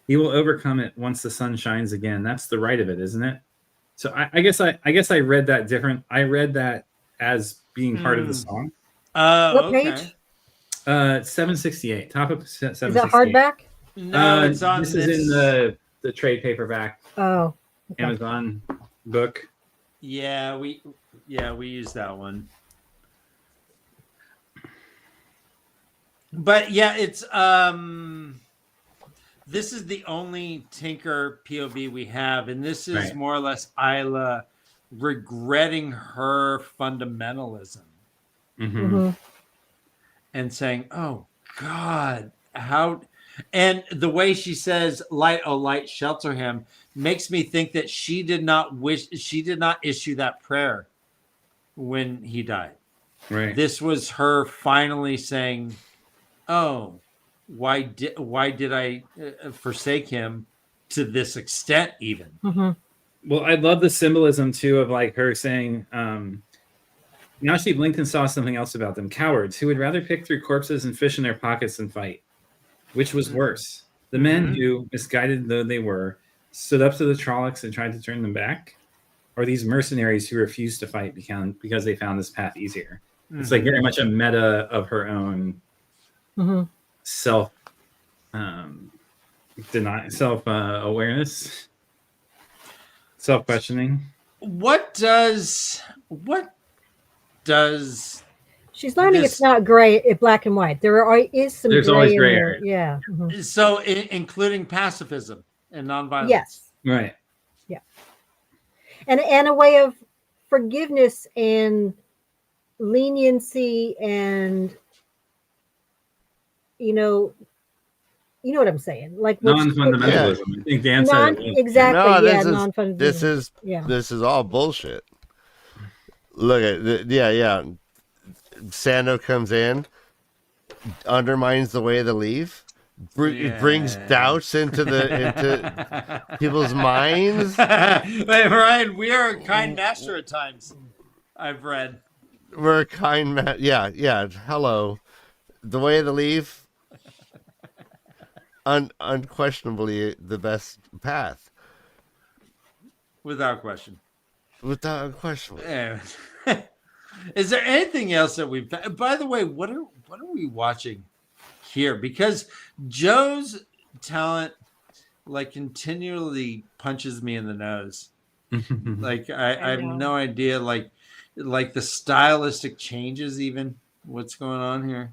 He will overcome it once the sun shines again. That's the right of it, isn't it? So I guess I read that different. I read that as being part of the song. What page? 768. Top of 768. Is that hardback? No, it's on. This is in the trade paperback. Oh. Okay. Amazon book. Yeah, Yeah, we use that one. But yeah, it's this is the only Tinker POV we have, and this is Right. more or less Isla regretting her fundamentalism and saying, "Oh God, how?" And the way she says, "Light, oh light, shelter him," makes me think that she did not issue that prayer when he died. Right. This was her finally saying, "Oh, why did I forsake him to this extent?" Even. Well, I love the symbolism too of like her saying, now she blinked and saw something else about them. Cowards who would rather pick through corpses and fish in their pockets than fight. Which was worse? The men who, misguided though they were, stood up to the Trollocs and tried to turn them back? Or these mercenaries who refused to fight because they found this path easier? It's like very much a meta of her own self awareness, self questioning. What does she's learning it's not gray, black and white. Is some there's gray always in gray there. area. Yeah. So including pacifism and nonviolence. Yes. Right. Yeah. And a way of forgiveness and leniency and you know what I'm saying, like non-fundamentalism. I think Dan said it. Exactly. No, non-fundamentalism. This is all bullshit. Look at Sando comes in, undermines the way to leave, brings doubts into people's minds. Wait, Ryan, we are a kind master at times. I've read. We're a kind man. Yeah. Hello. The way to leave, unquestionably the best path. Without question. Without question. Yeah. Is there anything else that we've? By the way, what are we watching here? Because Joe's talent, like, continually punches me in the nose. Like I have no idea. Like the stylistic changes, even what's going on here.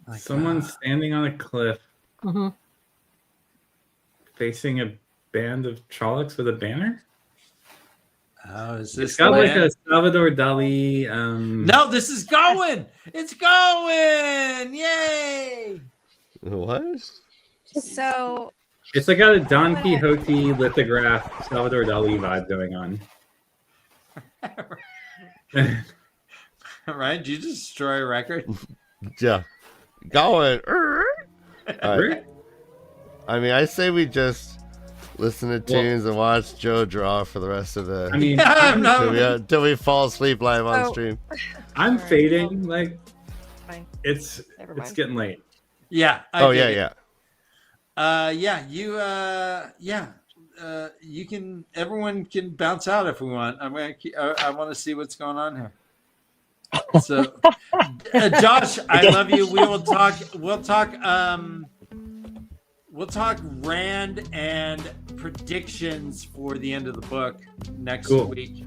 Like, someone's standing on a cliff, facing a band of Trollocs with a banner. Oh, is this? It's got like a Salvador Dali. No, this is going. It's going! Yay! What? So it's like got a Don Quixote lithograph Salvador Dali vibe going on. Right? Did you just destroy a record? Yeah. Going. I mean, I say we just listen to tunes and watch Joe draw for the rest of the. I mean, till we fall asleep live on stream. I'm fading. Like, fine. It's getting late. Yeah. You can. Everyone can bounce out if we want. I want to see what's going on here. So, Josh, I love you. We'll talk. We'll talk Rand and predictions for the end of the book next week.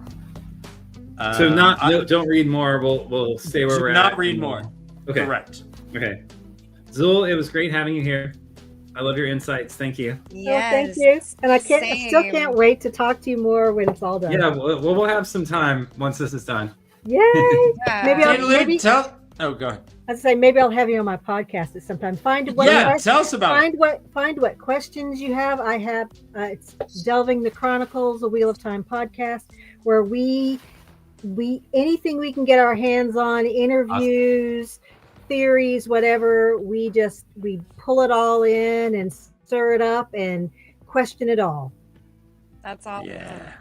So don't read more. We'll stay where we're at. Not read more. Okay. Correct. Okay. Zul, it was great having you here. I love your insights. Thank you. Yes. Thank you. And I still can't wait to talk to you more when it's all done. Yeah, we'll have some time once this is done. Yay! Maybe tell. Oh, go ahead. I'd say maybe I'll have you on my podcast at some time. Tell us about it. Find what questions you have. I have it's Delving the Chronicles, a Wheel of Time podcast, where we anything we can get our hands on, interviews, theories, whatever, we pull it all in and stir it up and question it all. That's all. Yeah.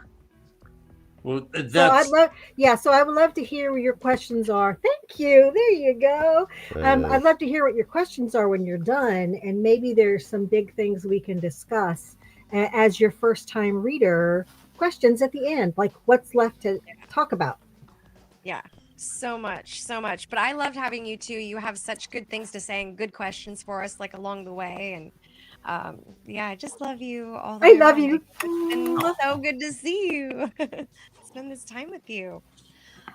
Well, so I would love to hear what your questions are. Thank you. There you go. I'd love to hear what your questions are when you're done, and maybe there's some big things we can discuss as your first time reader. Questions at the end, like what's left to talk about. Yeah, so much. But I loved having you too. You have such good things to say and good questions for us, like along the way, and I just love you all. I love you. It's been so good to see you. spend this time with you.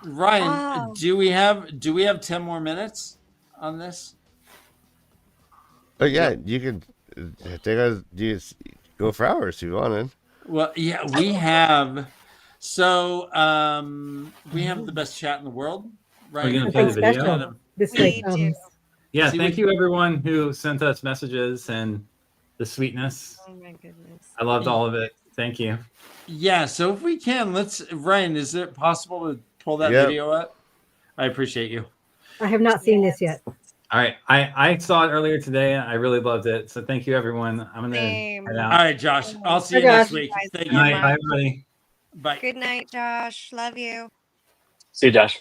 Ryan, do we have 10 more minutes on this? But yeah, you can go for hours if you wanted. Well, yeah, we have. So we have the best chat in the world. Right. Are you gonna play the video? Special. This We way do. comes. Yeah, See, thank you everyone who sent us messages and the sweetness. Oh my goodness. I loved all of it. Thank you. Yeah, so if we can, Ryan, is it possible to pull that video up? I appreciate you. I have not seen this yet. All right, I saw it earlier today. I really loved it. So thank you, everyone. I'm gonna head out. All right, Josh. I'll see you Bye, next Josh. week. Thank Good you. night. Bye, everybody. Bye. Good night, Josh. Love you. See you, Josh.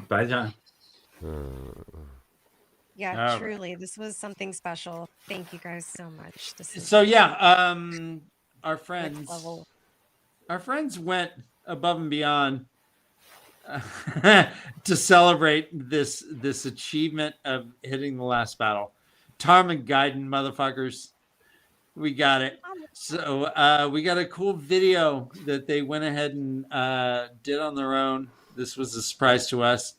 Bye, John. Yeah, All right. truly, this was something special. Thank you guys so much. This is So yeah, our next friends level. went above and beyond to celebrate this achievement of hitting the last battle. Tarmageddon, motherfuckers. We got it. So we got a cool video that they went ahead and did on their own. This was a surprise to us.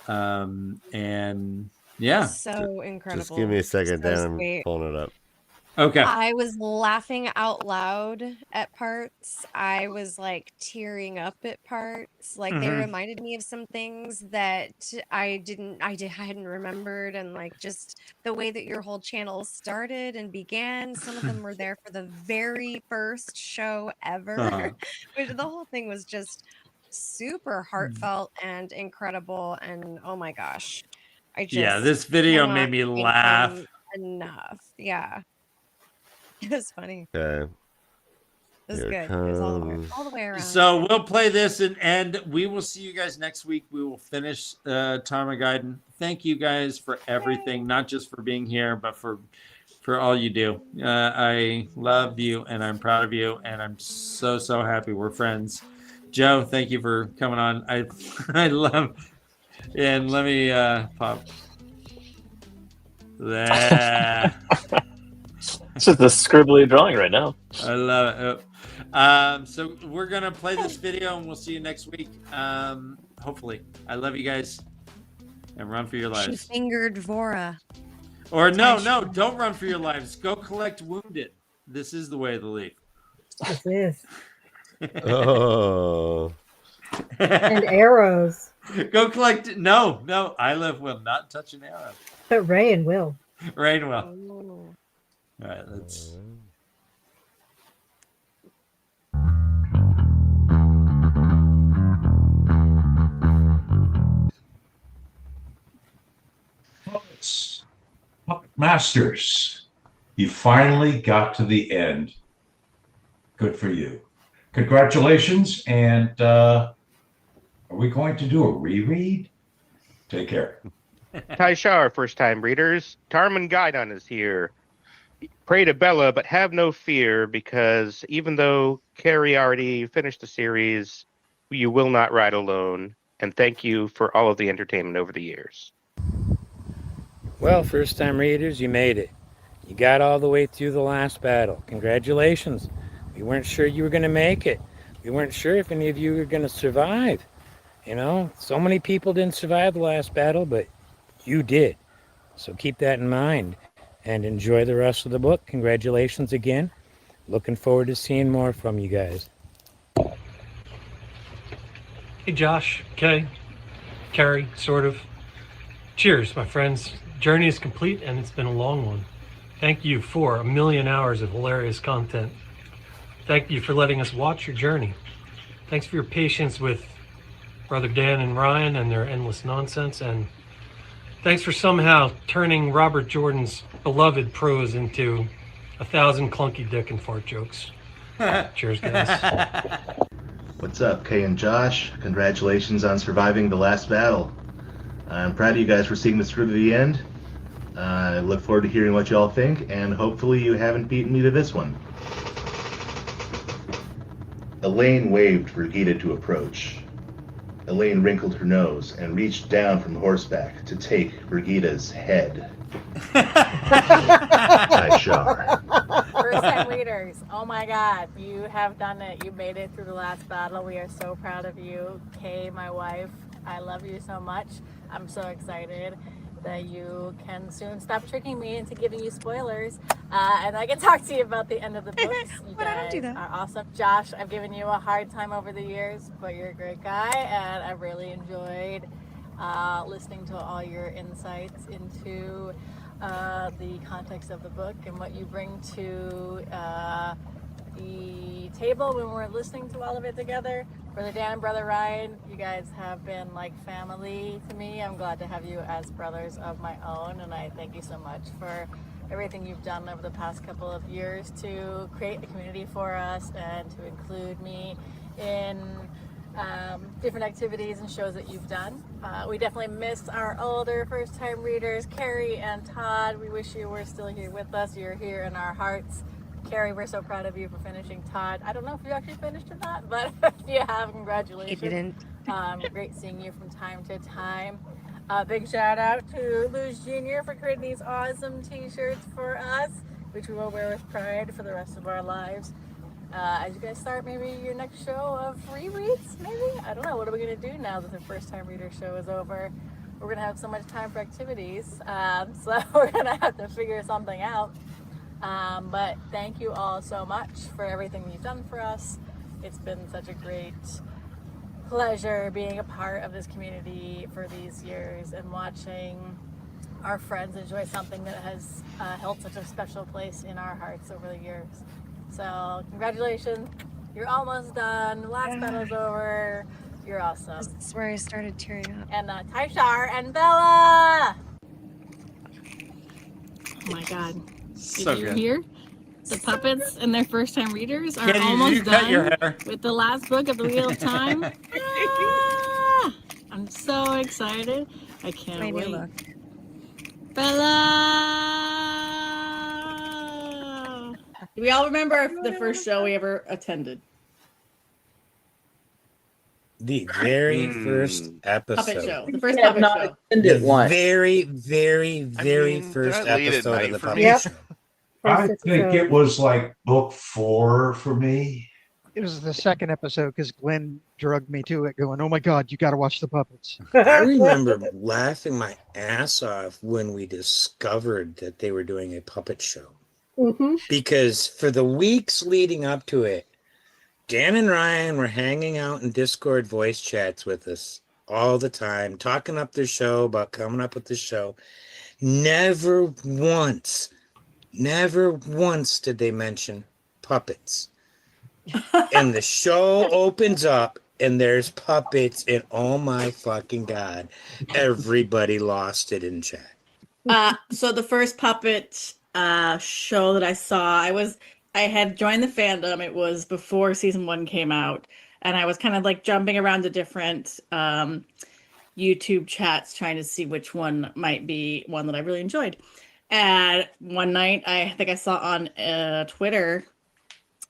And yeah. So incredible. Just give me a second, So Dan. I'm sweet. pulling it up. Okay. I was laughing out loud at parts. I was like tearing up at parts. Like they reminded me of some things that I hadn't remembered, and like just the way that your whole channel started and began. Some of them were there for the very first show ever, which the whole thing was just super heartfelt and incredible. And oh my gosh, I just this video cannot made me thank laugh. them enough. Yeah. It was funny. Okay. It was Here good. It was all comes. the way around. So we'll play this and we will see you guys next week. We will finish Tarmageddon. Thank you guys for everything, not just for being here, but for all you do. I love you and I'm proud of you, and I'm so happy we're friends. Joe, thank you for coming on. I love, and let me pop there. It's just a scribbly drawing right now. I love it. So we're gonna play this video and we'll see you next week. Hopefully. I love you guys, and run for your She lives. fingered Vora. Or no, don't run for your lives. Go collect wounded. This is the way of the leaf. This is. Oh. And arrows. Go collect. No. Isla will not touch an arrow. But Rayan will. Rain will. Ooh. All right, let's. Puppet Masters, you finally got to the end. Good for you. Congratulations. And are we going to do a reread? Take care. Taishar, first-time readers. Tarman Guidon is here. Pray to Bella, but have no fear, because even though Carrie already finished the series, you will not ride alone. And thank you for all of the entertainment over the years. Well, first-time readers, you made it. You got all the way through the last battle. Congratulations. We weren't sure you were going to make it. We weren't sure if any of you were going to survive. You know, so many people didn't survive the last battle, but you did. So keep that in mind and enjoy the rest of the book. Congratulations again. Looking forward to seeing more from you guys. Hey, Josh, Kay, Carrie, sort of. Cheers, my friends. Journey is complete, and it's been a long one. Thank you for 1,000,000 hours of hilarious content. Thank you for letting us watch your journey. Thanks for your patience with Brother Dan and Ryan and their endless nonsense, and thanks for somehow turning Robert Jordan's beloved prose into 1,000 clunky dick and fart jokes. Cheers, guys. What's up, Kay and Josh? Congratulations on surviving the last battle. I'm proud of you guys for seeing this through to the end. I look forward to hearing what you all think, and hopefully you haven't beaten me to this one. Elaine waved for Gita to approach. Elaine wrinkled her nose and reached down from horseback to take Brigida's head. Taishar. time readers. Oh my God, you have done it. You made it through the last battle. We are so proud of you. Kay, my wife, I love you so much. I'm so excited that you can soon stop tricking me into giving you spoilers. And I can talk to you about the end of the books. You But I don't do guys that. are awesome. Josh, I've given you a hard time over the years, but you're a great guy, and I really enjoyed listening to all your insights into the context of the book and what you bring to the table when we're listening to all of it together. Brother Dan and Brother Ryan, you guys have been like family to me. I'm glad to have you as brothers of my own, and I thank you so much for everything you've done over the past couple of years to create a community for us and to include me in different activities and shows that you've done. We definitely missed our older first-time readers, Carrie and Todd. We wish you were still here with us. You're here in our hearts. Carrie, we're so proud of you for finishing Todd. I don't know if you actually finished or not, but if you have, congratulations. He didn't. Great seeing you from time to time. Big shout out to Luz Jr. for creating these awesome t-shirts for us, which we will wear with pride for the rest of our lives. As you guys start maybe your next show of rereads, maybe? I don't know. What are we going to do now that the first time reader show is over? We're going to have so much time for activities, so we're going to have to figure something out. But thank you all so much for everything you've done for us. It's been such a great pleasure being a part of this community for these years and watching our friends enjoy something that has held such a special place in our hearts over the years. So congratulations, you're almost done. Last battle's over. You're awesome. This is where I started tearing up. And Taishar and Bella. Oh my God. So Did you good. hear? The puppets and their first time readers are Katie, did you almost cut your done hair? with the last book of the Wheel of Time. Ah, I'm so excited. I can't My new wait. look. Bella! Do we all remember the first show we ever attended? The very first episode. Puppet show. The first I have puppet not show. attended The one. very, very, very first that late at episode of night the for puppet me? Yep. show. I First think episode. it was like book 4 for me. It was the second episode because Glenn drugged me to it, going, "Oh my God, you got to watch the puppets." I remember laughing my ass off when we discovered that they were doing a puppet show. Mhm. Because for the weeks leading up to it, Dan and Ryan were hanging out in Discord voice chats with us all the time, talking up the show, about coming up with the show. Never once did they mention puppets. And the show opens up and there's puppets, and oh my fucking God, everybody lost it in chat. So the first puppet show that I saw, I had joined the fandom. It was before season 1 came out, and I was kind of like jumping around to different YouTube chats trying to see which one might be one that I really enjoyed. And one night, I think I saw on Twitter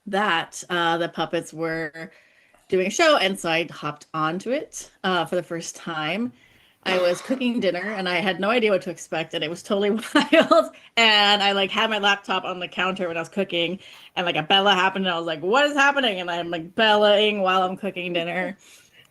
that the puppets were doing a show, and so I hopped onto it for the first time. I was cooking dinner and I had no idea what to expect, and it was totally wild. And I like had my laptop on the counter when I was cooking, and like a Bella happened, and I was like, "What is happening?" And I'm like Bellaing while I'm cooking dinner.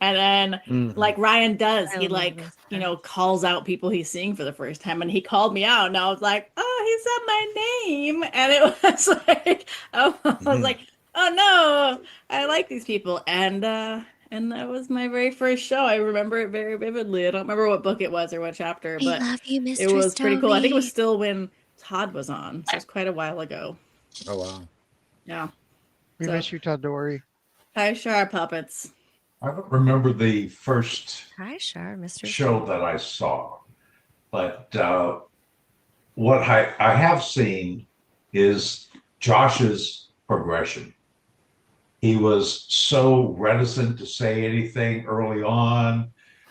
And then like Ryan does, he like, you know, calls out people he's seeing for the first time, and he called me out, and I was like, "Oh, he said my name." And it was like, I was like, "Oh no, I like these people." And that was my very first show. I remember it very vividly. I don't remember what book it was or what chapter, but I love you, it Mistress was pretty cool. I think it was Tony. still when Todd was on, so it was quite a while ago. Oh, wow. Yeah. We So- miss you, Tadori. Hi, Shar Puppets. I don't remember the first Hi, Shar, Mr. show that I saw, but what I have seen is Josh's progression. He was so reticent to say anything early on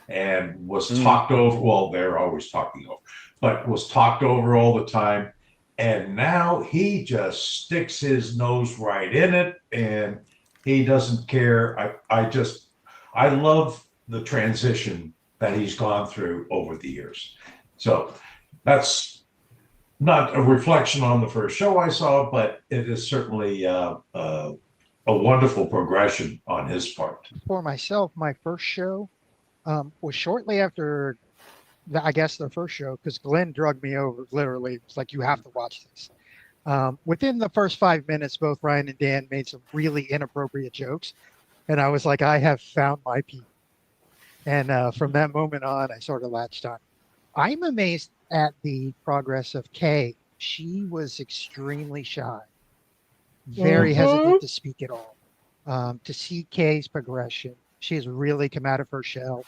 and was talked over. Well, they're always talking over, but was talked over all the time. And now he just sticks his nose right in it, and he doesn't care. I love the transition that he's gone through over the years. So that's not a reflection on the first show I saw, but it is certainly a wonderful progression on his part. For myself, my first show was shortly after, I guess, the first show, because Glenn drugged me over. Literally, it's like, you have to watch this. Within the first 5 minutes, both Ryan and Dan made some really inappropriate jokes, and I was like, I have found my people. And from that moment on, I sort of latched on. I'm amazed at the progress of Kay. She was extremely shy, very hesitant to speak at all. To see Kay's progression, she has really come out of her shell,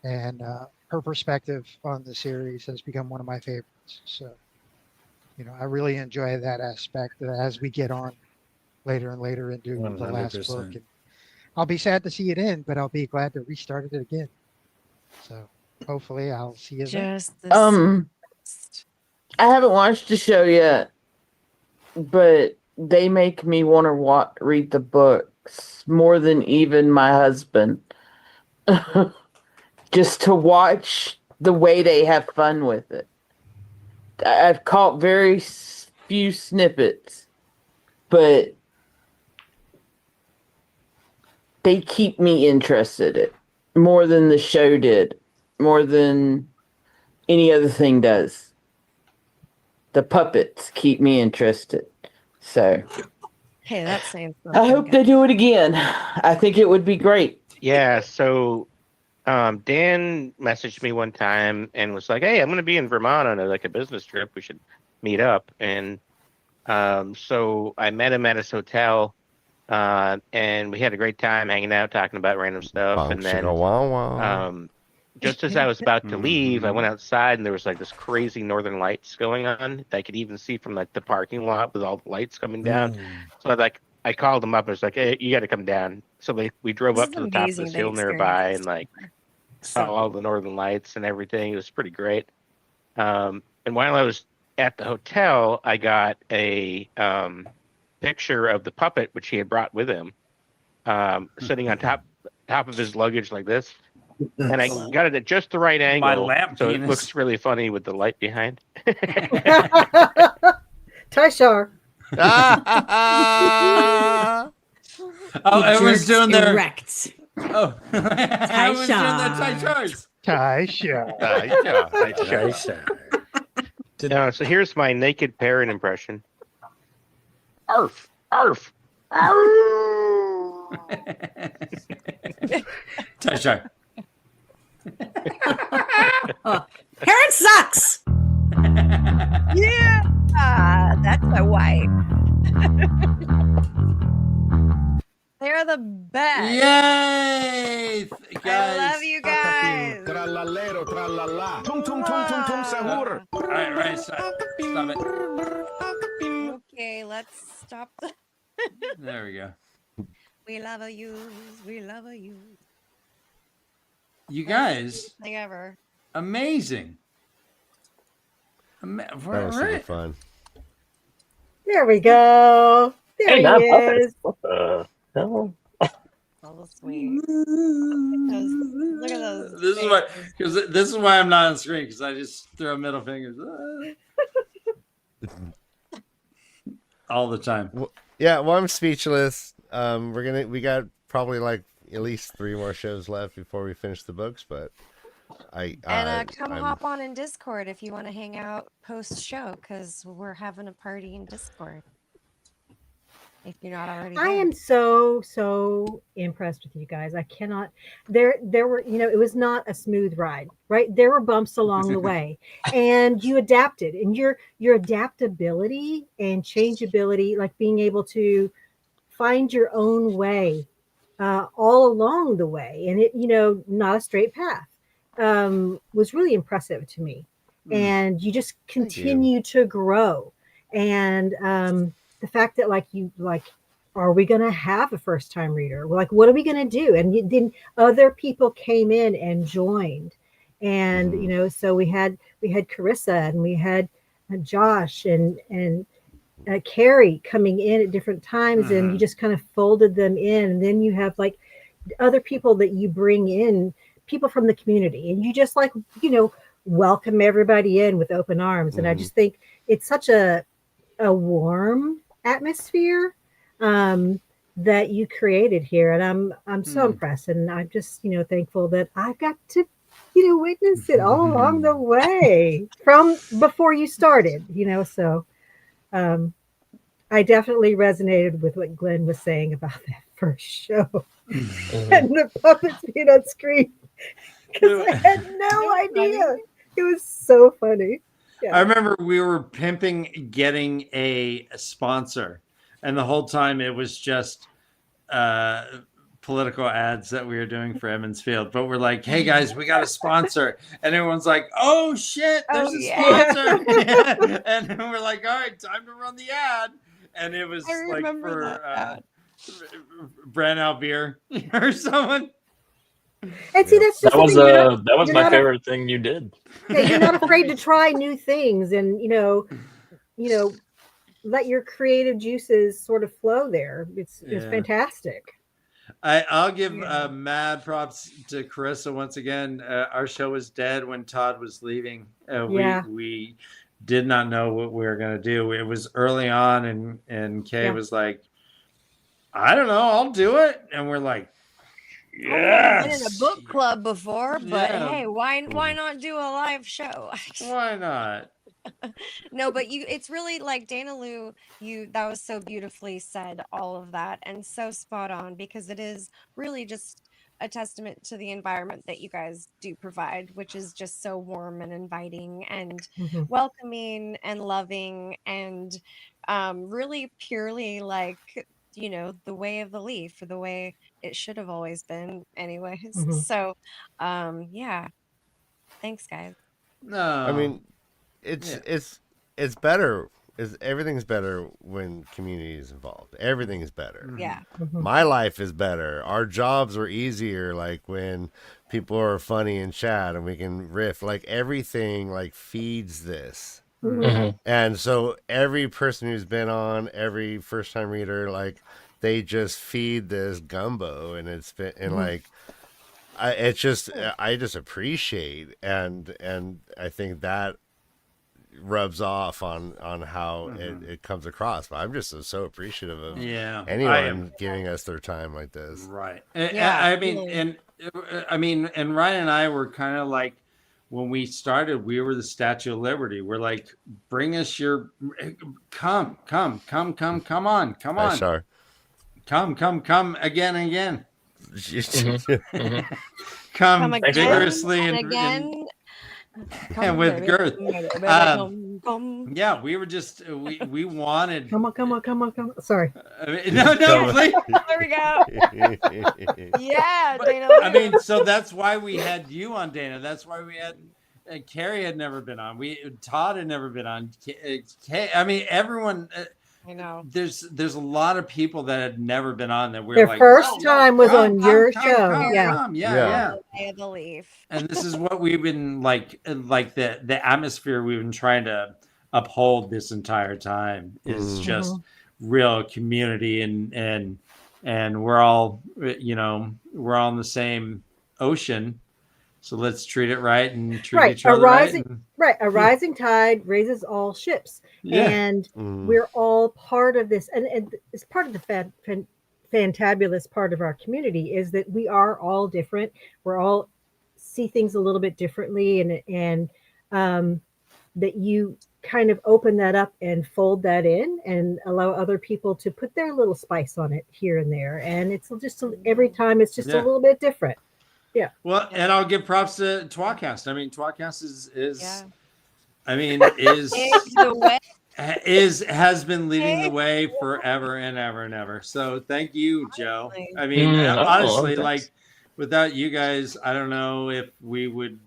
and her perspective on the series has become one of my favorites. So, I really enjoy that aspect as we get on later and later into the last book. And I'll be sad to see it end, but I'll be glad to restart it again. So hopefully I'll see you then. I haven't watched the show yet, but they make me want to read the books more than even my husband. Just to watch the way they have fun with it. I've caught very few snippets, but they keep me interested more than the show did, more than any other thing does. The puppets keep me interested. So, hey, that's saying something. I hope they do it again. I think it would be great. Yeah, so Dan messaged me one time and was like, "Hey, I'm going to be in Vermont on a business trip. We should meet up." And so I met him at his hotel, and we had a great time hanging out, talking about random stuff. And then, just as I was about to leave, I went outside and there was this crazy northern lights going on that I could even see from the parking lot with all the lights coming down. So I called him up and was like, "Hey, you got to come down." So we drove up to the top of this hill nearby and saw all the northern lights and everything. It was pretty great. And while I was at the hotel, I got a picture of the puppet, which he had brought with him, sitting on top of his luggage like this. And I got it at just the right angle, so it looks really funny with the light behind. Tyshar. Everyone's doing their erect. Oh, everyone's doing their Tyshars. Tyshar. So here's my naked parrot impression. Arf, arf, arf. Tyshar. Parrot sucks. Yeah, that's my wife. They're the best. Yay, guys! I love you guys. All right, stop it. Okay, let's stop. There we go. We love you. We love you. You guys, thing ever. Amazing. That was super fun. There we go. There he is. What the hell? So sweet. Look at those. This is why I'm not on screen, because I just throw middle fingers all the time. Well, I'm speechless. We got probably at least 3 more shows left before we finish the books, but come hop on in Discord if you want to hang out post show, because we're having a party in Discord. If you're not already, I am so impressed with you guys. I cannot. There were, it was not a smooth ride, right? There were bumps along the way, and you adapted, and your adaptability and changeability, like being able to find your own way all along the way, and it, not a straight path, was really impressive to me. And you just continue to grow, and the fact that are we going to have a first time reader? What are we going to do? And then other people came in and joined, and so we had Carissa, and we had Josh and Carrie coming in at different times, and you just kind of folded them in, and then you have other people that you bring in, people from the community, and you just welcome everybody in with open arms. And I just think it's such a warm atmosphere that you created here. And I'm so impressed. And I'm just, thankful that I got to, witness it all along the way from before you started, so I definitely resonated with what Glenn was saying about that first show and the puppets being on screen because I had no idea. It was so funny. I remember we were pimping getting a sponsor, and the whole time it was just political ads that we were doing for Emmons Field. But we're like, hey guys, we got a sponsor. And everyone's like, oh shit, there's a sponsor. And then we're like, all right, time to run the ad. And it was like for Brand Beer or someone. And see, that's just that was my favorite thing you did. Yeah, you're not afraid to try new things, and let your creative juices sort of flow there. It's fantastic. I'll give mad props to Carissa once again. Our show was dead when Todd was leaving. We did not know what we were going to do. It was early on, and Kay was like, I don't know, I'll do it. And we're like, I've been in a book club before, but hey, why not do a live show? Why not? No, but it's really like Dana Lou, that was so beautifully said, all of that, and so spot on, because it is really just a testament to the environment that you guys do provide, which is just so warm and inviting and welcoming and loving and really purely like, the way of the leaf, or the way it should have always been anyways. So thanks guys. No, I mean, it's better. Everything's better when community is involved. Everything is better. Yeah. My life is better. Our jobs were easier, like when people are funny in chat and we can riff. Like everything like feeds this. And so every person who's been on, every first time reader, like they just feed this gumbo, and it's been and I just appreciate and I think that rubs off on how it comes across. But I'm just so appreciative of anyone giving us their time like this. Right. I mean, and Ryan and I were kind of like, when we started, we were the Statue of Liberty. We're like, bring us your, come on. Sorry. Come again and again. Come vigorously and again. And with girth. We were just, we wanted. Come on. Sorry. No, please. There we go. Dana. I mean, so that's why we had you on, Dana. That's why we had Carrie had never been on. Todd had never been on. I mean, everyone. I know. There's a lot of people that had never been on that we're their like, first time was on your show. Yeah. I believe. And this is what we've been like the atmosphere we've been trying to uphold this entire time is just real community and we're all we're all in the same ocean. So let's treat it right and treat each other right. A rising tide raises all ships. And we're all part of this. And it's part of the fantabulous part of our community is that we are all different. We're all see things a little bit differently, and that you kind of open that up and fold that in and allow other people to put their little spice on it here and there. And it's just every time it's just a little bit different. Yeah. Well, and I'll give props to Twatcast. I mean, Twatcast is the way. Has been leading the way forever and ever and ever. So thank you, Joe. I mean, honestly, like without you guys, I don't know if we would.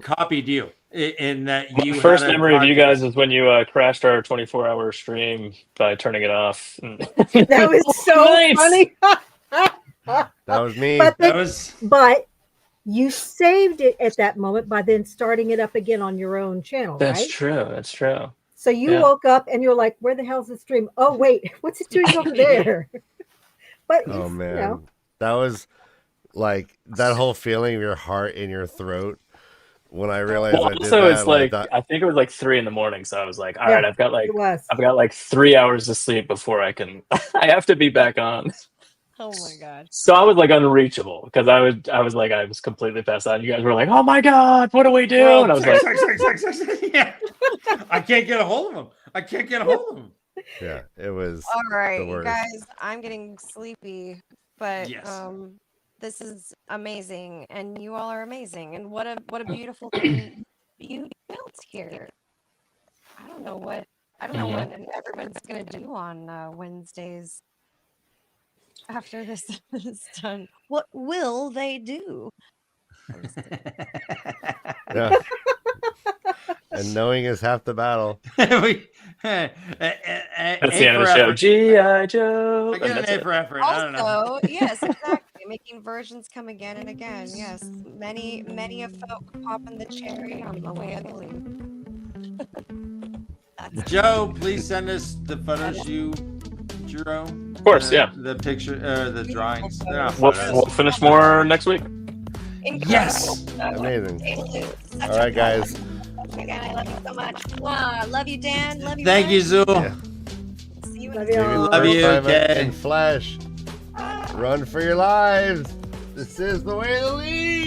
Copied you in that you. My first memory of you guys is when you crashed our 24-hour stream by turning it off. That was so funny. That was me. But you saved it at that moment by then starting it up again on your own channel. That's right? true. That's true. So you woke up and you're like, "Where the hell's the stream? Oh wait, what's it doing over there?" But that was like that whole feeling of your heart in your throat. when I realized I did Also, that. it's like I thought, I think it was like 3 in the morning, so I was like, all Yeah, right, I've got it was. 3 hours of sleep before I can. I have to be back on. Oh my god. So I was like unreachable because I was completely passed out. You guys were like, "Oh my god, what do we do?" Well, And I was like, yeah. I can't get a hold of him. I can't get a hold of him. yeah, it was. All right, the you worst. guys, I'm getting sleepy, but Yes. this is amazing, and you all are amazing, and what a beautiful thing you built here. I don't know what what everyone's gonna do on Wednesdays after this is done. What will they do? Yeah. And knowing is half the battle. "That's the end of the show." G.I. Joe. I get an A for effort. I don't know. Also, yes, exactly. Making versions come again and again. Yes, many a folk popping the cherry on the way of the leaf. Joe, please send us the photos you drew. Of course, yeah. The picture, the drawings. They're not We'll photos. finish more next week. Yes. Amazing. All right, guys. Again, I love you so much. Wow, love you, Dan. Love you. Thank Ryan. you, Zool. Yeah. See you Love in you Maybe all. the Love first you, time Kay. in flesh. Run for your lives. This is the way to leave.